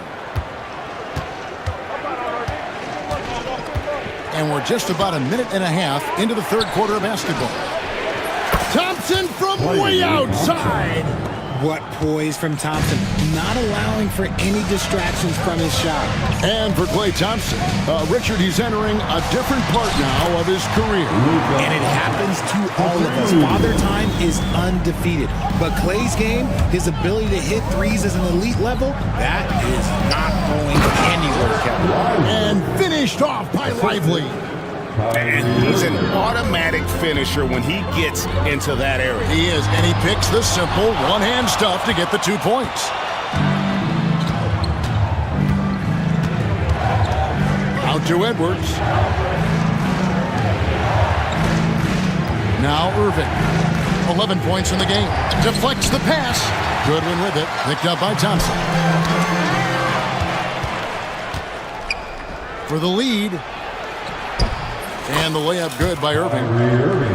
And we're just about a minute and a half into the third quarter of basketball. Thompson from way outside. What poise from Thompson, not allowing for any distractions from his shot. And for Klay Thompson, Richard, he's entering a different part now of his career. And it happens to all of us. Father Time is undefeated. But Klay's game, his ability to hit threes as an elite level, that is not going anywhere, Kevin. And finished off by Lively. And he's an automatic finisher when he gets into that area. He is, and he picks the simple one-hand stuff to get the 2 points. Out to Edwards. Now Irving. 11 points in the game. Deflects the pass. Goodwin with it. Picked up by Thompson. For the lead. And the layup good by Irving.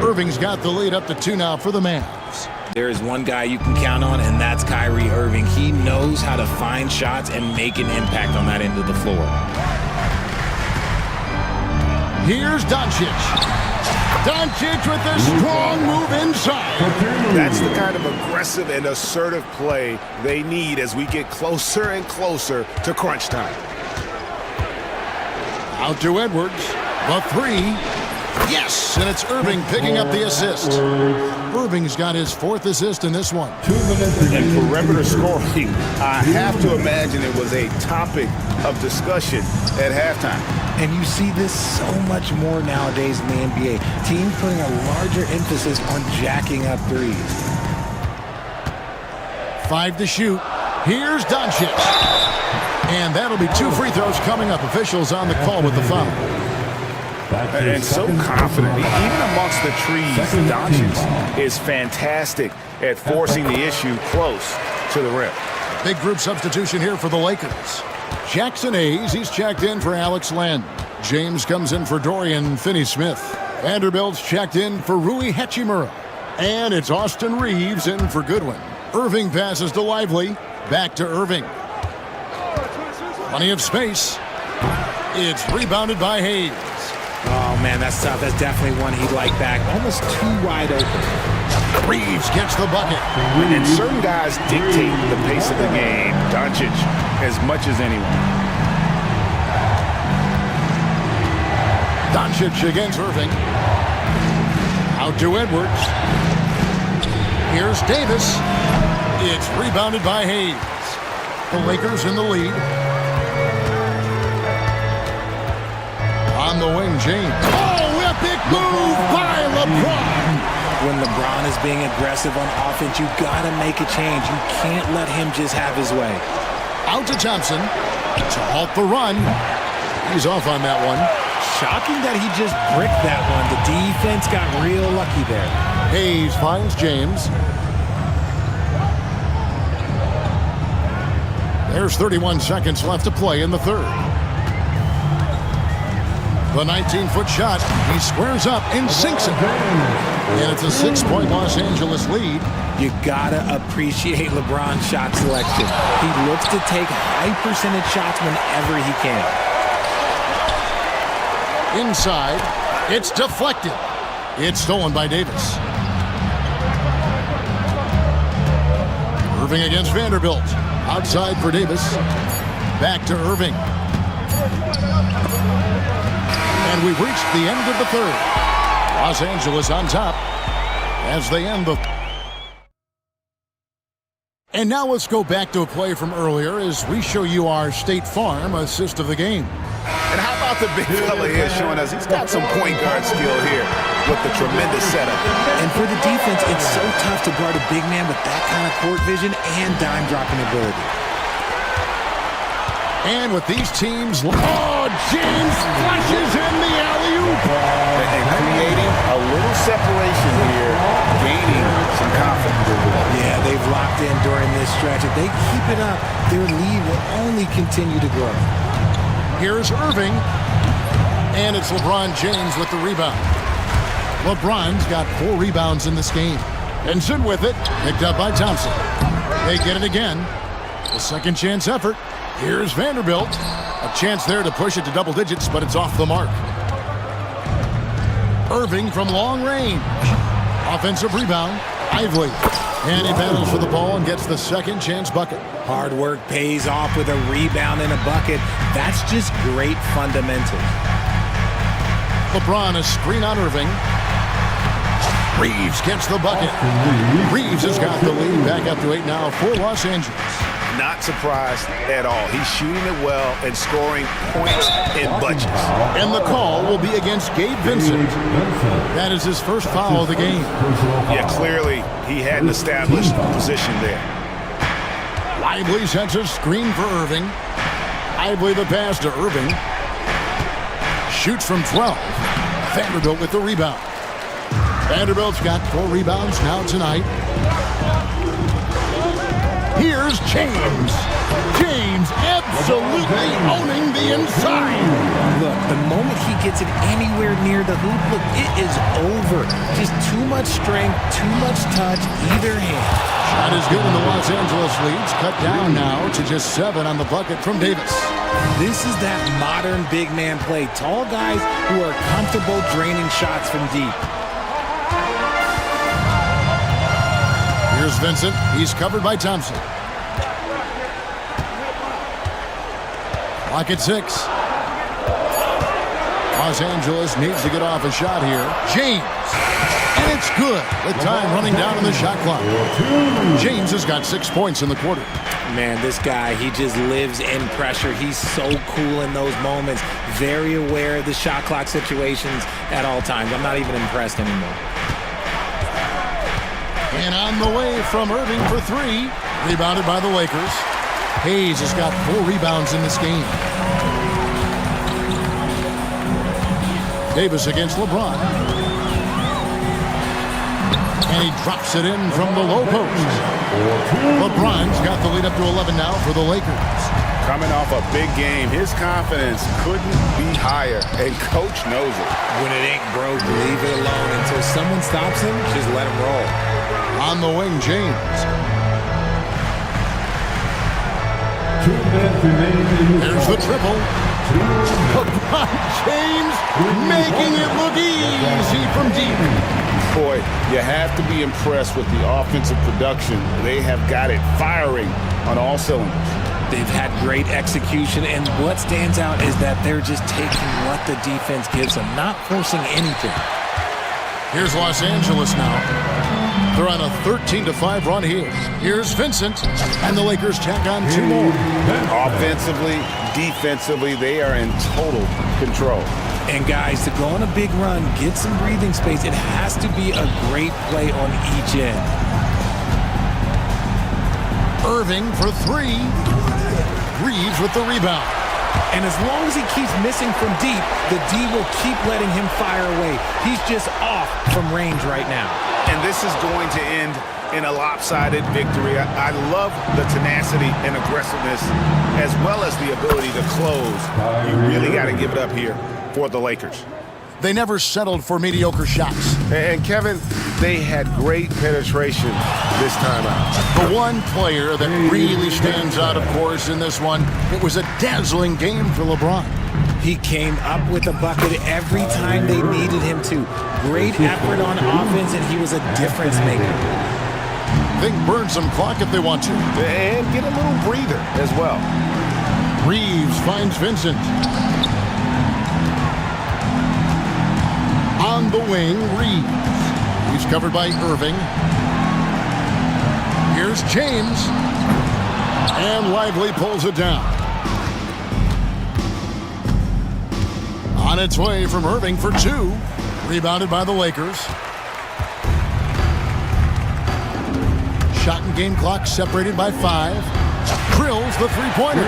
Irving's got the lead up to 2 now for the Mavs. There is one guy you can count on, and that's Kyrie Irving. He knows how to find shots and make an impact on that end of the floor. Here's Doncic. Doncic with a strong move inside. That's the kind of aggressive and assertive play they need as we get closer and closer to crunch time. Out to Edwards. The three. Yes, and it's Irving picking up the assist. Irving's got his 4th assist in this one. 2 minutes And perimeter scoring, I have to imagine it was a topic of discussion at halftime. And you see this so much more nowadays in the NBA. Teams putting a larger emphasis on jacking up threes. 5 to shoot. Here's Doncic. And that'll be 2 free throws coming up. Officials on the call with the foul. And so confident. Even amongst the trees, Doncic is fantastic at forcing the issue close to the rim. Big group substitution here for the Lakers. Jackson Hayes, he's checked in for Alex Len. James comes in for Dorian Finney-Smith. Vanderbilt's checked in for Rui Hachimura. And it's Austin Reeves in for Goodwin. Irving passes to Lively. Back to Irving. Plenty of space. It's rebounded by Hayes. Oh, man, that's tough. That's definitely one he'd like back. Almost too wide open. Reeves gets the bucket. And certain guys dictate the pace of the game. Doncic as much as anyone. Doncic against Irving. Out to Edwards. Here's Davis. It's rebounded by Hayes. The Lakers in the lead. On the wing, James. Oh, epic move by LeBron. When LeBron is being aggressive on offense, you gotta make a change. You can't let him just have his way. Out to Thompson to halt the run. He's off on that one. Shocking that he just bricked that one. The defense got real lucky there. Hayes finds James. There's 31 seconds left to play in the third. The 19-foot shot. He squares up and sinks it. And it's a 6-point Los Angeles lead. You gotta appreciate LeBron's shot selection. He looks to take high percentage shots whenever he can. Inside, it's deflected. It's stolen by Davis. Irving against Vanderbilt. Outside for Davis. Back to Irving. And we've reached the end of the third. Los Angeles on top as they end the... And now let's go back to a play from earlier as we show you our State Farm assist of the game. And how about the big fella here showing us he's got some point guard skill here with the tremendous setup. And for the defense, it's so tough to guard a big man with that kind of court vision and dime dropping ability. And with these teams, oh, James flashes in the alley-oop. And creating a little separation here, gaining some confidence. Yeah, they've locked in during this stretch. If they keep it up, their lead will only continue to grow. Here's Irving, and it's LeBron James with the rebound. LeBron's got 4 rebounds in this game. Benson with it, picked up by Thompson. They get it again. A second chance effort. Here's Vanderbilt. A chance there to push it to double digits, but it's off the mark. Irving from long range. Offensive rebound. Lively. And he battles for the ball and gets the second chance bucket. Hard work pays off with a rebound and a bucket. That's just great fundamentals. LeBron, a screen on Irving. Reeves gets the bucket. Reeves has got the lead back up to 8 now for Los Angeles. Not surprised at all. He's shooting it well and scoring points in bunches. And the call will be against Gabe Vincent. That is his first foul of the game. Yeah, clearly he had an established position there. Lively sets a screen for Irving. Lively the pass to Irving. Shoots from 12. Vanderbilt with the rebound. Vanderbilt's got 4 rebounds now tonight. Here's James. James absolutely owning the inside. Look, the moment he gets it anywhere near the hoop, look, it is over. Just too much strength, too much touch, either hand. Shot is good, and the Los Angeles leads cut down now to just 7 on the bucket from Davis. This is that modern big man play. Tall guys who are comfortable draining shots from deep. Here's Vincent. He's covered by Thompson. Clock at 6. Los Angeles needs to get off a shot here. James. And it's good with time running down on the shot clock. James has got 6 points in the quarter. Man, this guy, he just lives in pressure. He's so cool in those moments. Very aware of the shot clock situations at all times. I'm not even impressed anymore. And on the way from Irving for 3. Rebounded by the Lakers. Hayes has got 4 rebounds in this game. Davis against LeBron. And he drops it in from the low post. LeBron's got the lead up to 11 now for the Lakers. Coming off a big game, his confidence couldn't be higher, and coach knows it. When it ain't broke, leave it alone. Until someone stops him, just let him roll. On the wing, James. 2 minutes remaining. There's the triple. LeBron James making it look easy from deep. Boy, you have to be impressed with the offensive production. They have got it firing on all cylinders. They've had great execution, and what stands out is that they're just taking what the defense gives them, not forcing anything. Here's Los Angeles now. They're on a 13-5 run here. Here's Vincent, and the Lakers tack on 2 more. Offensively, defensively, they are in total control. And guys, to go on a big run, get some breathing space, it has to be a great play on each end. Irving for 3. Reeves with the rebound. And as long as he keeps missing from deep, the D will keep letting him fire away. He's just off from range right now. And this is going to end in a lopsided victory. I love the tenacity and aggressiveness as well as the ability to close. You really got to give it up here for the Lakers. They never settled for mediocre shots. And Kevin, they had great penetration this time out. The one player that really stands out, of course, in this one, it was a dazzling game for LeBron. He came up with a bucket every time they needed him to. Great effort on offense, and he was a difference maker. They can burn some clock if they want to. And get a little breather as well. Reeves finds Vincent. On the wing, Reeves. He's covered by Irving. Here's James. And Lively pulls it down. On its way from Irving for 2. Rebounded by the Lakers. Shot and game clock separated by 5. Drills the three-pointer.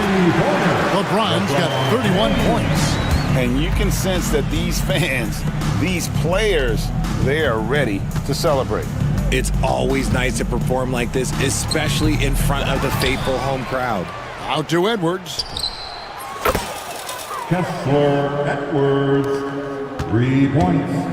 LeBron's got 31 points. And you can sense that these fans, these players, they are ready to celebrate. It's always nice to perform like this, especially in front of the faithful home crowd. Out to Edwards. Kessler Edwards, 3 points.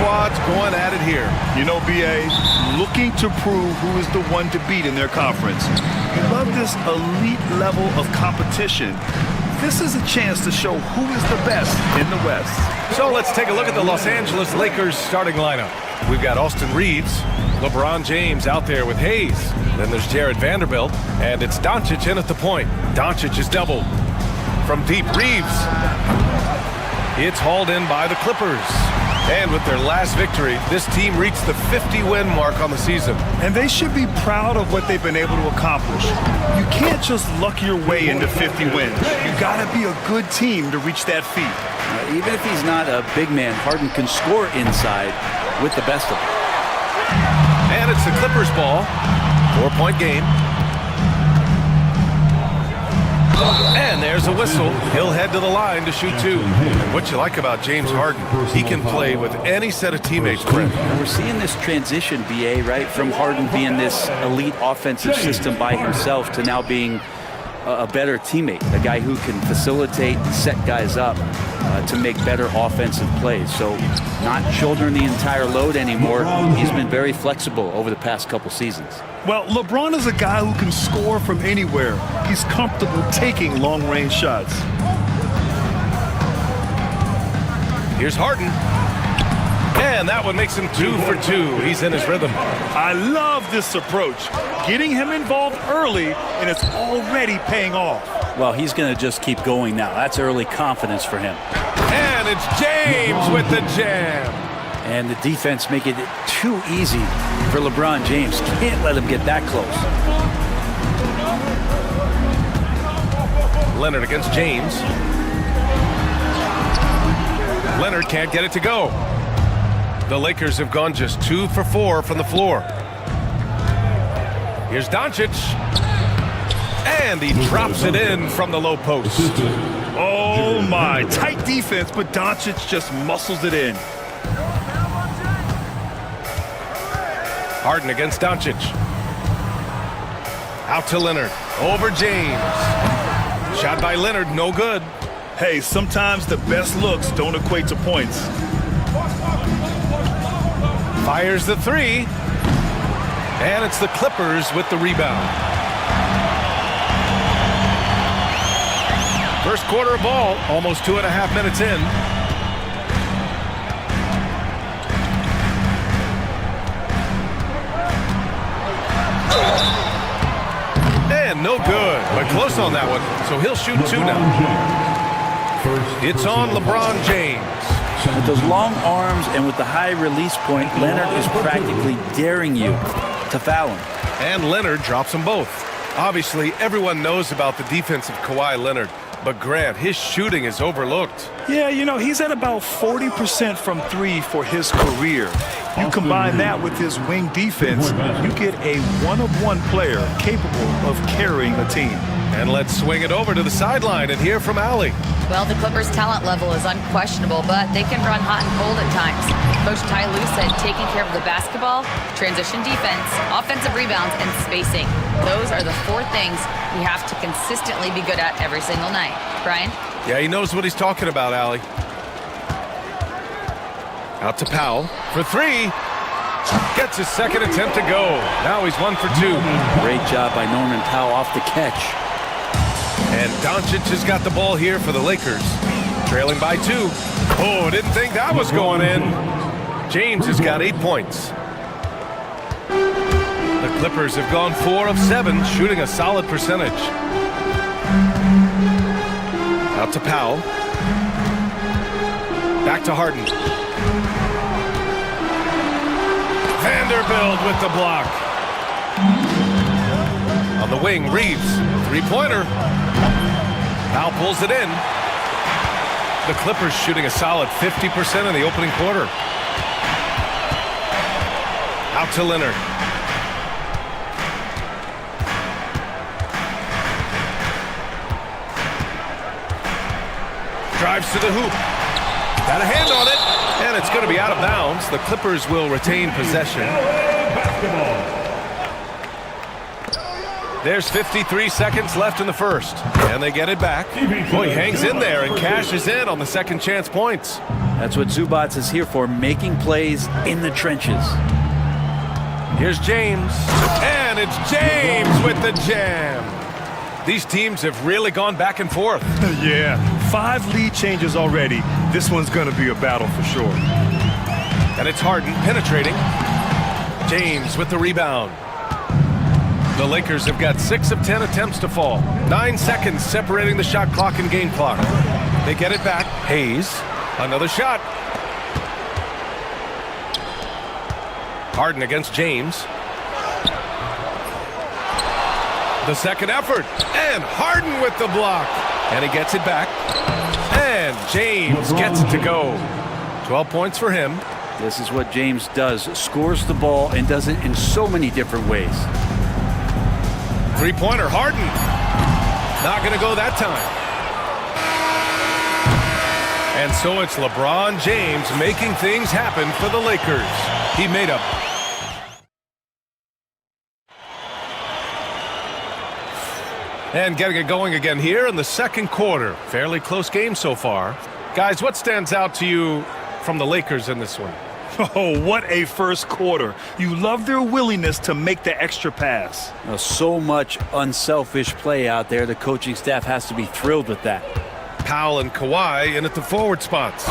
squads going at it here. You know, B.A., looking to prove who is the one to beat in their conference. You love this elite level of competition. This is a chance to show who is the best in the West. So let's take a look at the Los Angeles Lakers starting lineup. We've got Austin Reeves, LeBron James out there with Hayes. Then there's Jared Vanderbilt, and it's Doncic in at the point. Doncic is doubled. From deep, Reeves. It's hauled in by the Clippers. And with their last victory, this team reached the 50-win mark on the season. And they should be proud of what they've been able to accomplish. You can't just luck your way into 50 wins. You gotta be a good team to reach that feat. Even if he's not a big man, Harden can score inside with the best of them. And it's the Clippers' ball. 4-point game. And there's a whistle. He'll head to the line to shoot two. And what you like about James Harden, he can play with any set of teammates, Brent. And we're seeing this transition, BA, right? From Harden being this elite offensive system by himself to now being a better teammate, a guy who can facilitate and set guys up to make better offensive plays. So not shouldering the entire load anymore. He's been very flexible over the past couple seasons. Well, LeBron is a guy who can score from anywhere. He's comfortable taking long-range shots. Here's Harden. And that one makes him 2 for 2. He's in his rhythm. I love this approach. Getting him involved early, and it's already paying off. Well, he's going to just keep going now. That's early confidence for him. And it's James with the jam. And the defense making it too easy for LeBron James. Can't let him get that close. Leonard against James. Leonard can't get it to go. The Lakers have gone just 2 for 4 from the floor. Here's Doncic. And he drops it in from the low post. Oh my, tight defense, but Doncic just muscles it in. Harden against Doncic. Out to Leonard. Over James. Shot by Leonard, no good. Hey, sometimes the best looks don't equate to points. Fires the three. And it's the Clippers with the rebound. First quarter of ball, almost 2.5 minutes in. And no good, but close on that one. So he'll shoot 2 now. It's on LeBron James. With those long arms and with the high release point, Leonard is practically daring you to foul him. And Leonard drops them both. Obviously, everyone knows about the defense of Kawhi Leonard, but Grant, his shooting is overlooked. Yeah, you know, he's at about 40% from 3 for his career. You combine that with his wing defense, you get a one-of-one player capable of carrying a team. And let's swing it over to the sideline and hear from Allie. Well, the Clippers' talent level is unquestionable, but they can run hot and cold at times. Coach Ty Lue said taking care of the basketball, transition defense, offensive rebounds, and spacing. Those are the 4 things we have to consistently be good at every single night. Brian? Yeah, he knows what he's talking about, Allie. Out to Powell for 3. Gets his second attempt to go. Now he's 1 for 2. Great job by Norman Powell off the catch. And Doncic has got the ball here for the Lakers. Trailing by 2. Oh, didn't think that was going in. James has got 8 points. The Clippers have gone 4 of 7, shooting a solid percentage. Out to Powell. Back to Harden. Vanderbilt with the block. On the wing, Reeves. 3-pointer. Powell pulls it in. The Clippers shooting a solid 50% in the opening quarter. Out to Leonard. Drives to the hoop. Got a hand on it, and it's going to be out of bounds. The Clippers will retain possession. There's 53 seconds left in the first, and they get it back. Boy, he hangs in there and cashes in on the second chance points. That's what Zubats is here for, making plays in the trenches. Here's James, and it's James with the jam. These teams have really gone back and forth. Yeah, 5 lead changes already. This one's going to be a battle for sure. And it's Harden penetrating. James with the rebound. The Lakers have got 6 of 10 attempts to fall. 9 seconds separating the shot clock and game clock. They get it back. Hayes, another shot. Harden against James. The second effort, and Harden with the block. And he gets it back. And James gets it to go. 12 points for him. This is what James does, scores the ball and does it in so many different ways. Three-pointer, Harden. Not going to go that time. And so it's LeBron James making things happen for the Lakers. He made a and getting it going again here in the second quarter. Fairly close game so far. Guys, what stands out to you from the Lakers in this one? Oh, what a first quarter. You love their willingness to make the extra pass. Now, so much unselfish play out there. The coaching staff has to be thrilled with that. Powell and Kawhi in at the forward spots.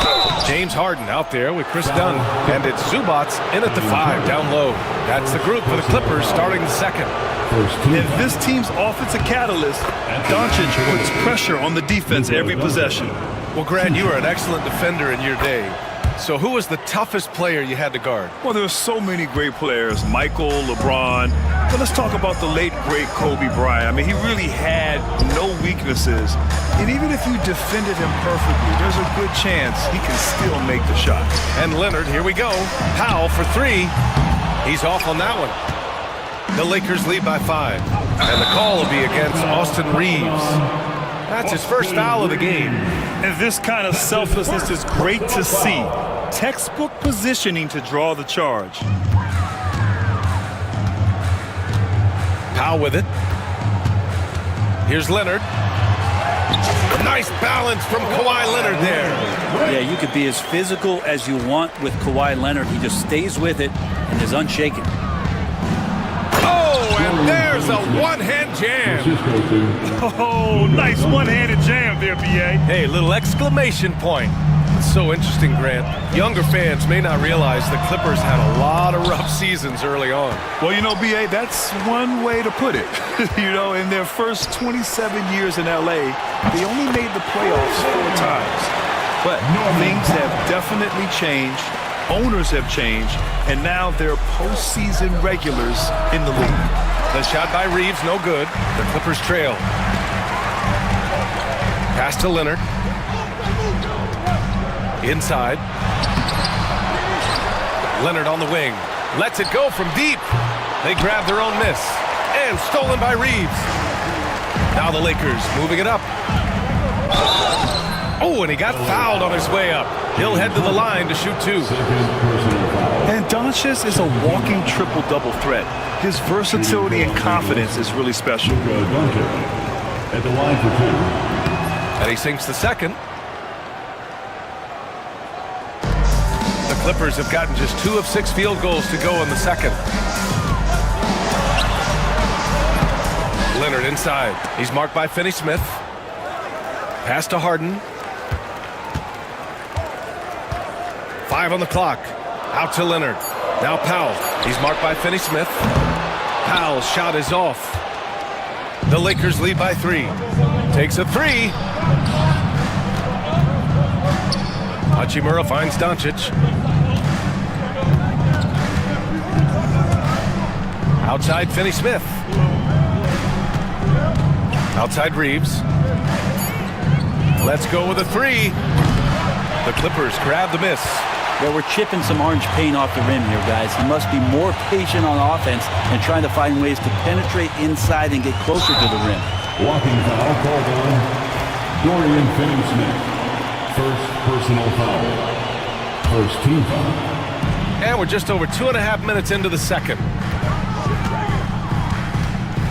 James Harden out there with Chris Dunn. And it's Zubats in at the 5 down low. That's the group for the Clippers starting the second. And this team's offensive catalyst, Doncic puts pressure on the defense every possession. Well, Grant, you were an excellent defender in your day. So who was the toughest player you had to guard? Well, there are so many great players, Michael, LeBron. But let's talk about the late, great Kobe Bryant. I mean, he really had no weaknesses. And even if you defended him perfectly, there's a good chance he can still make the shot. And Leonard, here we go. Powell for 3. He's off on that one. The Lakers lead by 5. And the call will be against Austin Reeves. That's his first foul of the game. And this kind of selflessness is great to see. Textbook positioning to draw the charge. Powell with it. Here's Leonard. Nice balance from Kawhi Leonard there. Yeah, you could be as physical as you want with Kawhi Leonard. He just stays with it and is unshaken. Oh, and there's a one-hand jam. Oh, nice one-handed jam there, B.A. Hey, little exclamation point. It's so interesting, Grant. Younger fans may not realize the Clippers had a lot of rough seasons early on. Well, you know, B.A., that's one way to put it. You know, in their first 27 years in L.A., they only made the playoffs 4 times. But things have definitely changed. Owners have changed, and now they're postseason regulars in the league. The shot by Reeves, no good. The Clippers trail. Pass to Leonard. Inside. Leonard on the wing. Lets it go from deep. They grab their own miss. And stolen by Reeves. Now the Lakers moving it up. Oh, and he got fouled on his way up. He'll head to the line to shoot 2. And Doncic is a walking triple-double threat. His versatility and confidence is really special. At the line for 2. And he sinks the second. The Clippers have gotten just 2 of 6 field goals to go in the second. Leonard inside. He's marked by Finney-Smith. Pass to Harden. 5 on the clock. Out to Leonard. Now Powell. He's marked by Finney-Smith. Powell's shot is off. The Lakers lead by 3. Takes a 3. Hachimura finds Doncic. Outside Finney-Smith. Outside Reeves. Let's go with a 3. The Clippers grab the miss. Yeah, we're chipping some orange paint off the rim here, guys. He must be more patient on offense and trying to find ways to penetrate inside and get closer to the rim. Walking foul called on Dorian Finney-Smith. First personal foul. First team foul. And we're just over 2.5 minutes into the second.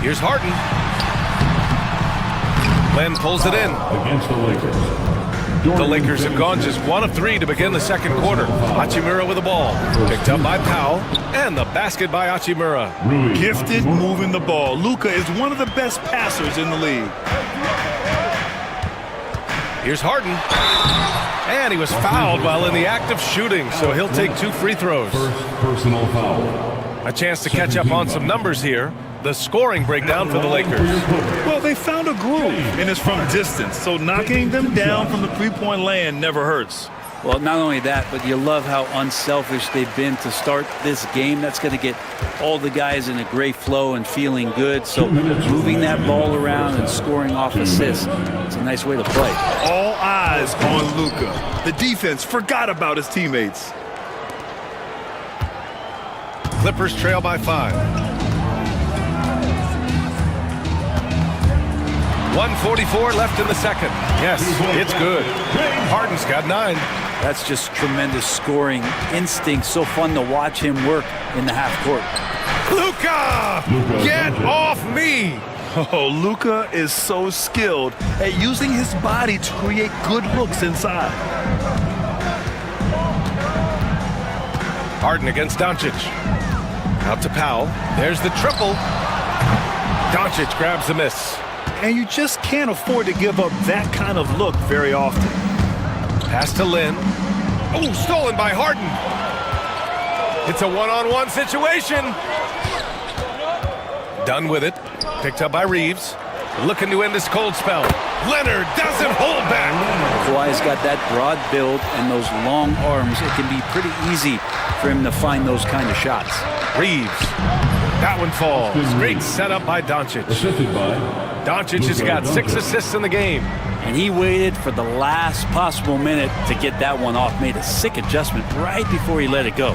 Here's Harden. Len pulls it in. Against the Lakers. The Lakers have gone just 1 of 3 to begin the second quarter. Hachimura with the ball. Picked up by Powell. And the basket by Hachimura. Gifted moving the ball. Luka is one of the best passers in the league. Here's Harden. And he was fouled while in the act of shooting, so he'll take 2 free throws. First personal foul. A chance to catch up on some numbers here. The scoring breakdown for the Lakers. Well, they found a groove, and it's from distance, so knocking them down from the three-point land never hurts. Well, not only that, but you love how unselfish they've been to start this game. That's going to get all the guys in a great flow and feeling good. So moving that ball around and scoring off assists, it's a nice way to play. All eyes on Luka. The defense forgot about his teammates. Clippers trail by 5. 1:44 left in the second. Yes, it's good. Harden's got 9. That's just tremendous scoring instinct. So fun to watch him work in the half court. Luka! Get off me! Oh, Luka is so skilled at using his body to create good looks inside. Harden against Doncic. Out to Powell. There's the triple. Doncic grabs the miss. And you just can't afford to give up that kind of look very often. Pass to Lin. Oh, stolen by Harden. It's a one-on-one situation. Done with it. Picked up by Reeves. Looking to end this cold spell. Leonard doesn't hold back. Kawhi's got that broad build and those long arms. It can be pretty easy for him to find those kind of shots. Reeves. That one falls. Great setup by Doncic. Assisted by Doncic has got 6 assists in the game. And he waited for the last possible minute to get that one off. Made a sick adjustment right before he let it go.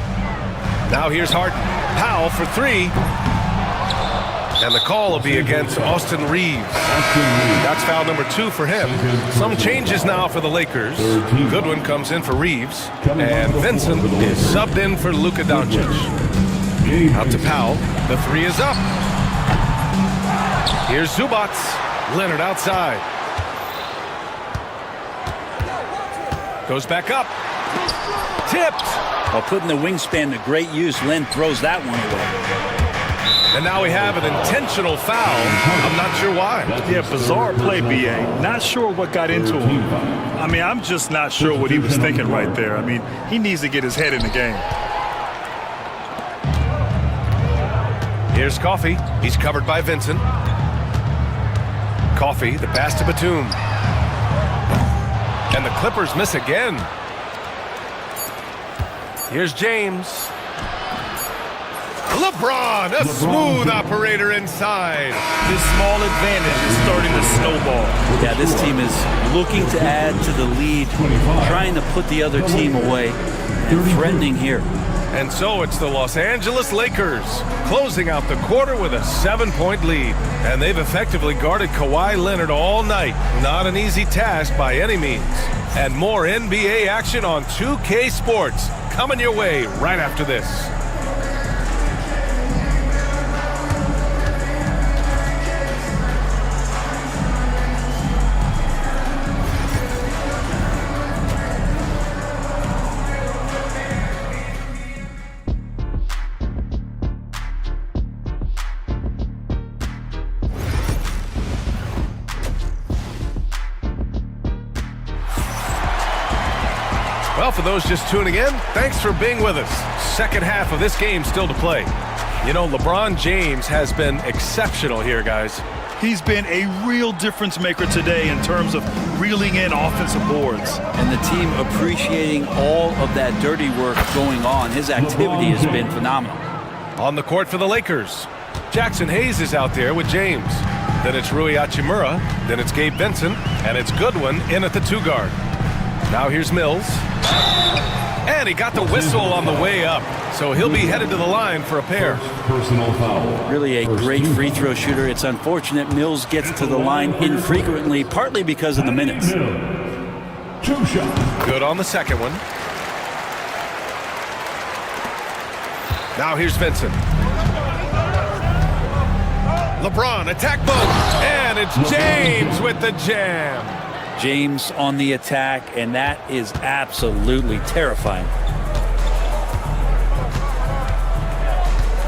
Now here's Harden. Powell for 3. And the call will be against Austin Reeves. That's foul number 2 for him. Some changes now for the Lakers. Goodwin comes in for Reeves. And Vincent is subbed in for Luka Doncic. Out to Powell. The 3 is up. Here's Zubac. Leonard outside. Goes back up. Tipped. While putting the wingspan to great use, Len throws that one away. And now we have an intentional foul. I'm not sure why. Yeah, bizarre play, B.A. Not sure what got into him. I mean, I'm just not sure what he was thinking right there. I mean, he needs to get his head in the game. Here's Coffey. He's covered by Vincent. Coffey, the pass to Batum. And the Clippers miss again. Here's James. LeBron, a smooth operator inside. This small advantage is starting to snowball. Yeah, this team is looking to add to the lead, trying to put the other team away, and threatening here. And so it's the Los Angeles Lakers closing out the quarter with a 7-point lead. And they've effectively guarded Kawhi Leonard all night. Not an easy task by any means. And more NBA action on 2K Sports coming your way right after this. Well, for those just tuning in, thanks for being with us. Second half of this game still to play. You know, LeBron James has been exceptional here, guys. He's been a real difference maker today in terms of reeling in offensive boards. And the team appreciating all of that dirty work going on. His activity has been phenomenal. On the court for the Lakers, Jackson Hayes is out there with James. Then it's Rui Hachimura. Then it's Gabe Vincent. And it's Goodwin in at the 2 guard. Now here's Mills. And he got the whistle on the way up. So he'll be headed to the line for a pair. Personal foul. Really a great free throw shooter. It's unfortunate Mills gets to the line infrequently, partly because of the minutes. 2 shots. Good on the second one. Now here's Vincent. LeBron, attack mode. And it's James with the jam. James on the attack, and that is absolutely terrifying.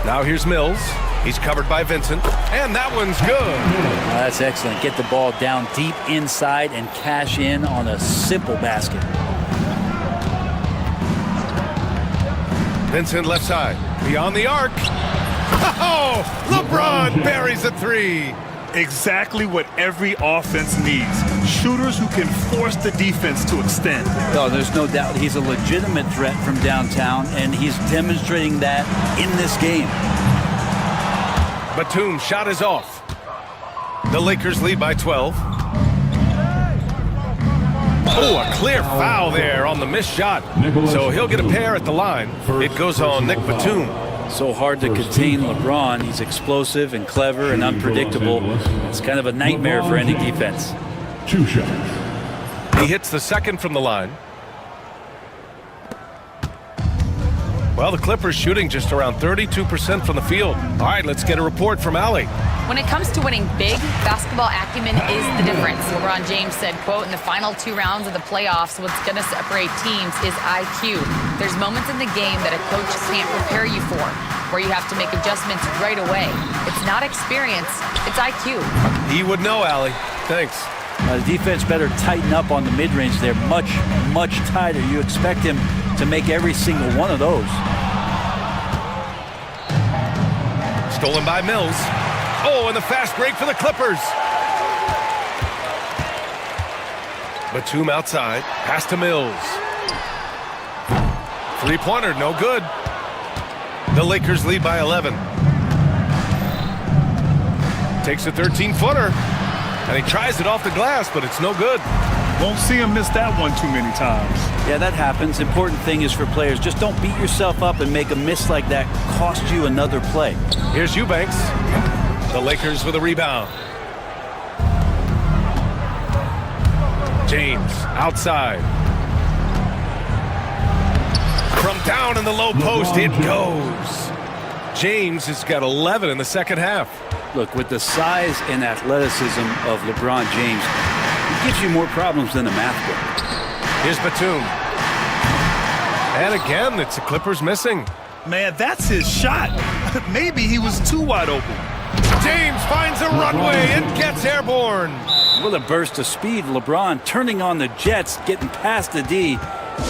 Now here's Mills. He's covered by Vincent, and that one's good. That's excellent. Get the ball down deep inside and cash in on a simple basket. Vincent left side, beyond the arc. Oh, LeBron buries a three. Exactly what every offense needs. Shooters who can force the defense to extend. No, there's no doubt he's a legitimate threat from downtown, and he's demonstrating that in this game. Batum shot is off. The Lakers lead by 12. Oh, a clear foul there on the missed shot. So he'll get a pair at the line. It goes on Nick Batum. So hard to contain LeBron. He's explosive and clever and unpredictable. It's kind of a nightmare for any defense. 2 shots. He hits the second from the line. Well, the Clippers shooting just around 32% from the field. All right, let's get a report from Allie. When it comes to winning big, basketball acumen is the difference. LeBron James said, quote, in the final 2 rounds of the playoffs, what's going to separate teams is IQ. There's moments in the game that a coach can't prepare you for, where you have to make adjustments right away. It's not experience, it's IQ. He would know, Allie. Thanks. The defense better tighten up on the mid-range. They're much, much tighter. You expect him to make every single one of those. Stolen by Mills. Oh, and the fast break for the Clippers. Batum outside. Pass to Mills. Three-pointer, no good. The Lakers lead by 11. Takes a 13-footer. And he tries it off the glass, but it's no good. Won't see him miss that one too many times. Yeah, that happens. Important thing is for players, just don't beat yourself up and make a miss like that cost you another play. Here's Eubanks. The Lakers with a rebound. James outside. From down in the low post, it goes. James has got 11 in the second half. Look, with the size and athleticism of LeBron James, it gives you more problems than a math book. Here's Batum. And again, it's the Clippers missing. Man, that's his shot. Maybe he was too wide open. James finds a runway and gets airborne. With a burst of speed, LeBron turning on the Jets, getting past the D,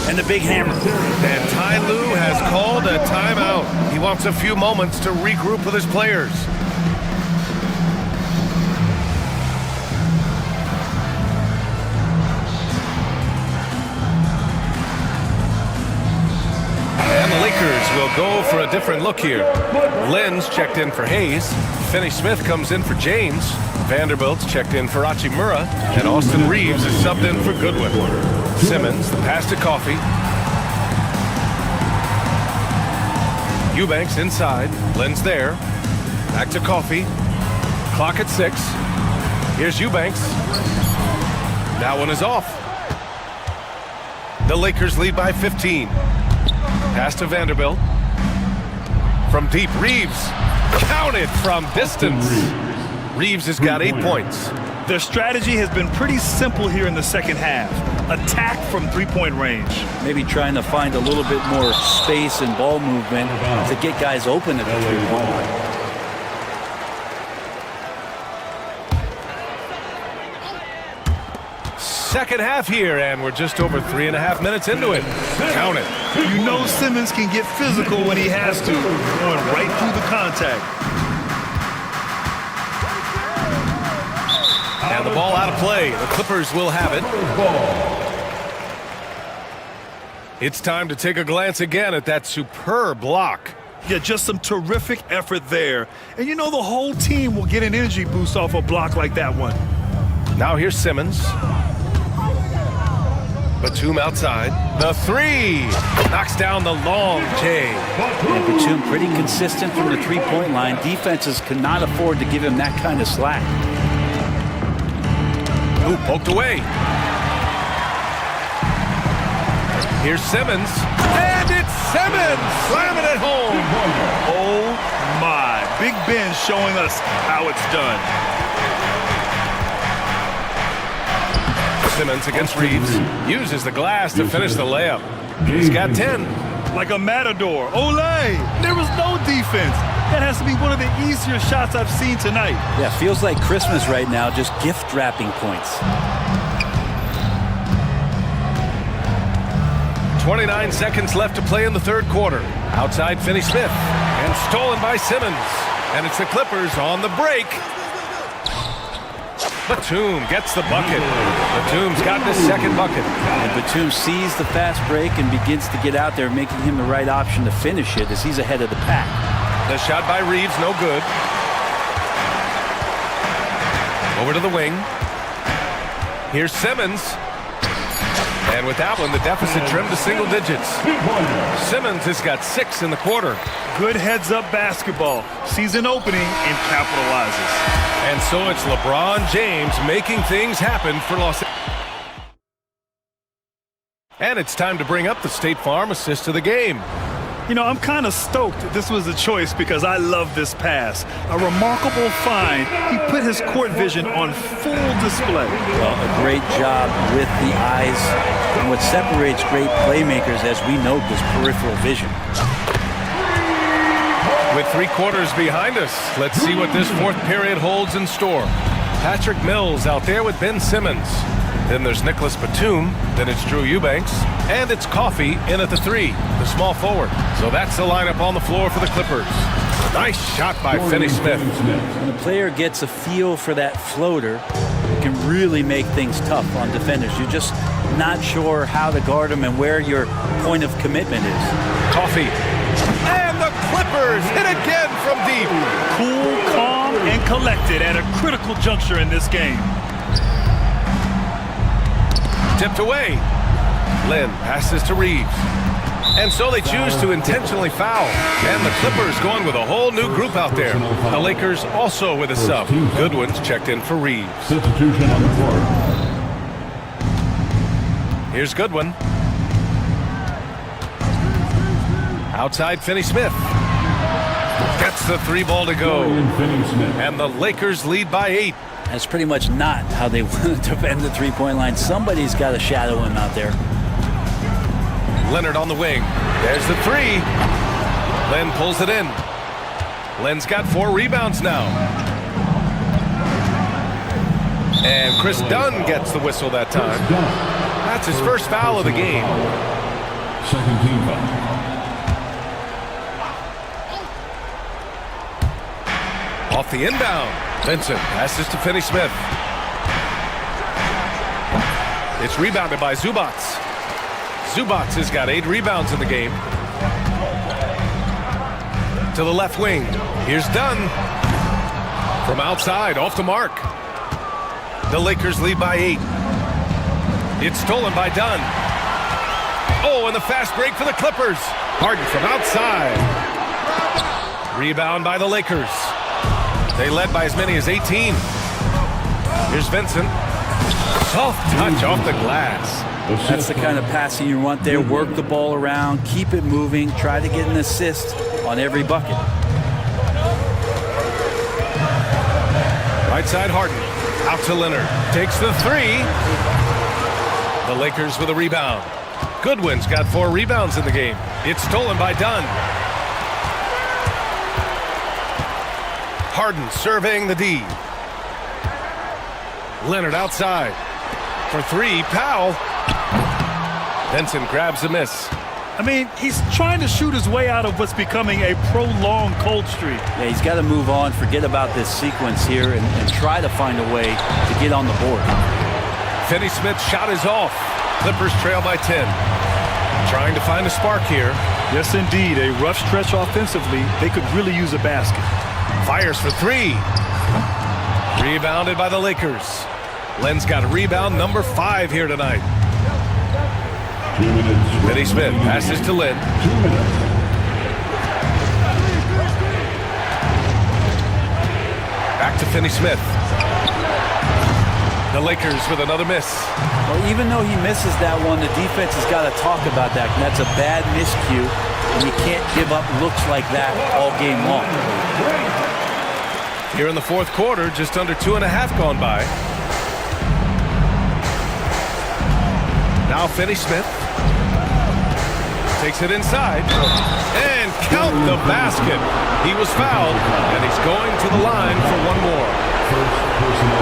and the big hammer. And Ty Lue has called a timeout. He wants a few moments to regroup with his players. And the Lakers will go for a different look here. Lynn's checked in for Hayes. Finney-Smith comes in for James. Vanderbilt's checked in for Hachimura. And Austin Reeves is subbed in for Goodwin. Simmons, the pass to Coffey. Eubanks inside. Lynn's there. Back to Coffey. Clock at 6. Here's Eubanks. That one is off. The Lakers lead by 15. Pass to Vanderbilt. From deep, Reeves. Counted from distance. Reeves has got 8 points. Their strategy has been pretty simple here in the second half. Attack from three-point range. Maybe trying to find a little bit more space and ball movement to get guys open at the three-point line. Second half here, and we're just over 3.5 minutes into it. Count it. You know Simmons can get physical when he has to, going right through the contact. And the ball out of play. The Clippers will have it. It's time to take a glance again at that superb block. Yeah, just some terrific effort there. And you know the whole team will get an energy boost off a block like that one. Now here's Simmons. Batum outside. The three. Knocks down the long J. And Batum pretty consistent from the three-point line. Defenses cannot afford to give him that kind of slack. Ooh, poked away. Here's Simmons. And it's Simmons! Slamming it home! Oh, my. Big Ben showing us how it's done. Simmons against Reeves. Uses the glass to finish the layup. He's got 10. Like a matador. Olay! There was no defense. That has to be one of the easier shots I've seen tonight. Yeah, feels like Christmas right now, just gift wrapping points. 29 seconds left to play in the third quarter. Outside Finney-Smith. And stolen by Simmons. And it's the Clippers on the break. Batum gets the bucket. Batum's got his second bucket. And Batum sees the fast break and begins to get out there, making him the right option to finish it as he's ahead of the pack. The shot by Reeves, no good. Over to the wing. Here's Simmons. And with that one, the deficit trimmed to single digits. Simmons has got 6 in the quarter. Good heads-up basketball. Sees an opening and capitalizes. And so it's LeBron James making things happen for Los Angeles. And it's time to bring up the State Farm assist of the game. You know, I'm kind of stoked this was a choice because I love this pass. A remarkable find. He put his court vision on full display. Well, a great job with the eyes. And what separates great playmakers, as we know, is peripheral vision. With 3 quarters behind us, let's see what this fourth period holds in store. Patrick Mills out there with Ben Simmons. Then there's Nicholas Batum. Then it's Drew Eubanks. And it's Coffey in at the 3, the small forward. So that's the lineup on the floor for the Clippers. Nice shot by Finney-Smith. When the player gets a feel for that floater, it can really make things tough on defenders. You're just not sure how to guard them and where your point of commitment is. Coffey. And the Clippers hit again from deep. Cool, calm, and collected at a critical juncture in this game. Tipped away. Lynn passes to Reeves. And so they choose to intentionally foul. And the Clippers going with a whole new group out there. The Lakers also with a sub. Goodwin's checked in for Reeves. Substitution on the floor. Here's Goodwin. Outside Finney-Smith. Gets the 3 ball to go. And the Lakers lead by 8. That's pretty much not how they want to defend the three-point line. Somebody's got to shadow him out there. Leonard on the wing. There's the 3. Len pulls it in. Len's got 4 rebounds now. And Chris Dunn gets the whistle that time. That's his first foul of the game. Second team foul. Off the inbound. Vincent passes to Finney-Smith. It's rebounded by Zubats. Zubats has got 8 rebounds in the game. To the left wing. Here's Dunn. From outside, off the mark. The Lakers lead by 8. It's stolen by Dunn. Oh, and the fast break for the Clippers. Harden from outside. Rebound by the Lakers. They led by as many as 18. Here's Vincent. Soft touch off the glass. That's the kind of passing you want there. Work the ball around, keep it moving, try to get an assist on every bucket. Right side Harden. Out to Leonard. Takes the 3. The Lakers with a rebound. Goodwin's got 4 rebounds in the game. It's stolen by Dunn. Harden surveying the D. Leonard outside. For 3, Powell. Benson grabs a miss. I mean, he's trying to shoot his way out of what's becoming a prolonged cold streak. Yeah, he's got to move on, forget about this sequence here, and try to find a way to get on the board. Finney-Smith's shot is off. Clippers trail by 10. Trying to find a spark here. Yes, indeed. A rough stretch offensively. They could really use a basket. Fires for 3. Rebounded by the Lakers. Len's got a rebound number 5 here tonight. 2 minutes. Finney-Smith passes to Len. 2 minutes. Back to Finney-Smith. The Lakers with another miss. Well, even though he misses that one, the defense has got to talk about that. And that's a bad miscue, and you can't give up looks like that all game long. Here in the fourth quarter, just under 2.5 gone by. Now Finney-Smith takes it inside and count the basket. He was fouled, and he's going to the line for one more.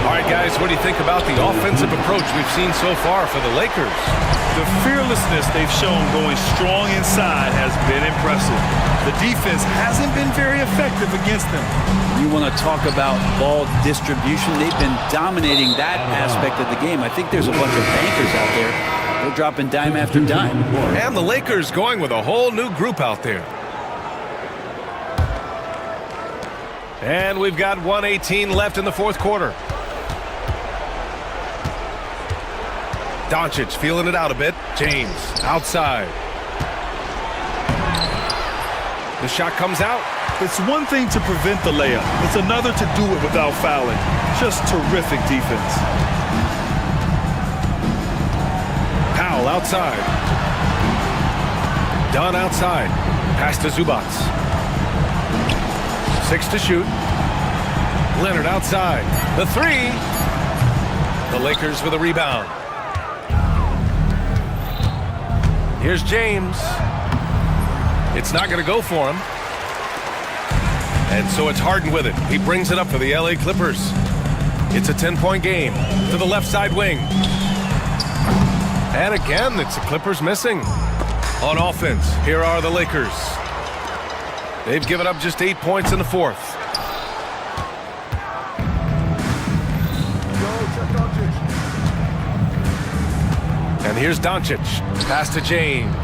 All right, guys, what do you think about the offensive approach we've seen so far for the Lakers? The fearlessness they've shown going strong inside has been impressive. The defense hasn't been very effective against them. You want to talk about ball distribution. They've been dominating that aspect of the game. I think there's a bunch of bankers out there. They're dropping dime after dime. And the Lakers going with a whole new group out there. And we've got 1:18 left in the fourth quarter. Doncic feeling it out a bit. James outside. The shot comes out. It's one thing to prevent the layup. It's another to do it without fouling. Just terrific defense. Powell outside. Dunn outside. Pass to Zubac. 6 to shoot. Leonard outside. The three. The Lakers with a rebound. Here's James. It's not going to go for him. And so it's Harden with it. He brings it up for the LA Clippers. It's a 10-point game to the left side wing. And again, it's the Clippers missing. On offense, here are the Lakers. They've given up just 8 points in the fourth. And here's Doncic. Pass to James.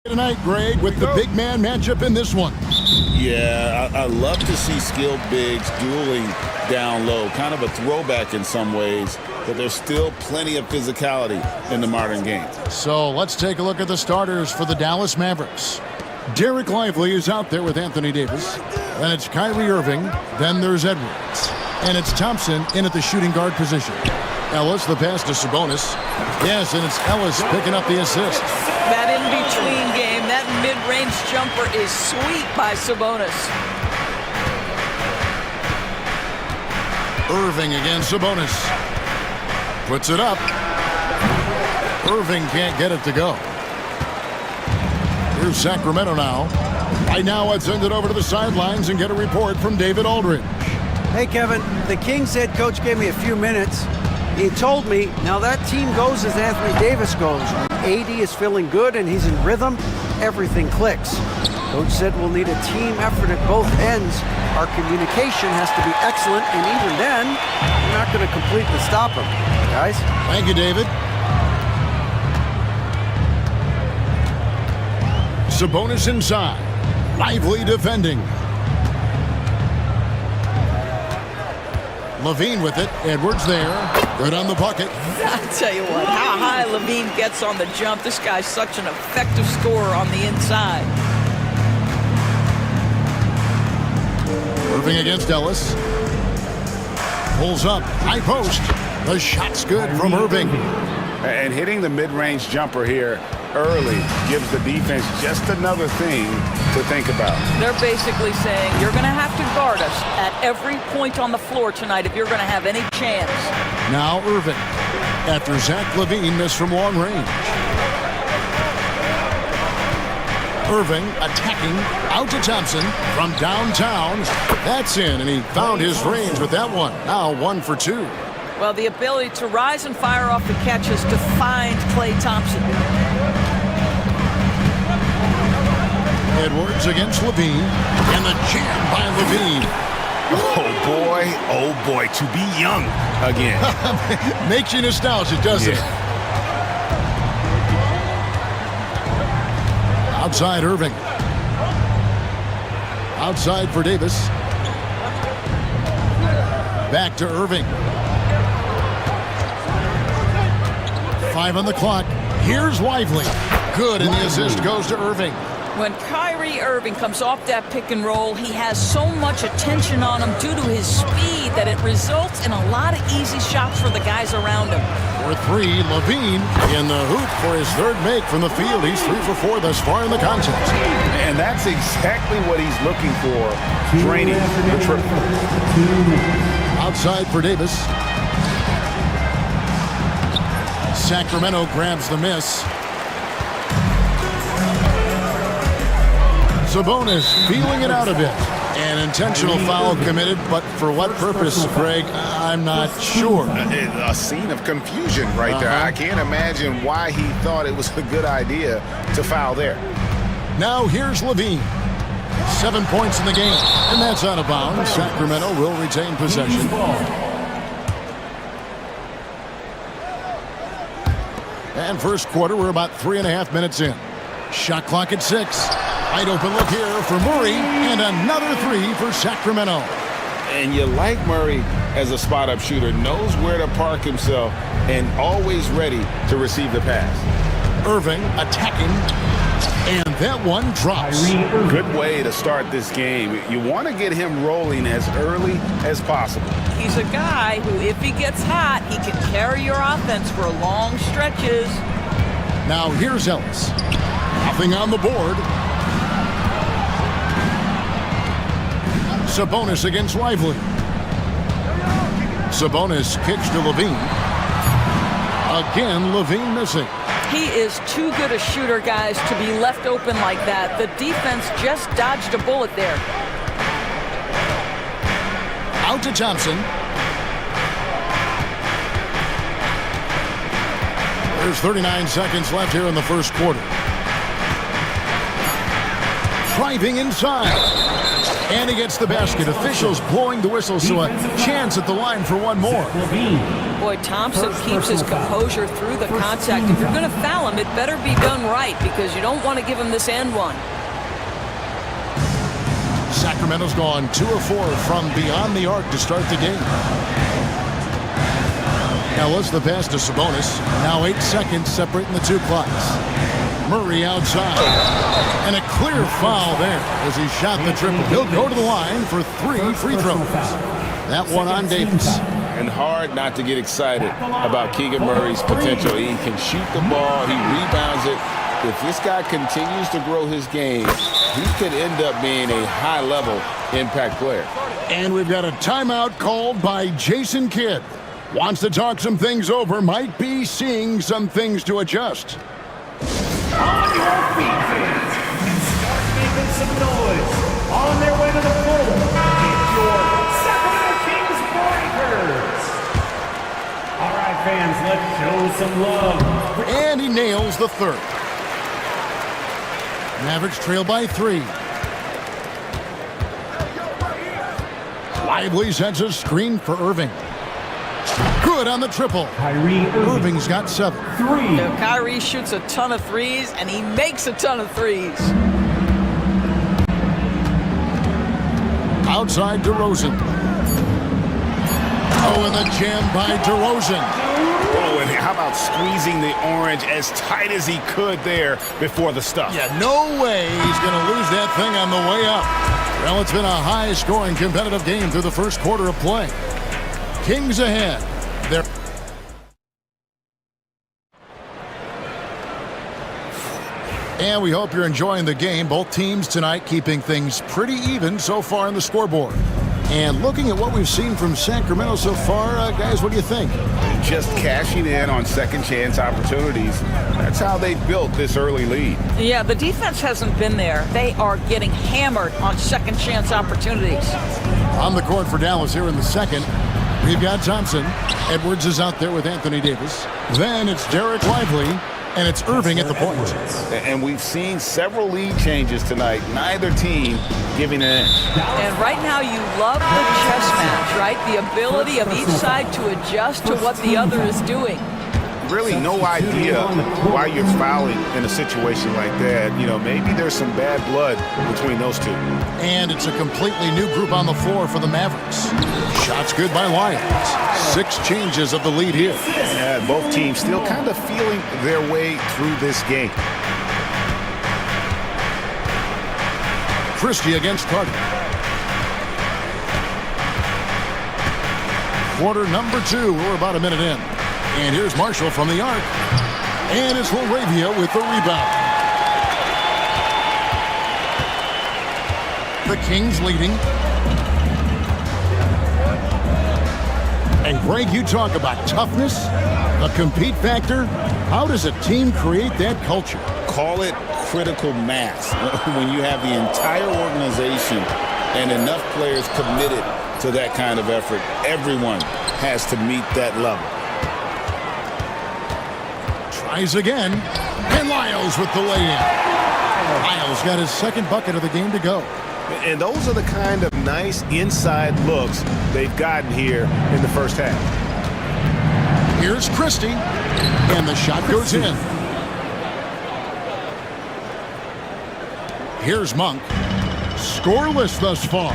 Tonight, Greg, with the big man matchup in this one. Yeah, I love to see skilled bigs dueling down low. Kind of a throwback in some ways, but there's still plenty of physicality in the modern game. So let's take a look at the starters for the Dallas Mavericks. Derek Lively is out there with Anthony Davis. Then it's Kyrie Irving. Then there's Edwards. And it's Thompson in at the shooting guard position. Ellis, the pass to Sabonis. Yes, and it's Ellis picking up the assist. That in-between game, that mid-range jumper is sweet by Sabonis. Irving against Sabonis. Puts it up. Irving can't get it to go. Here's Sacramento now. Right now, let's send it over to the sidelines and get a report from David Aldridge. Hey, Kevin, the Kings head coach gave me a few minutes. He told me, now that team goes as Anthony Davis goes. When AD is feeling good and he's in rhythm, everything clicks. Coach said we'll need a team effort at both ends. Our communication has to be excellent, and even then, we're not going to completely stop him. Guys? Thank you, David. Sabonis inside. Lively defending. Levine with it. Edwards there. Good on the bucket. I'll tell you what, how high Levine gets on the jump. This guy's such an effective scorer on the inside. Irving against Ellis. Pulls up. High post. The shot's good from Irving. And hitting the mid-range jumper here early gives the defense just another thing to think about. They're basically saying, you're going to have to guard us at every point on the floor tonight if you're going to have any chance. Now Irving, after Zach LaVine missed from long range. Irving attacking, out to Thompson from downtown. That's in, and he found his range with that one. Now 1 for 2. Well, the ability to rise and fire off the catches defined Klay Thompson. Edwards against Levine, and the jam by Levine. Oh boy, to be young again. Makes you nostalgic, doesn't it? Outside Irving. Outside for Davis. Back to Irving. 5 on the clock. Here's Lively. Good, and the assist goes to Irving. When Kyrie Irving comes off that pick and roll, he has so much attention on him due to his speed that it results in a lot of easy shots for the guys around him. For 3, Levine in the hoop for his third make from the field. He's 3 for 4 thus far in the contest. And that's exactly what he's looking for, draining the triple. Outside for Davis. Sacramento grabs the miss. Sabonis feeling it out a bit. An intentional foul committed, but for what purpose, Greg, I'm not sure. A scene of confusion right there. I can't imagine why he thought it was a good idea to foul there. Now here's Levine. 7 points in the game, and that's out of bounds. Sacramento will retain possession. And first quarter, we're about 3.5 minutes in. Shot clock at 6. Wide open look here for Murray, and another 3 for Sacramento. And you like Murray as a spot-up shooter, knows where to park himself, and always ready to receive the pass. Irving attacking, and that one drops. Good way to start this game. You want to get him rolling as early as possible. He's a guy who, if he gets hot, he can carry your offense for long stretches. Now here's Ellis. Nothing on the board. Sabonis against Lively. Sabonis kicks to Levine. Again, Levine missing. He is too good a shooter, guys, to be left open like that. The defense just dodged a bullet there. Out to Thompson. There's 39 seconds left here in the first quarter. Driving inside. And he gets the basket. Officials blowing the whistle, so a chance at the line for one more. Boy, Thompson keeps his composure through the contact. If you're going to foul him, it better be done right because you don't want to give him this and one. Sacramento's gone 2 of 4 from beyond the arc to start the game. Ellis the pass to Sabonis. Now 8 seconds separating the two clocks. Murray outside. And a clear foul there as he shot the triple. He'll go to the line for 3 free throws. That one on Davis. And hard not to get excited about Keegan Murray's potential. He can shoot the ball. He rebounds it. If this guy continues to grow his game, he could end up being a high-level impact player. And we've got a timeout called by Jason Kidd. Wants to talk some things over. Might be seeing some things to adjust. On your feet, fans, and start making some noise. On their way to the floor, it's your Sacramento Kings Breakers. All right, fans, let's show some love. And he nails the third. Mavericks trail by 3. Lively sends a screen for Irving. Good on the triple. Irving's got 7. Kyrie shoots a ton of threes, and he makes a ton of threes. Outside DeRozan. Oh, and the jam by DeRozan. Oh, and how about squeezing the orange as tight as he could there before the stuff? Yeah, no way he's going to lose that thing on the way up. Well, it's been a high-scoring competitive game through the first quarter of play. Kings ahead. They're and we hope you're enjoying the game. Both teams tonight keeping things pretty even so far on the scoreboard. And looking at what we've seen from Sacramento so far, guys, what do you think? Just cashing in on second chance opportunities. That's how they built this early lead. Yeah, the defense hasn't been there. They are getting hammered on second chance opportunities. On the court for Dallas here in the second, we've got Thompson. Edwards is out there with Anthony Davis. Then it's Derek Lively, and it's Irving at the point. And we've seen several lead changes tonight. Neither team giving an inch. And right now you love the chess match, right? The ability of each side to adjust to what the other is doing. Really no idea why you're fouling in a situation like that. You know, maybe there's some bad blood between those two. And it's a completely new group on the floor for the Mavericks. Shots good by Lyons. 6 changes of the lead here. Yeah, both teams still kind of feeling their way through this game. Christie against Carter. Quarter number 2. We're about a minute in. And here's Marshall from the arc. And it's Laravia with the rebound. The Kings leading. And Greg, you talk about toughness, the compete factor. How does a team create that culture? Call it critical mass. When you have the entire organization and enough players committed to that kind of effort, everyone has to meet that level. Tries again, and Lyles with the lay-in. Lyles got his second bucket of the game to go. And those are the kind of nice inside looks they've gotten here in the first half. Here's Christie, and the shot goes in. Here's Monk. Scoreless thus far.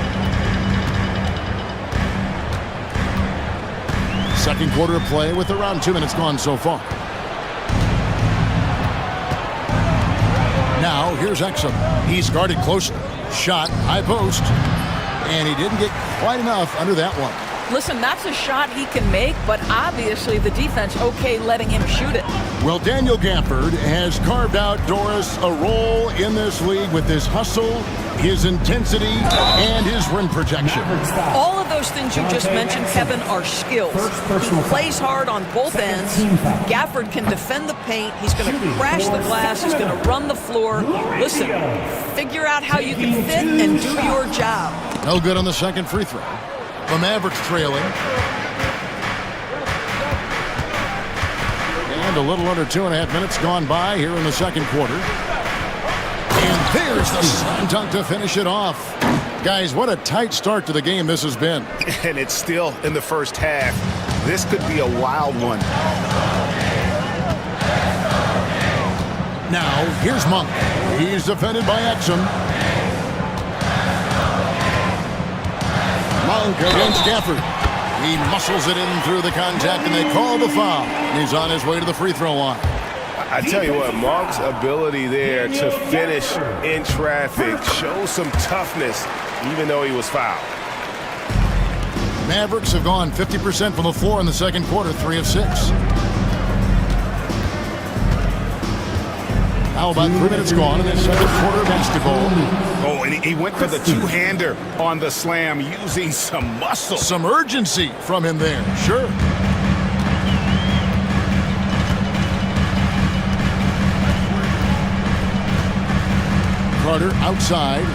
Second quarter of play with around 2 minutes gone so far. Now, here's Exum. He's guarded closely. Shot, high post. And he didn't get quite enough under that one. Listen, that's a shot he can make, but obviously the defense okay letting him shoot it. Well, Daniel Gafford has carved out, Doris, a role in this league with his hustle, his intensity, and his rim protection. All of those things you just mentioned, Kevin, are skills. He plays hard on both ends. Gafford can defend the paint. He's going to crash the glass. He's going to run the floor. Listen, figure out how you can fit and do your job. No good on the second free throw. The Mavericks trailing. And a little under 2.5 minutes gone by here in the second quarter. And there's the slam dunk to finish it off. Guys, what a tight start to the game this has been. And it's still in the first half. This could be a wild one. Now, here's Monk. He's defended by Exum. Monk against Gafford. He muscles it in through the contact, and they call the foul. He's on his way to the free throw line. I tell you what, Monk's ability there to finish in traffic shows some toughness, even though he was fouled. Mavericks have gone 50% from the floor in the second quarter, 3 of 6. How about 3 minutes gone in this second quarter of basketball? Oh, and he went for the two-hander on the slam using some muscle. Some urgency from him there, sure. Carter outside.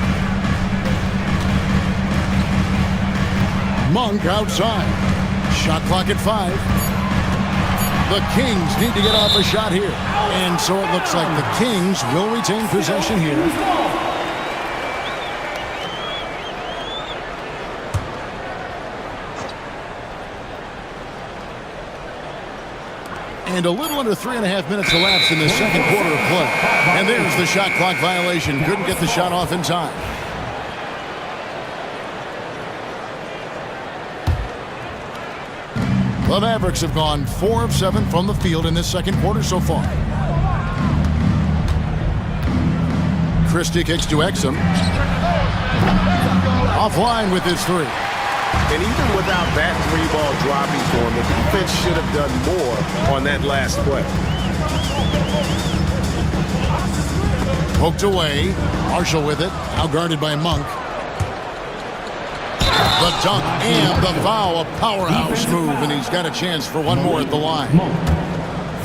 Monk outside. Shot clock at 5. The Kings need to get off a shot here. And so it looks like the Kings will retain possession here. And a little under 3.5 minutes elapsed in the second quarter of play. And there's the shot clock violation. Couldn't get the shot off in time. The Mavericks have gone 4 of 7 from the field in this second quarter so far. Christie kicks to Exum. Offline with his 3. And even without that 3-ball dropping for him, the defense should have done more on that last play. Poked away. Marshall with it. Now guarded by Monk. The dunk and the foul. A powerhouse move, and he's got a chance for one more at the line.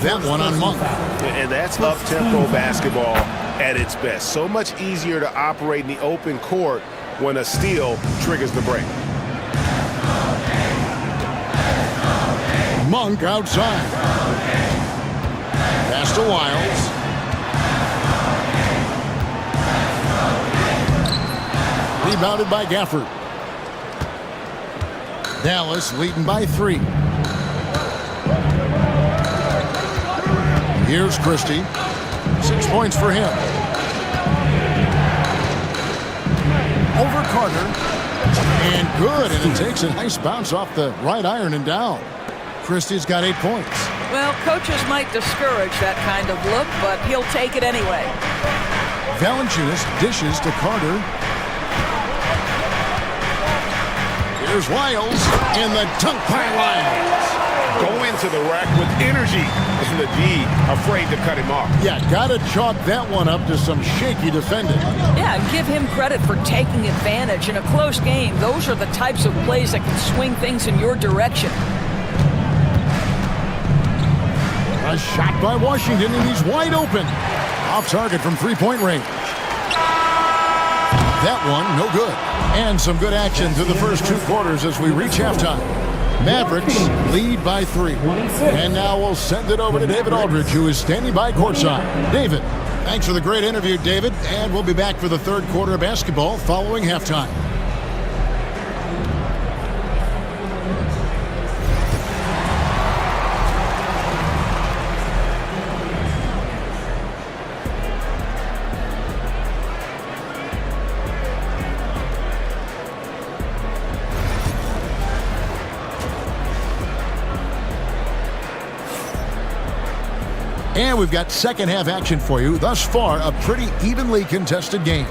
That one on Monk. And that's up-tempo basketball at its best. So much easier to operate in the open court when a steal triggers the break. Monk outside. Pass to Wiles. Rebounded by Gafford. Dallas leading by 3. Here's Christie. 6 points for him. Over Carter. And good. And it takes a nice bounce off the right iron and down. Christie's got 8 points. Well, coaches might discourage that kind of look, but he'll take it anyway. Valanciunas dishes to Carter. Here's Wiles, and the dunk by Wiles. Go into the rack with energy, and the D afraid to cut him off. Yeah, gotta chalk that one up to some shaky defending. Yeah, and give him credit for taking advantage. In a close game, those are the types of plays that can swing things in your direction. A shot by Washington, and he's wide open. Off target from three-point range. That one, no good. And some good action through the first 2 quarters as we reach halftime. Mavericks lead by 3. And now we'll send it over to David Aldridge, who is standing by courtside. David, thanks for the great interview, David. And we'll be back for the third quarter of basketball following halftime. And we've got second half action for you. Thus far, a pretty evenly contested game.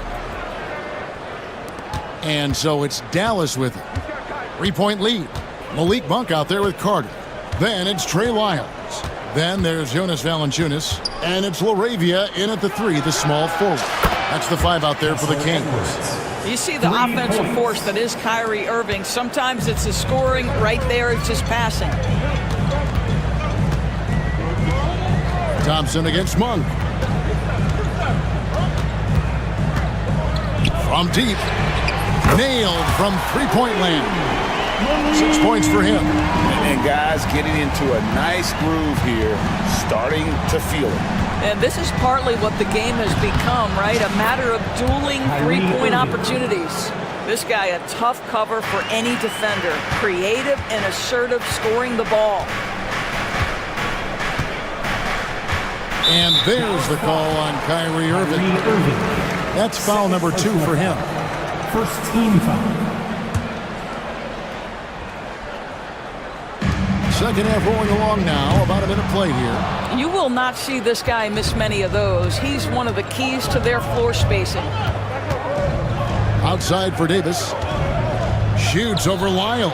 And so it's Dallas with it. 3-point lead. Malik Monk out there with Carter. Then it's Trey Lyles. Then there's Jonas Valanciunas. And it's LaRavia in at the 3, the small forward. That's the 5 out there for the Kings. You see the offensive force that is Kyrie Irving. Sometimes it's his scoring. Right there, it's his passing. Thompson against Monk. From deep. Nailed from three-point land. 6 points for him. And guys getting into a nice groove here, starting to feel it. And this is partly what the game has become, right? A matter of dueling three-point opportunities. This guy a tough cover for any defender. Creative and assertive scoring the ball. And there's the call on Kyrie Irving. That's foul number 2 for him. First team foul. Second half rolling along now. About a minute play here. You will not see this guy miss many of those. He's one of the keys to their floor spacing. Outside for Davis. Shoots over Lyles.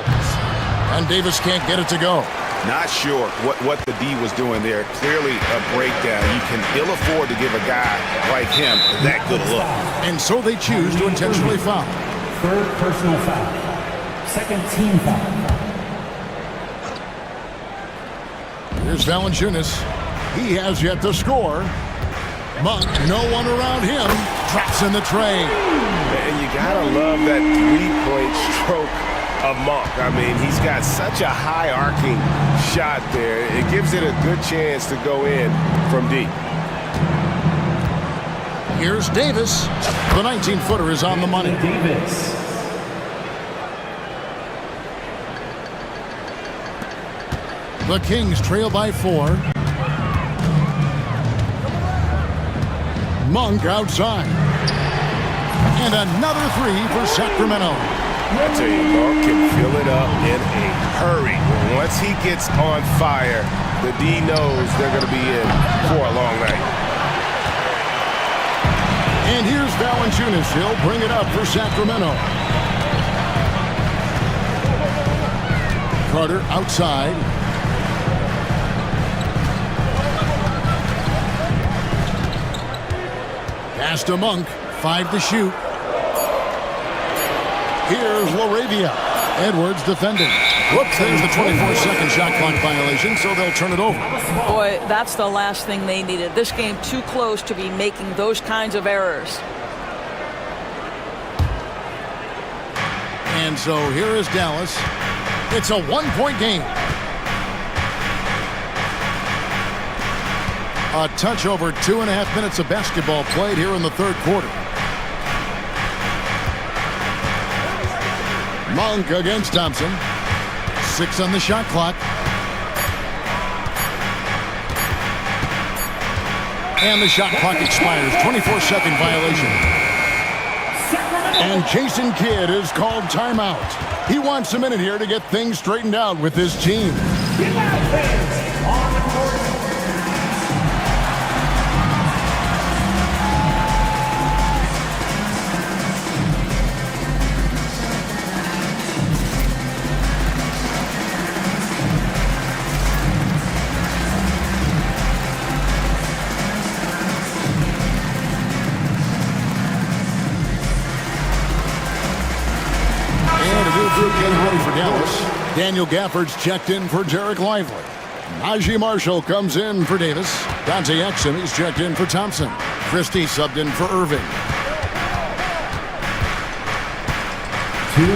And Davis can't get it to go. Not sure what the D was doing there. Clearly a breakdown. You can ill afford to give a guy like him that good a look. And so they choose to intentionally foul. Third personal foul. Second team foul. Here's Valanciunas. He has yet to score. Monk, no one around him. Traps in the tray. And you gotta love that three-point stroke of Monk. I mean, he's got such a high arcing shot there. It gives it a good chance to go in from deep. Here's Davis. The 19-footer is on the money. Davis. The Kings trail by 4. Monk outside. And another 3 for Sacramento. I tell you, Monk can fill it up in a hurry. Once he gets on fire, the D knows they're going to be in for a long night. And here's Valanciunas. He'll bring it up for Sacramento. Carter outside. Pass to Monk. 5 to shoot. Here's LaRavia. Edwards defending. Whoops, there's the 24-second shot clock violation, so they'll turn it over. Boy, that's the last thing they needed. This game too close to be making those kinds of errors. And so here is Dallas. It's a one-point game. A touch over 2.5 minutes of basketball played here in the third quarter. Monk against Thompson. 6 on the shot clock. And the shot clock expires. 24-second violation. And Jason Kidd is called timeout. He wants a minute here to get things straightened out with his team. Get out, fans. On the court. Getting ready for Dallas. Daniel Gafford's checked in for Derek Lively. Najee Marshall comes in for Davis. Dante Exum is checked in for Thompson. Christie subbed in for Irving.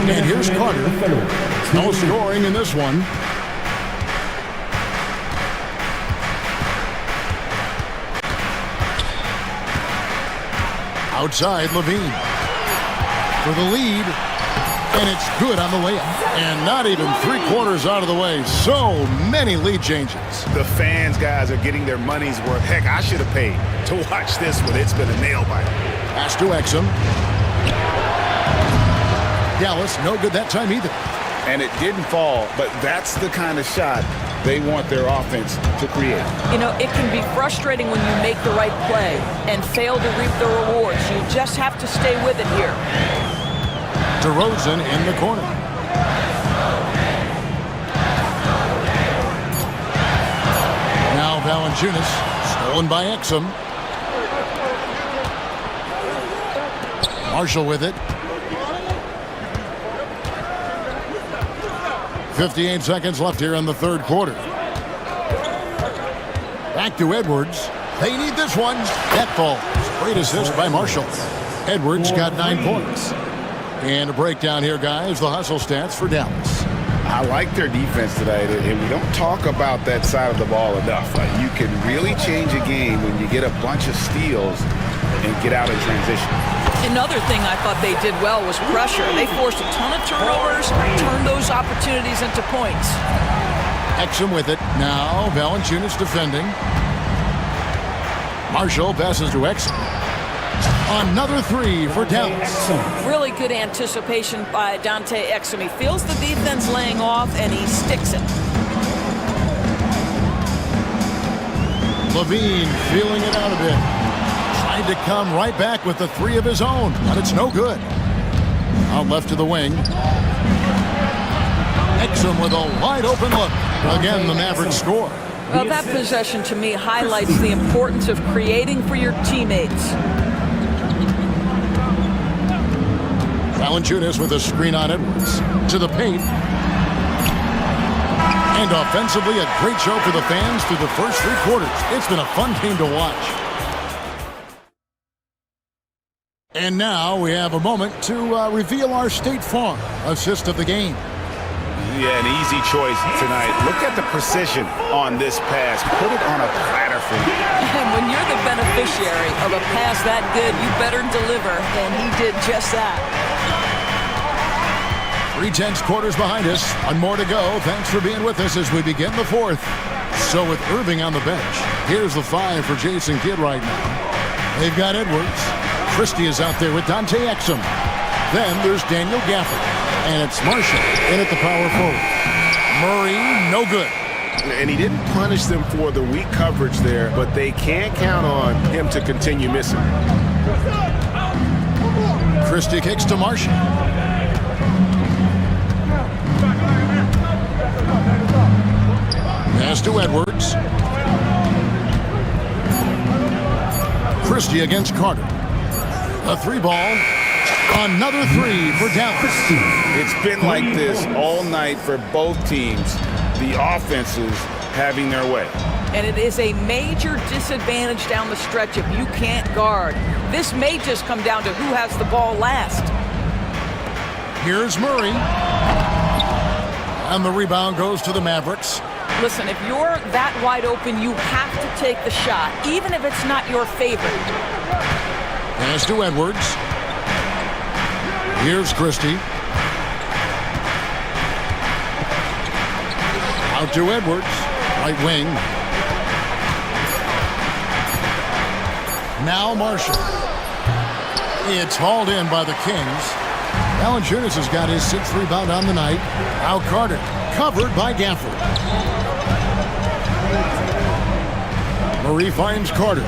And here's Carter. No scoring in this one. Outside, Levine. For the lead. And it's good on the layup. And not even 3/4 out of the way. So many lead changes. The fans, guys, are getting their money's worth. Heck, I should have paid to watch this one. It's been a nail-biter. Pass to Exum. Dallas, no good that time either. And it didn't fall, but that's the kind of shot they want their offense to create. You know, it can be frustrating when you make the right play and fail to reap the rewards. You just have to stay with it here. DeRozan in the corner. Now Valanciunas, stolen by Exum. Marshall with it. 58 seconds left here in the third quarter. Back to Edwards. They need this one. That falls. Great assist by Marshall. Edwards got 9 points. And a breakdown here, guys. The hustle stats for Dallas. I like their defense tonight, and we don't talk about that side of the ball enough. You can really change a game when you get a bunch of steals and get out in transition. Another thing I thought they did well was pressure. They forced a ton of turnovers, turned those opportunities into points. Exum with it. Now Valanciunas defending. Marshall passes to Exum. Another three for Dallas. Really good anticipation by Dante Exum. He feels the defense laying off, and he sticks it. Levine feeling it out a bit. Tried to come right back with the three of his own, but it's no good. Out left to the wing. Exum with a wide open look. Again, the Mavericks score. Well, that possession to me highlights the importance of creating for your teammates. Valanciunas with a screen on Edwards. To the paint. And offensively, a great show for the fans through the first three quarters. It's been a fun game to watch. And now we have a moment to reveal our State Farm assist of the game. Yeah, an easy choice tonight. Look at the precision on this pass. Put it on a platter for you. And when you're the beneficiary of a pass that good, you better deliver, and he did just that. 3 tenths quarters behind us. One more to go. Thanks for being with us as we begin the fourth. So with Irving on the bench, here's the 5 for Jason Kidd right now. They've got Edwards. Christie is out there with Dante Exum. Then there's Daniel Gafford. And it's Marshall in at the power forward. Murray, no good. And he didn't punish them for the weak coverage there, but they can't count on him to continue missing. Christie kicks to Marshall. Pass to Edwards. Christie against Carter. A 3-ball. Another 3 for Dallas. It's been like this all night for both teams. The offenses having their way. And it is a major disadvantage down the stretch if you can't guard. This may just come down to who has the ball last. Here's Murray. And the rebound goes to the Mavericks. Listen, if you're that wide open, you have to take the shot, even if it's not your favorite. Pass to Edwards. Here's Christie. Out to Edwards. Right wing. Now Marshall. It's hauled in by the Kings. Valanciunas has got his 6th rebound on the night. Now Carter. Covered by Gafford. Murray finds Carter.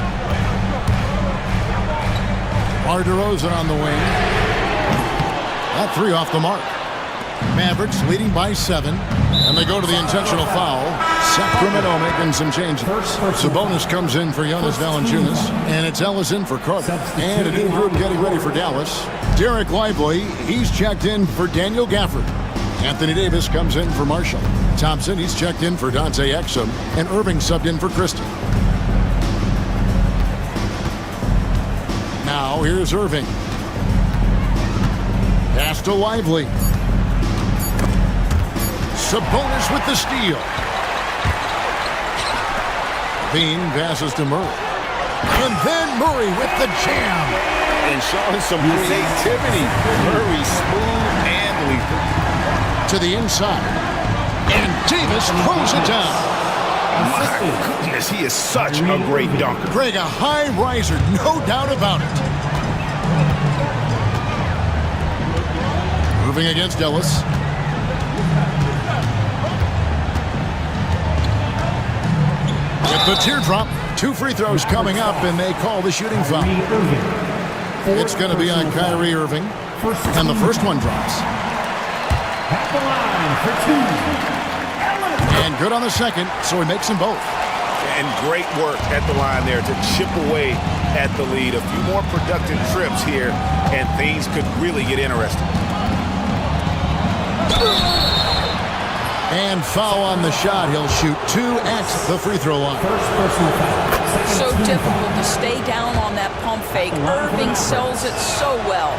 Mar DeRozan on the wing. That 3 off the mark. Mavericks leading by 7. And they go to the intentional foul. Sacramento making some changes. Sabonis comes in for Jonas Valanciunas. And it's Ellis in for Carter. And a new group getting ready for Dallas. Derek Lively, he's checked in for Daniel Gafford. Anthony Davis comes in for Marshall. Thompson, he's checked in for Dante Exum. And Irving subbed in for Christie. Now here's Irving. Pass to Lively. Sabonis with the steal. Bean passes to Murray. And then Murray with the jam. And showing some creativity. Murray smooth and lethal. To the inside. And Davis throws it down. My goodness, he is such a great dunker. Greg, a high riser, no doubt about it. Moving against Ellis. With the teardrop, 2 free throws coming up, and they call the shooting foul. It's going to be on Kyrie Irving, and the first one drops. And good on the second, so he makes them both. And great work at the line there to chip away at the lead. A few more productive trips here, and things could really get interesting. And foul on the shot. He'll shoot 2 at the free throw line. So difficult to stay down on that pump fake. Irving sells it so well.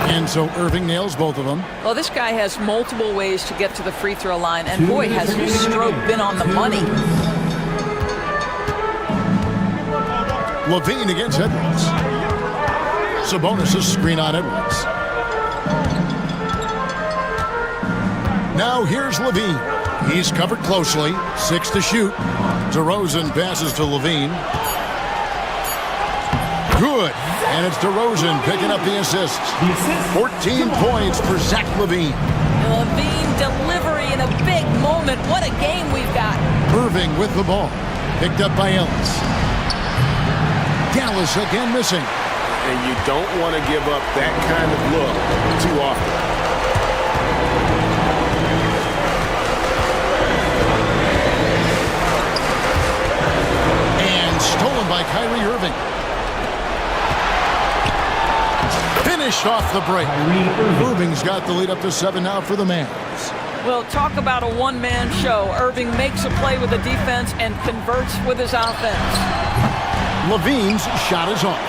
And so Irving nails both of them. Well, this guy has multiple ways to get to the free throw line, and boy, has his stroke been on the money. Levine against Edwards. Sabonis' screen on Edwards. Now here's Levine. He's covered closely. 6 to shoot. DeRozan passes to Levine. Good. And it's DeRozan picking up the assist. 14 points for Zach Levine. Levine delivery in a big moment. What a game we've got. Irving with the ball. Picked up by Ellis. Dallas again missing. And you don't want to give up that kind of look too often. And stolen by Kyrie Irving. Finished off the break. Irving's got the lead up to 7 now for the Mavs. Well, talk about a one-man show. Irving makes a play with the defense and converts with his offense. Levine's shot is off.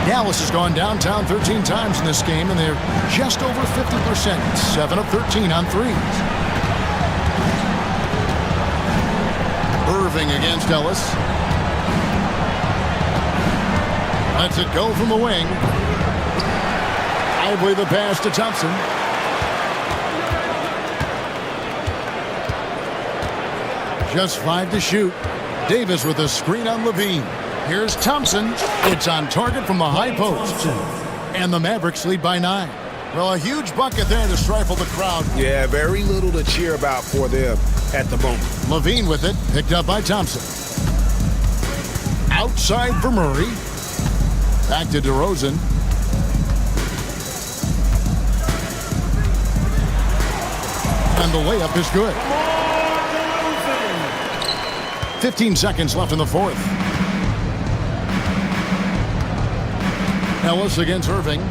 Dallas has gone downtown 13 times in this game, and they're just over 50%, 7 of 13 on threes. Irving against Ellis. Lets it go from the wing. Lively the pass to Thompson. Just 5 to shoot. Davis with a screen on Levine. Here's Thompson. It's on target from the high post. And the Mavericks lead by 9. Well, a huge bucket there to stifle the crowd. Yeah, very little to cheer about for them at the moment. Levine with it, picked up by Thompson. Outside for Murray. Back to DeRozan. And the layup is good. 15 seconds left in the fourth. Ellis against Irving.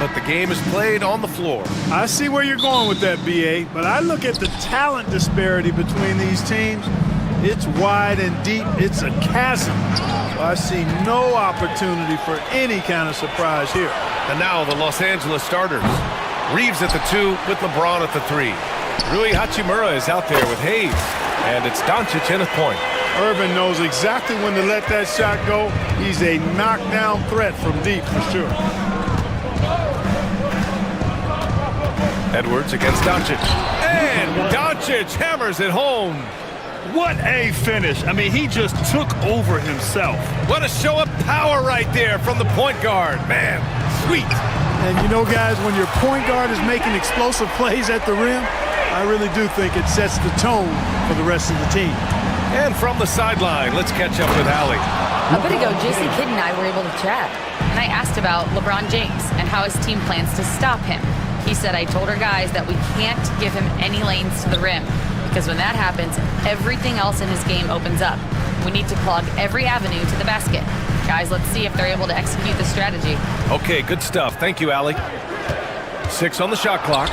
but the game is played on the floor. I see where you're going with that, BA, but I look at the talent disparity between these teams. It's wide and deep. It's a chasm. So I see no opportunity for any kind of surprise here. And now the Los Angeles starters. Reeves at the 2 with LeBron at the 3. Rui Hachimura is out there with Hayes. And it's Doncic in at point. Irvin knows exactly when to let that shot go. He's a knockdown threat from deep for sure. Edwards against Doncic. And Doncic hammers it home. What a finish. I mean, he just took over himself. What a show of power right there from the point guard. Man, sweet. And you know, guys, when your point guard is making explosive plays at the rim, I really do think it sets the tone for the rest of the team. And from the sideline, let's catch up with Allie. A bit ago, Jason Kidd and I were able to chat, and I asked about LeBron James and how his team plans to stop him. He said, I told our guys that we can't give him any lanes to the rim, because when that happens, everything else in his game opens up. We need to plug every avenue to the basket. Guys, let's see if they're able to execute this strategy. Okay, good stuff. Thank you, Allie. 6 on the shot clock.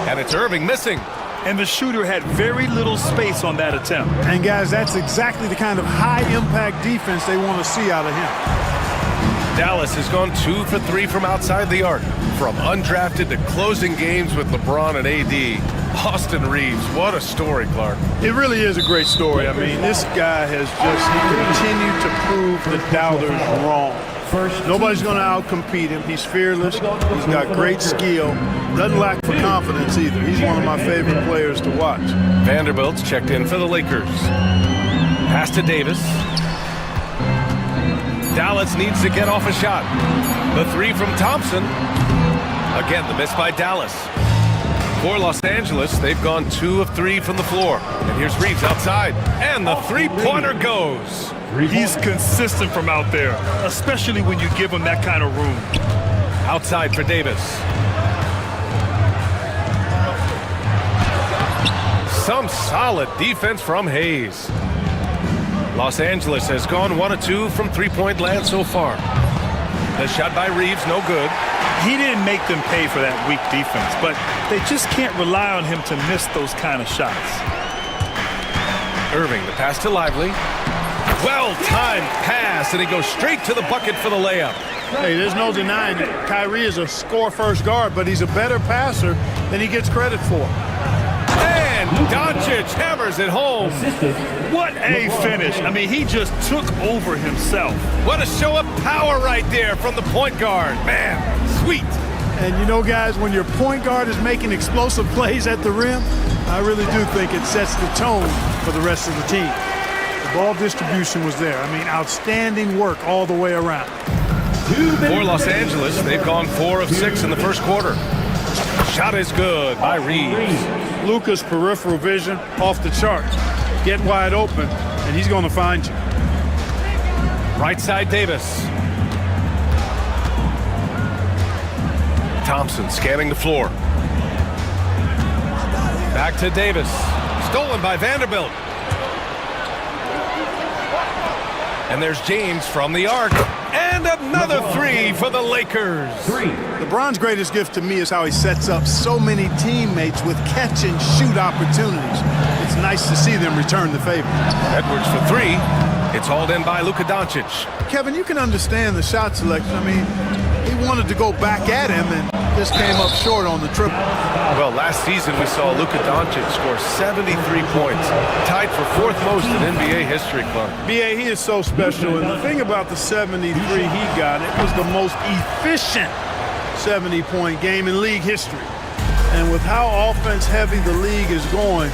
And it's Irving missing. And the shooter had very little space on that attempt. And guys, that's exactly the kind of high-impact defense they want to see out of him. Dallas has gone 2 for 3 from outside the arc. From undrafted to closing games with LeBron and AD. Austin Reeves, what a story, Clark. It really is a great story. I mean, this guy has just continued to prove the doubters wrong. Nobody's going to outcompete him. He's fearless. He's got great skill. Doesn't lack for confidence either. He's one of my favorite players to watch. Vanderbilt's checked in for the Lakers. Pass to Davis. Dallas needs to get off a shot. The 3 from Thompson. Again, the miss by Dallas. For Los Angeles, they've gone 2 of 3 from the floor. And here's Reeves outside. And the three-pointer goes. He's consistent from out there, especially when you give him that kind of room. Outside for Davis. Some solid defense from Hayes. Los Angeles has gone 1 of 2 from three-point land so far. The shot by Reeves, no good. He didn't make them pay for that weak defense, but they just can't rely on him to miss those kind of shots. Irving, the pass to Lively. Well-timed pass, and he goes straight to the bucket for the layup. Hey, there's no denying it. Kyrie is a score-first guard, but he's a better passer than he gets credit for. And Doncic hammers it home. What a finish. I mean, he just took over himself. What a show of power right there from the point guard. Man, sweet. And you know, guys, when your point guard is making explosive plays at the rim, I really do think it sets the tone for the rest of the team. The ball distribution was there. I mean, outstanding work all the way around. For Los Angeles, they've gone 4 of 6 in the first quarter. Shot is good by Reeves. Luka's peripheral vision off the charts. Get wide open, and he's going to find you. Right side Davis. Thompson scanning the floor. Back to Davis. Stolen by Vanderbilt. And there's James from the arc. And another 3 for the Lakers. LeBron's greatest gift to me is how he sets up so many teammates with catch-and-shoot opportunities. It's nice to see them return the favor. Edwards for 3. It's hauled in by Luka Doncic. Kevin, you can understand the shot selection. I mean, he wanted to go back at him and just came up short on the triple. Well, last season we saw Luka Doncic score 73 points, tied for 4th most in NBA history, Clark. BA, he is so special, and the thing about the 73 he got, it was the most efficient 70-point game in league history. And with how offense-heavy the league is going,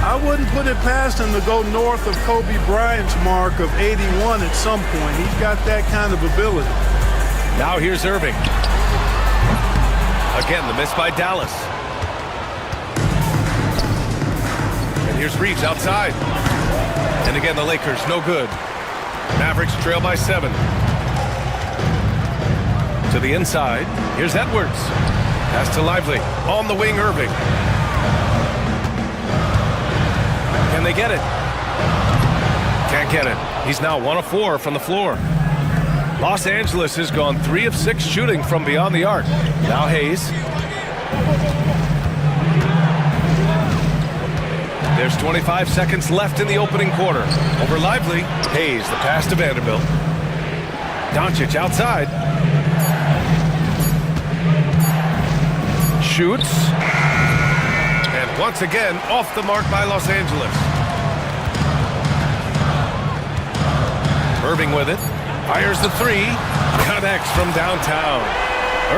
I wouldn't put it past him to go north of Kobe Bryant's mark of 81 at some point. He's got that kind of ability. Now here's Irving. Again, the miss by Dallas. And here's Reeves outside. And again, the Lakers, no good. Mavericks trail by 7. To the inside. Here's Edwards. Pass to Lively. On the wing, Irving. Can they get it? Can't get it. He's now 1 of 4 from the floor. Los Angeles has gone 3 of 6 shooting from beyond the arc. Now Hayes. There's 25 seconds left in the opening quarter. Over Lively. Hayes, the pass to Vanderbilt. Doncic outside. Shoots. And once again, off the mark by Los Angeles. Irving with it. Fires the 3. Connects from downtown.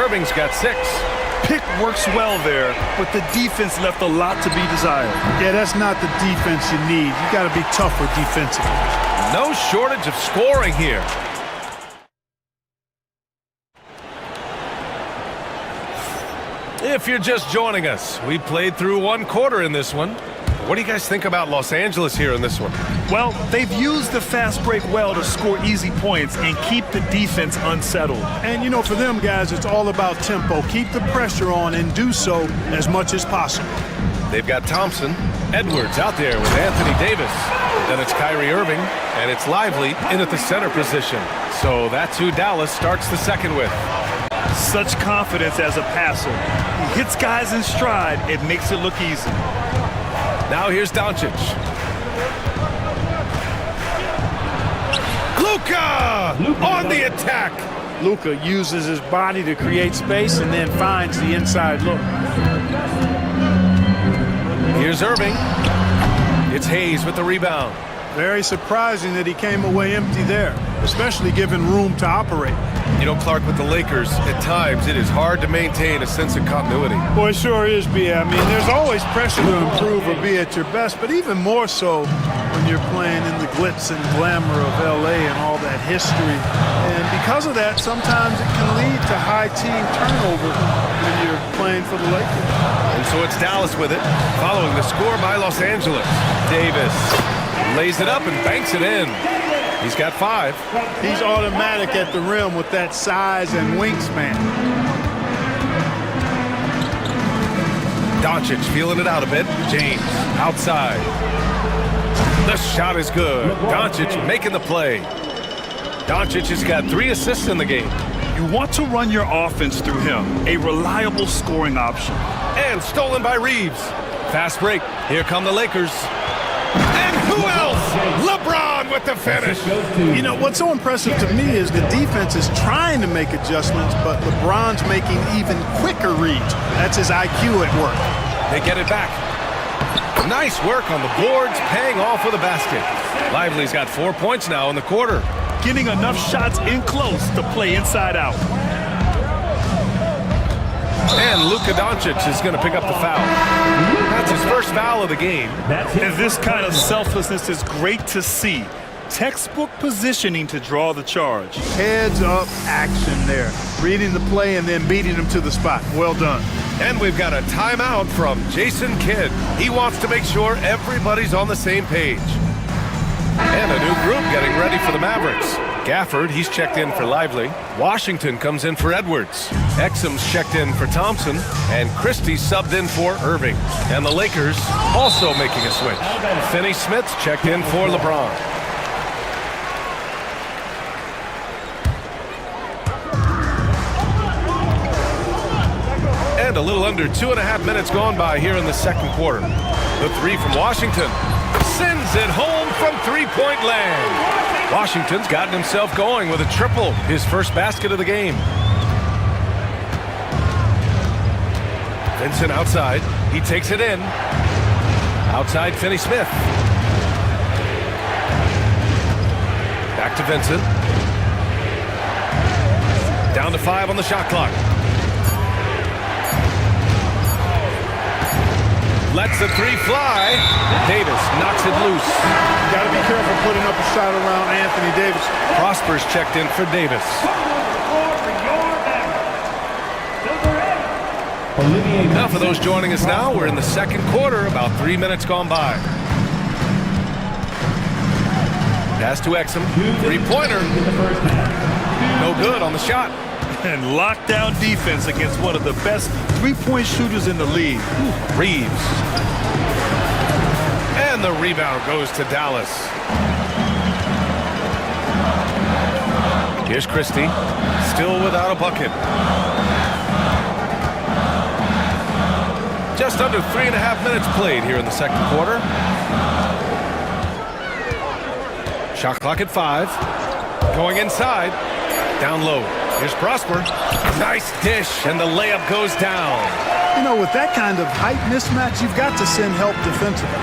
Irving's got 6. Pick works well there, but the defense left a lot to be desired. Yeah, that's not the defense you need. You got to be tougher defensively. No shortage of scoring here. If you're just joining us, we played through 1 quarter in this one. What do you guys think about Los Angeles here in this one? Well, they've used the fast break well to score easy points and keep the defense unsettled. And, you know, for them guys, it's all about tempo. Keep the pressure on and do so as much as possible. They've got Thompson, Edwards out there with Anthony Davis. Then it's Kyrie Irving, and it's Lively in at the center position. So that's who Dallas starts the second with. Such confidence as a passer. He hits guys in stride. It makes it look easy. Now here's Doncic. Luka on the attack. Luka uses his body to create space and then finds the inside look. Here's Irving. It's Hayes with the rebound. Very surprising that he came away empty there, especially given room to operate. You know, Clark, with the Lakers, at times it is hard to maintain a sense of continuity. Boy, it sure is, B. I mean, there's always pressure to improve or be at your best, but even more so when you're playing in the glitz and glamour of L.A. and all that history. And because of that, sometimes it can lead to high team turnover when you're playing for the Lakers. And so it's Dallas with it, following the score by Los Angeles. Davis lays it up and banks it in. He's got 5. He's automatic at the rim with that size and wingspan. Doncic feeling it out a bit. James outside. The shot is good. Doncic making the play. Doncic has got 3 assists in the game. You want to run your offense through him, a reliable scoring option. And stolen by Reeves. Fast break. Here come the Lakers. And who else? LeBron with the finish. You know, what's so impressive to me is the defense is trying to make adjustments, but LeBron's making even quicker reads. That's his IQ at work. They get it back. Nice work on the boards, paying off with a basket. Lively's got 4 points now in the quarter. Getting enough shots in close to play inside out. And Luka Doncic is going to pick up the foul. That's his first foul of the game. And this kind of selflessness is great to see. Textbook positioning to draw the charge. Heads up action there. Reading the play and then beating him to the spot. Well done. And we've got a timeout from Jason Kidd. He wants to make sure everybody's on the same page. And a new group getting ready for the Mavericks. Gafford, he's checked in for Lively. Washington comes in for Edwards. Exum's checked in for Thompson. And Christie subbed in for Irving. And the Lakers also making a switch. Finney-Smith's checked in for LeBron. And a little under 2.5 minutes gone by here in the second quarter. The 3 from Washington sends it home from three-point land. Washington's gotten himself going with a triple, his first basket of the game. Vincent outside. He takes it in. Outside Finney-Smith. Back to Vincent. Down to 5 on the shot clock. Lets the 3 fly. Davis knocks it loose. Got to be careful putting up a shot around Anthony Davis. Prosper's checked in for Davis. Now for those joining us now, we're in the second quarter, about 3 minutes gone by. Pass to Exum. 3-pointer. No good on the shot. And lockdown defense against one of the best three-point shooters in the league. Reeves. And the rebound goes to Dallas. Here's Christie, still without a bucket. Just under 3.5 minutes played here in the second quarter. Shot clock at 5. Going inside. Down low. Here's Prosper. Nice dish, and the layup goes down. You know, with that kind of height mismatch, you've got to send help defensively.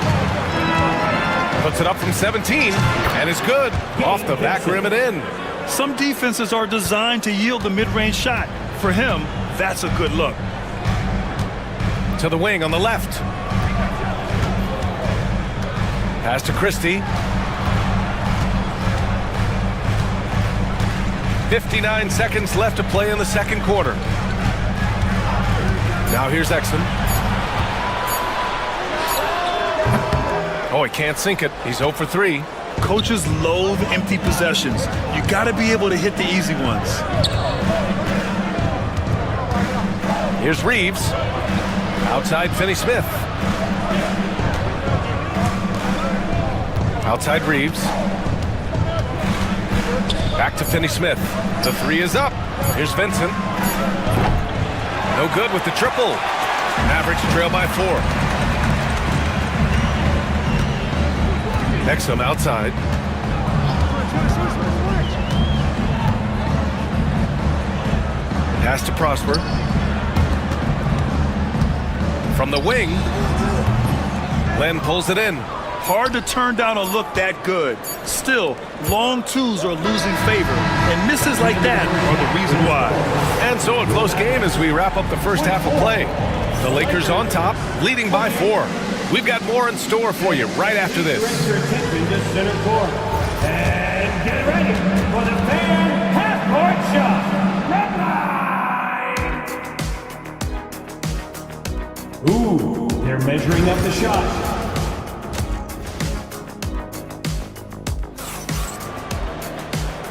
Puts it up from 17, and it's good. Off the back rim and in. Some defenses are designed to yield the mid-range shot. For him, that's a good look. To the wing on the left. Pass to Christie. 59 seconds left to play in the second quarter. Now here's Exum. Oh, he can't sink it. He's 0 for 3. Coaches loathe empty possessions. You got to be able to hit the easy ones. Here's Reeves. Outside Finney-Smith. Outside Reeves. Back to Finney-Smith. The 3 is up. Here's Vincent. No good with the triple. Mavericks trail by 4. Exum outside. Pass to Prosper. From the wing, Len pulls it in. Hard to turn down a look that good. Still, long twos are losing favor, and misses like that are the reason why. And so a close game as we wrap up the first half of play. The Lakers on top, leading by 4. We've got more in store for you right after this. Bring your attention to center court. And get ready for the fan half-court shot. Red line! Ooh, they're measuring up the shot.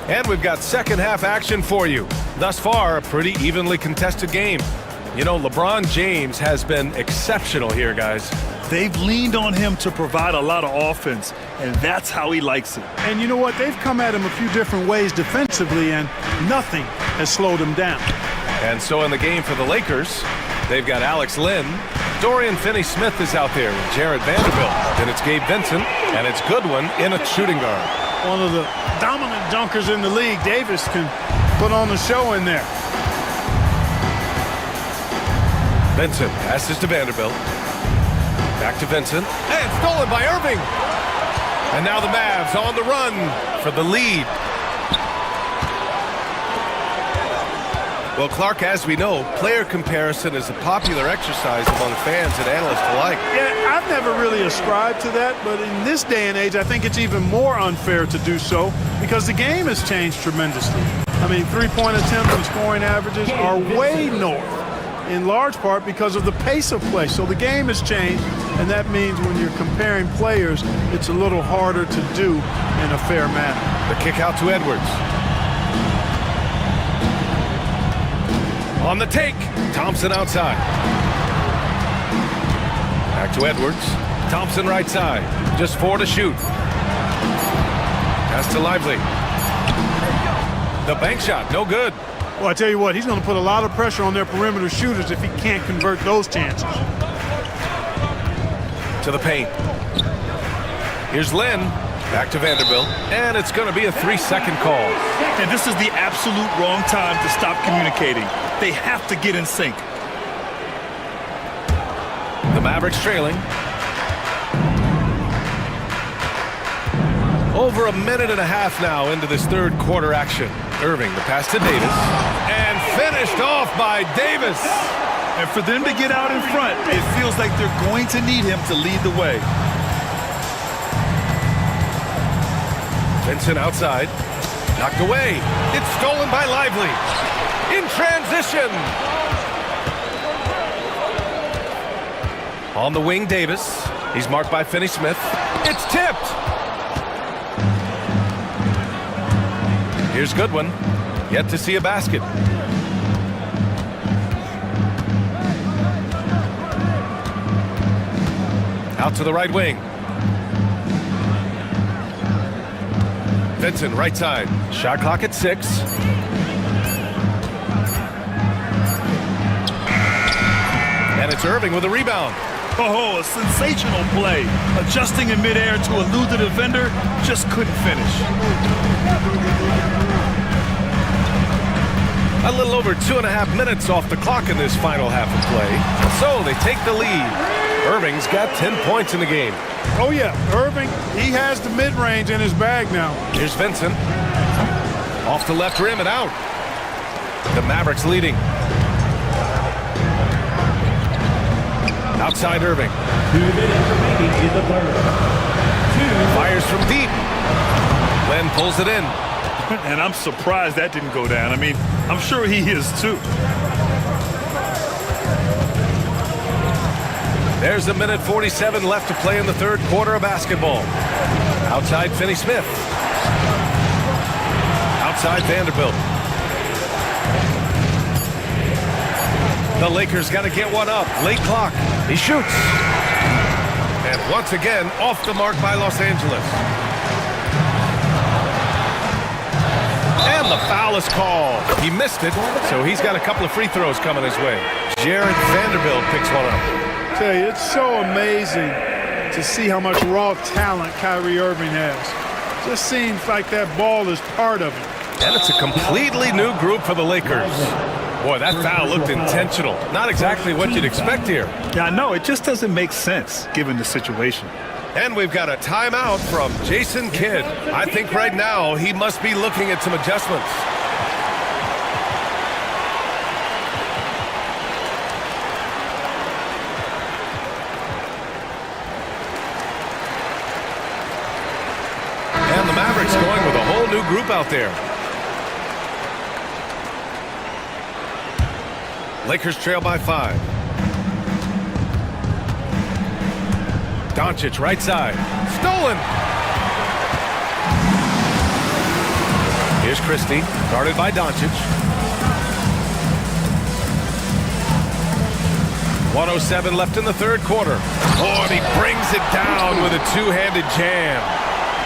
And we've got second half action for you. Thus far, a pretty evenly contested game. You know, LeBron James has been exceptional here, guys. They've leaned on him to provide a lot of offense, and that's how he likes it. And you know what? They've come at him a few different ways defensively, and nothing has slowed him down. And so in the game for the Lakers, they've got Alex Len. Dorian Finney-Smith is out there with Jared Vanderbilt. Then it's Gabe Vincent, and it's Goodwin in a shooting guard. One of the dominant dunkers in the league. Davis can put on the show in there. Vincent passes to Vanderbilt. Back to Vincent. And stolen by Irving. And now the Mavs on the run for the lead. Well, Clark, as we know, player comparison is a popular exercise among fans and analysts alike. Yeah, I've never really ascribed to that, but in this day and age, I think it's even more unfair to do so because the game has changed tremendously. I mean, three-point attempts and scoring averages are way north, in large part because of the pace of play. So the game has changed, and that means when you're comparing players, it's a little harder to do in a fair manner. The kick out to Edwards. On the take, Thompson outside. Back to Edwards. Thompson right side. Just 4 to shoot. Pass to Lively. The bank shot, no good. Well, I tell you what, he's going to put a lot of pressure on their perimeter shooters if he can't convert those chances. To the paint. Here's Len. Back to Vanderbilt. And it's going to be a 3-second call. And this is the absolute wrong time to stop communicating. They have to get in sync. The Mavericks trailing. Over a minute and a half now into this third quarter action. Irving, the pass to Davis. And finished off by Davis. And for them to get out in front, it feels like they're going to need him to lead the way. Vincent outside. Knocked away. It's stolen by Lively. In transition. On the wing, Davis. He's marked by Finney-Smith. It's tipped. Here's Goodwin. Yet to see a basket. Out to the right wing. Vincent, right side. Shot clock at 6. And it's Irving with a rebound. Oh, a sensational play. Adjusting in midair to elude the defender, just couldn't finish. A little over 2.5 minutes off the clock in this final half of play. So they take the lead. Irving's got 10 points in the game. Oh, yeah, Irving, he has the mid-range in his bag now. Here's Vincent. Off the left rim and out. The Mavericks leading. Outside Irving. 2 minutes remaining in the third. Fires from deep. Glenn pulls it in. And I'm surprised that didn't go down. I mean, I'm sure he is too. There's 1:47 left to play in the third quarter of basketball. Outside Finney-Smith. Outside Vanderbilt. The Lakers got to get one up. Late clock. He shoots. And once again, off the mark by Los Angeles. And the foul is called. He missed it, so he's got a couple of free throws coming his way. Jared Vanderbilt picks one up. I tell you, it's so amazing to see how much raw talent Kyrie Irving has. Just seems like that ball is part of it. And it's a completely new group for the Lakers. Boy, that foul looked intentional. Not exactly what you'd expect here. Yeah, I know. It just doesn't make sense given the situation. And we've got a timeout from Jason Kidd. I think right now he must be looking at some adjustments. And the Mavericks going with a whole new group out there. Lakers trail by 5. Doncic right side. Stolen. Here's Christie, guarded by Doncic. 1:07 left in the third quarter. Oh, and he brings it down with a two-handed jam.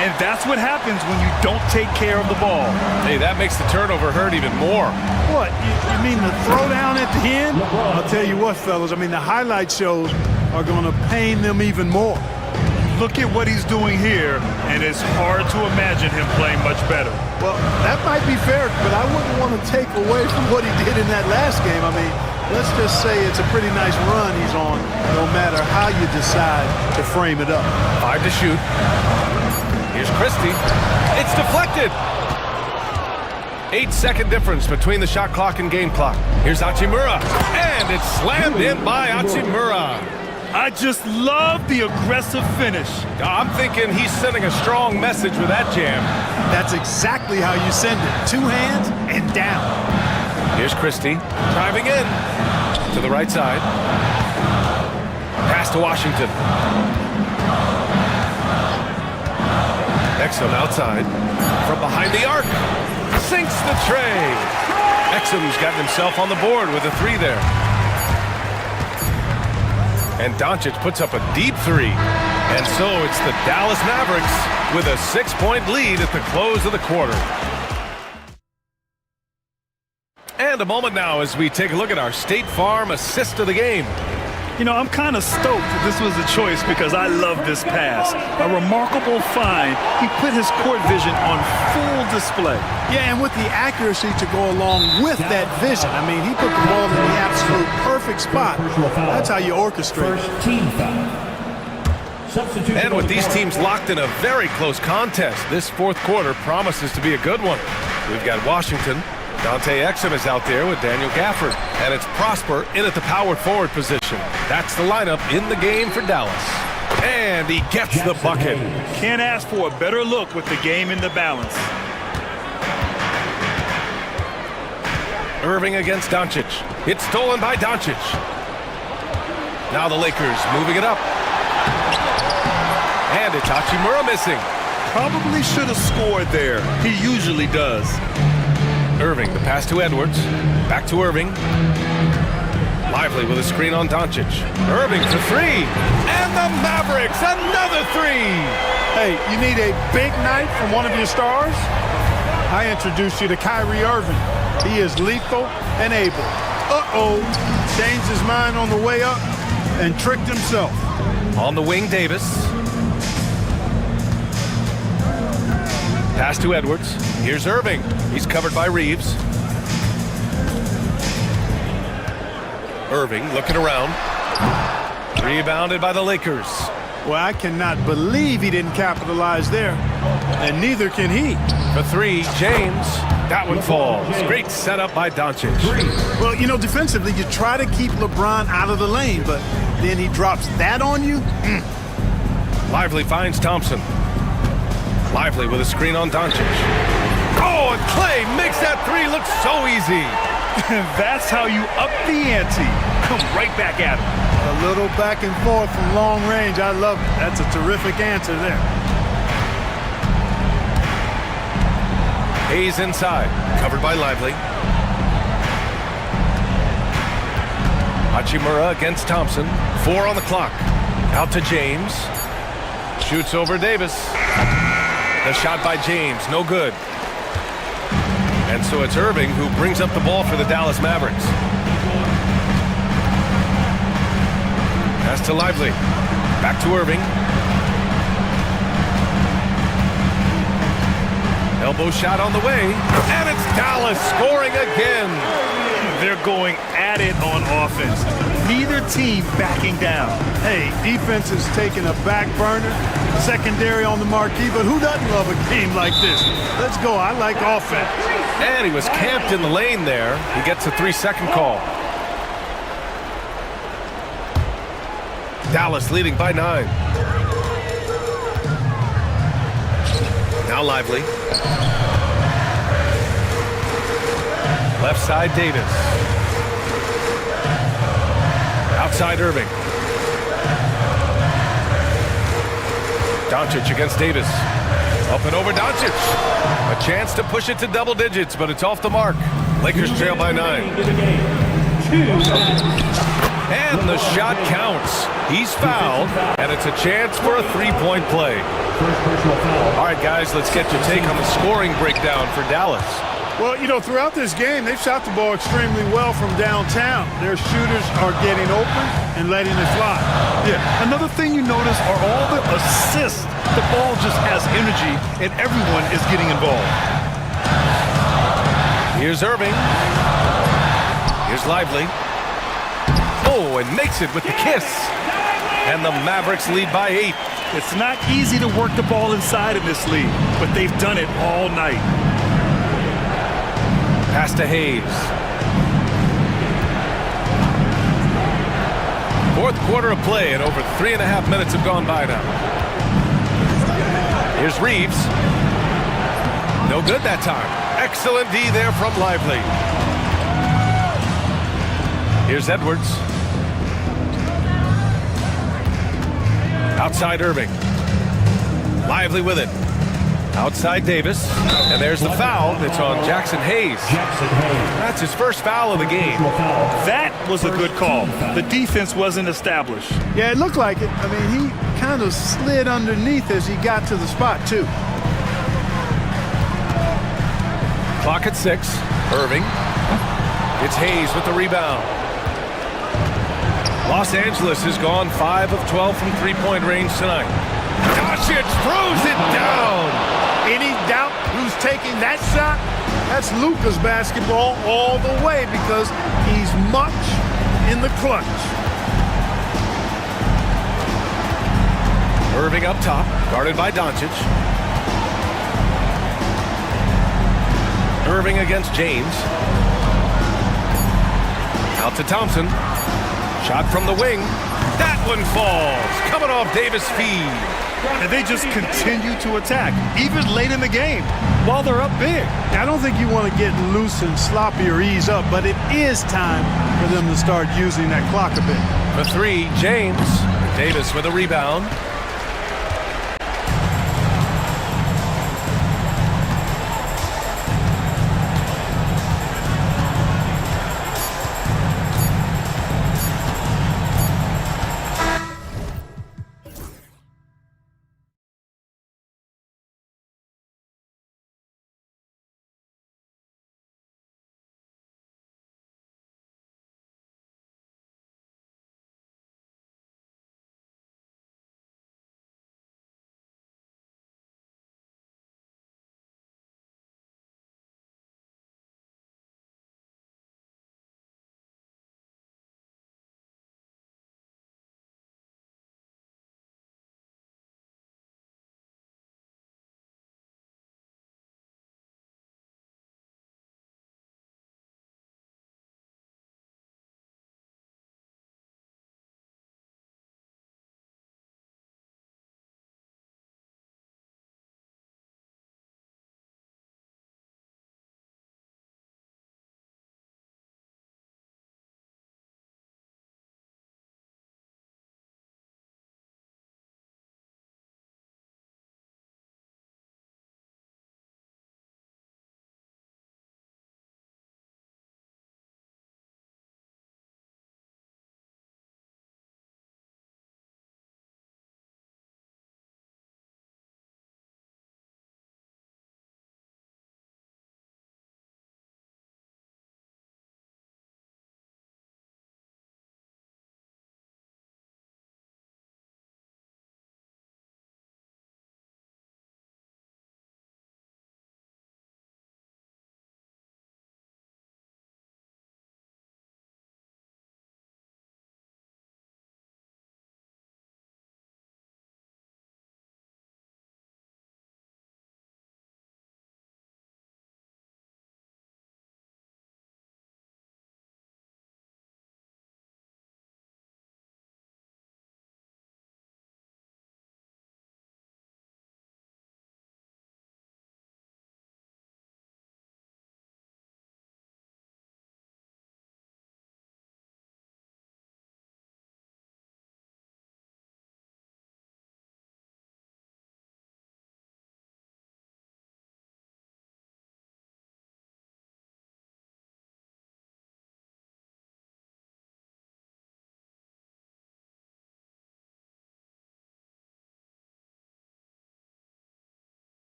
And that's what happens when you don't take care of the ball. Hey, that makes the turnover hurt even more. What? You mean the throwdown at the end? I'll tell you what, fellas. I mean, the highlight shows are going to pain them even more. Look at what he's doing here, and it's hard to imagine him playing much better. Well, that might be fair, but I wouldn't want to take away from what he did in that last game. I mean, let's just say it's a pretty nice run he's on, no matter how you decide to frame it up. 5 to shoot. Here's Christie. It's deflected. 8-second difference between the shot clock and game clock. Here's Hachimura. And it's slammed in by Hachimura. I just love the aggressive finish. I'm thinking he's sending a strong message with that jam. That's exactly how you send it. 2 hands and down. Here's Christie driving in to the right side. Pass to Washington. Exum outside from behind the arc. Sinks the tray. Exum's gotten himself on the board with a 3 there. And Doncic puts up a deep 3. And so it's the Dallas Mavericks with a 6-point lead at the close of the quarter. And a moment now as we take a look at our State Farm assist of the game. You know, I'm kind of stoked that this was a choice because I love this pass. A remarkable find. He put his court vision on full display. Yeah, and with the accuracy to go along with that vision. I mean, he put the ball in the absolute perfect spot. That's how you orchestrate. And with these teams locked in a very close contest, this fourth quarter promises to be a good one. We've got Washington. Dante Exum is out there with Daniel Gafford. And it's Prosper in at the power forward position. That's the lineup in the game for Dallas. And he gets the bucket. Can't ask for a better look with the game in the balance. Irving against Doncic. It's stolen by Doncic. Now the Lakers moving it up. And it's Hachimura missing. Probably should have scored there. He usually does. Irving, the pass to Edwards. Back to Irving. Lively with a screen on Doncic. Irving for three. And the Mavericks, another three. Hey, you need a big night from one of your stars? I introduce you to Kyrie Irving. He is lethal and able. Uh-oh. Changed his mind on the way up and tricked himself. On the wing, Davis. Pass to Edwards. Here's Irving. He's covered by Reeves. Irving looking around. Rebounded by the Lakers. Well, I cannot believe he didn't capitalize there. And neither can he. For three, James. That one falls. Great setup by Doncic. Well, you know, defensively, you try to keep LeBron out of the lane, but then he drops that on you? Lively finds Thompson. Lively with a screen on Doncic. Oh, and Clay makes that three look so easy. That's how you up the ante. Come right back at him. A little back and forth from long range. I love it. That's a terrific answer there. Hayes inside, covered by Lively. Hachimura against Thompson. 4 on the clock. Out to James. Shoots over Davis. The shot by James, no good. And so it's Irving who brings up the ball for the Dallas Mavericks. Pass to Lively. Back to Irving. Elbow shot on the way. And it's Dallas scoring again. They're going at it on offense. Neither team backing down. Hey, defense is taking a back burner. Secondary on the marquee, but who doesn't love a game like this? Let's go. I like offense. And he was camped in the lane there. He gets a 3-second call. Dallas leading by 9. Now Lively. Left side, Davis. Outside, Irving. Doncic against Davis. Up and over Doncic. A chance to push it to double digits, but it's off the mark. Lakers trail by 9. And the shot counts. He's fouled, and it's a chance for a three-point play. All right, guys, let's get your take on the scoring breakdown for Dallas. Well, you know, throughout this game, they've shot the ball extremely well from downtown. Their shooters are getting open and letting it fly. Yeah, another thing you notice are all the assists. The ball just has energy, and everyone is getting involved. Here's Irving. Here's Lively. Oh, and makes it with the kiss. And the Mavericks lead by 8. It's not easy to work the ball inside in this league, but they've done it all night. Pass to Hayes. Fourth quarter of play, and over 3.5 minutes have gone by now. Here's Reeves. No good that time. Excellent D there from Lively. Here's Edwards. Outside Irving. Lively with it. Outside Davis. And there's the foul. It's on Jackson Hayes. That's his first foul of the game. That was a good call. The defense wasn't established. Yeah, it looked like it. I mean, he kind of slid underneath as he got to the spot, too. Clock at 6. Irving. It's Hayes with the rebound. Los Angeles has gone 5 of 12 from three-point range tonight. Doncic throws it down. Any doubt who's taking that shot? That's Luka's basketball all the way because he's much in the clutch. Irving up top, guarded by Doncic. Irving against James. Out to Thompson. Shot from the wing. That one falls. Coming off Davis' feed. And they just continue to attack, even late in the game, while they're up big. I don't think you want to get loose and sloppy or ease up, but it is time for them to start using that clock a bit. For 3, James. Davis with a rebound.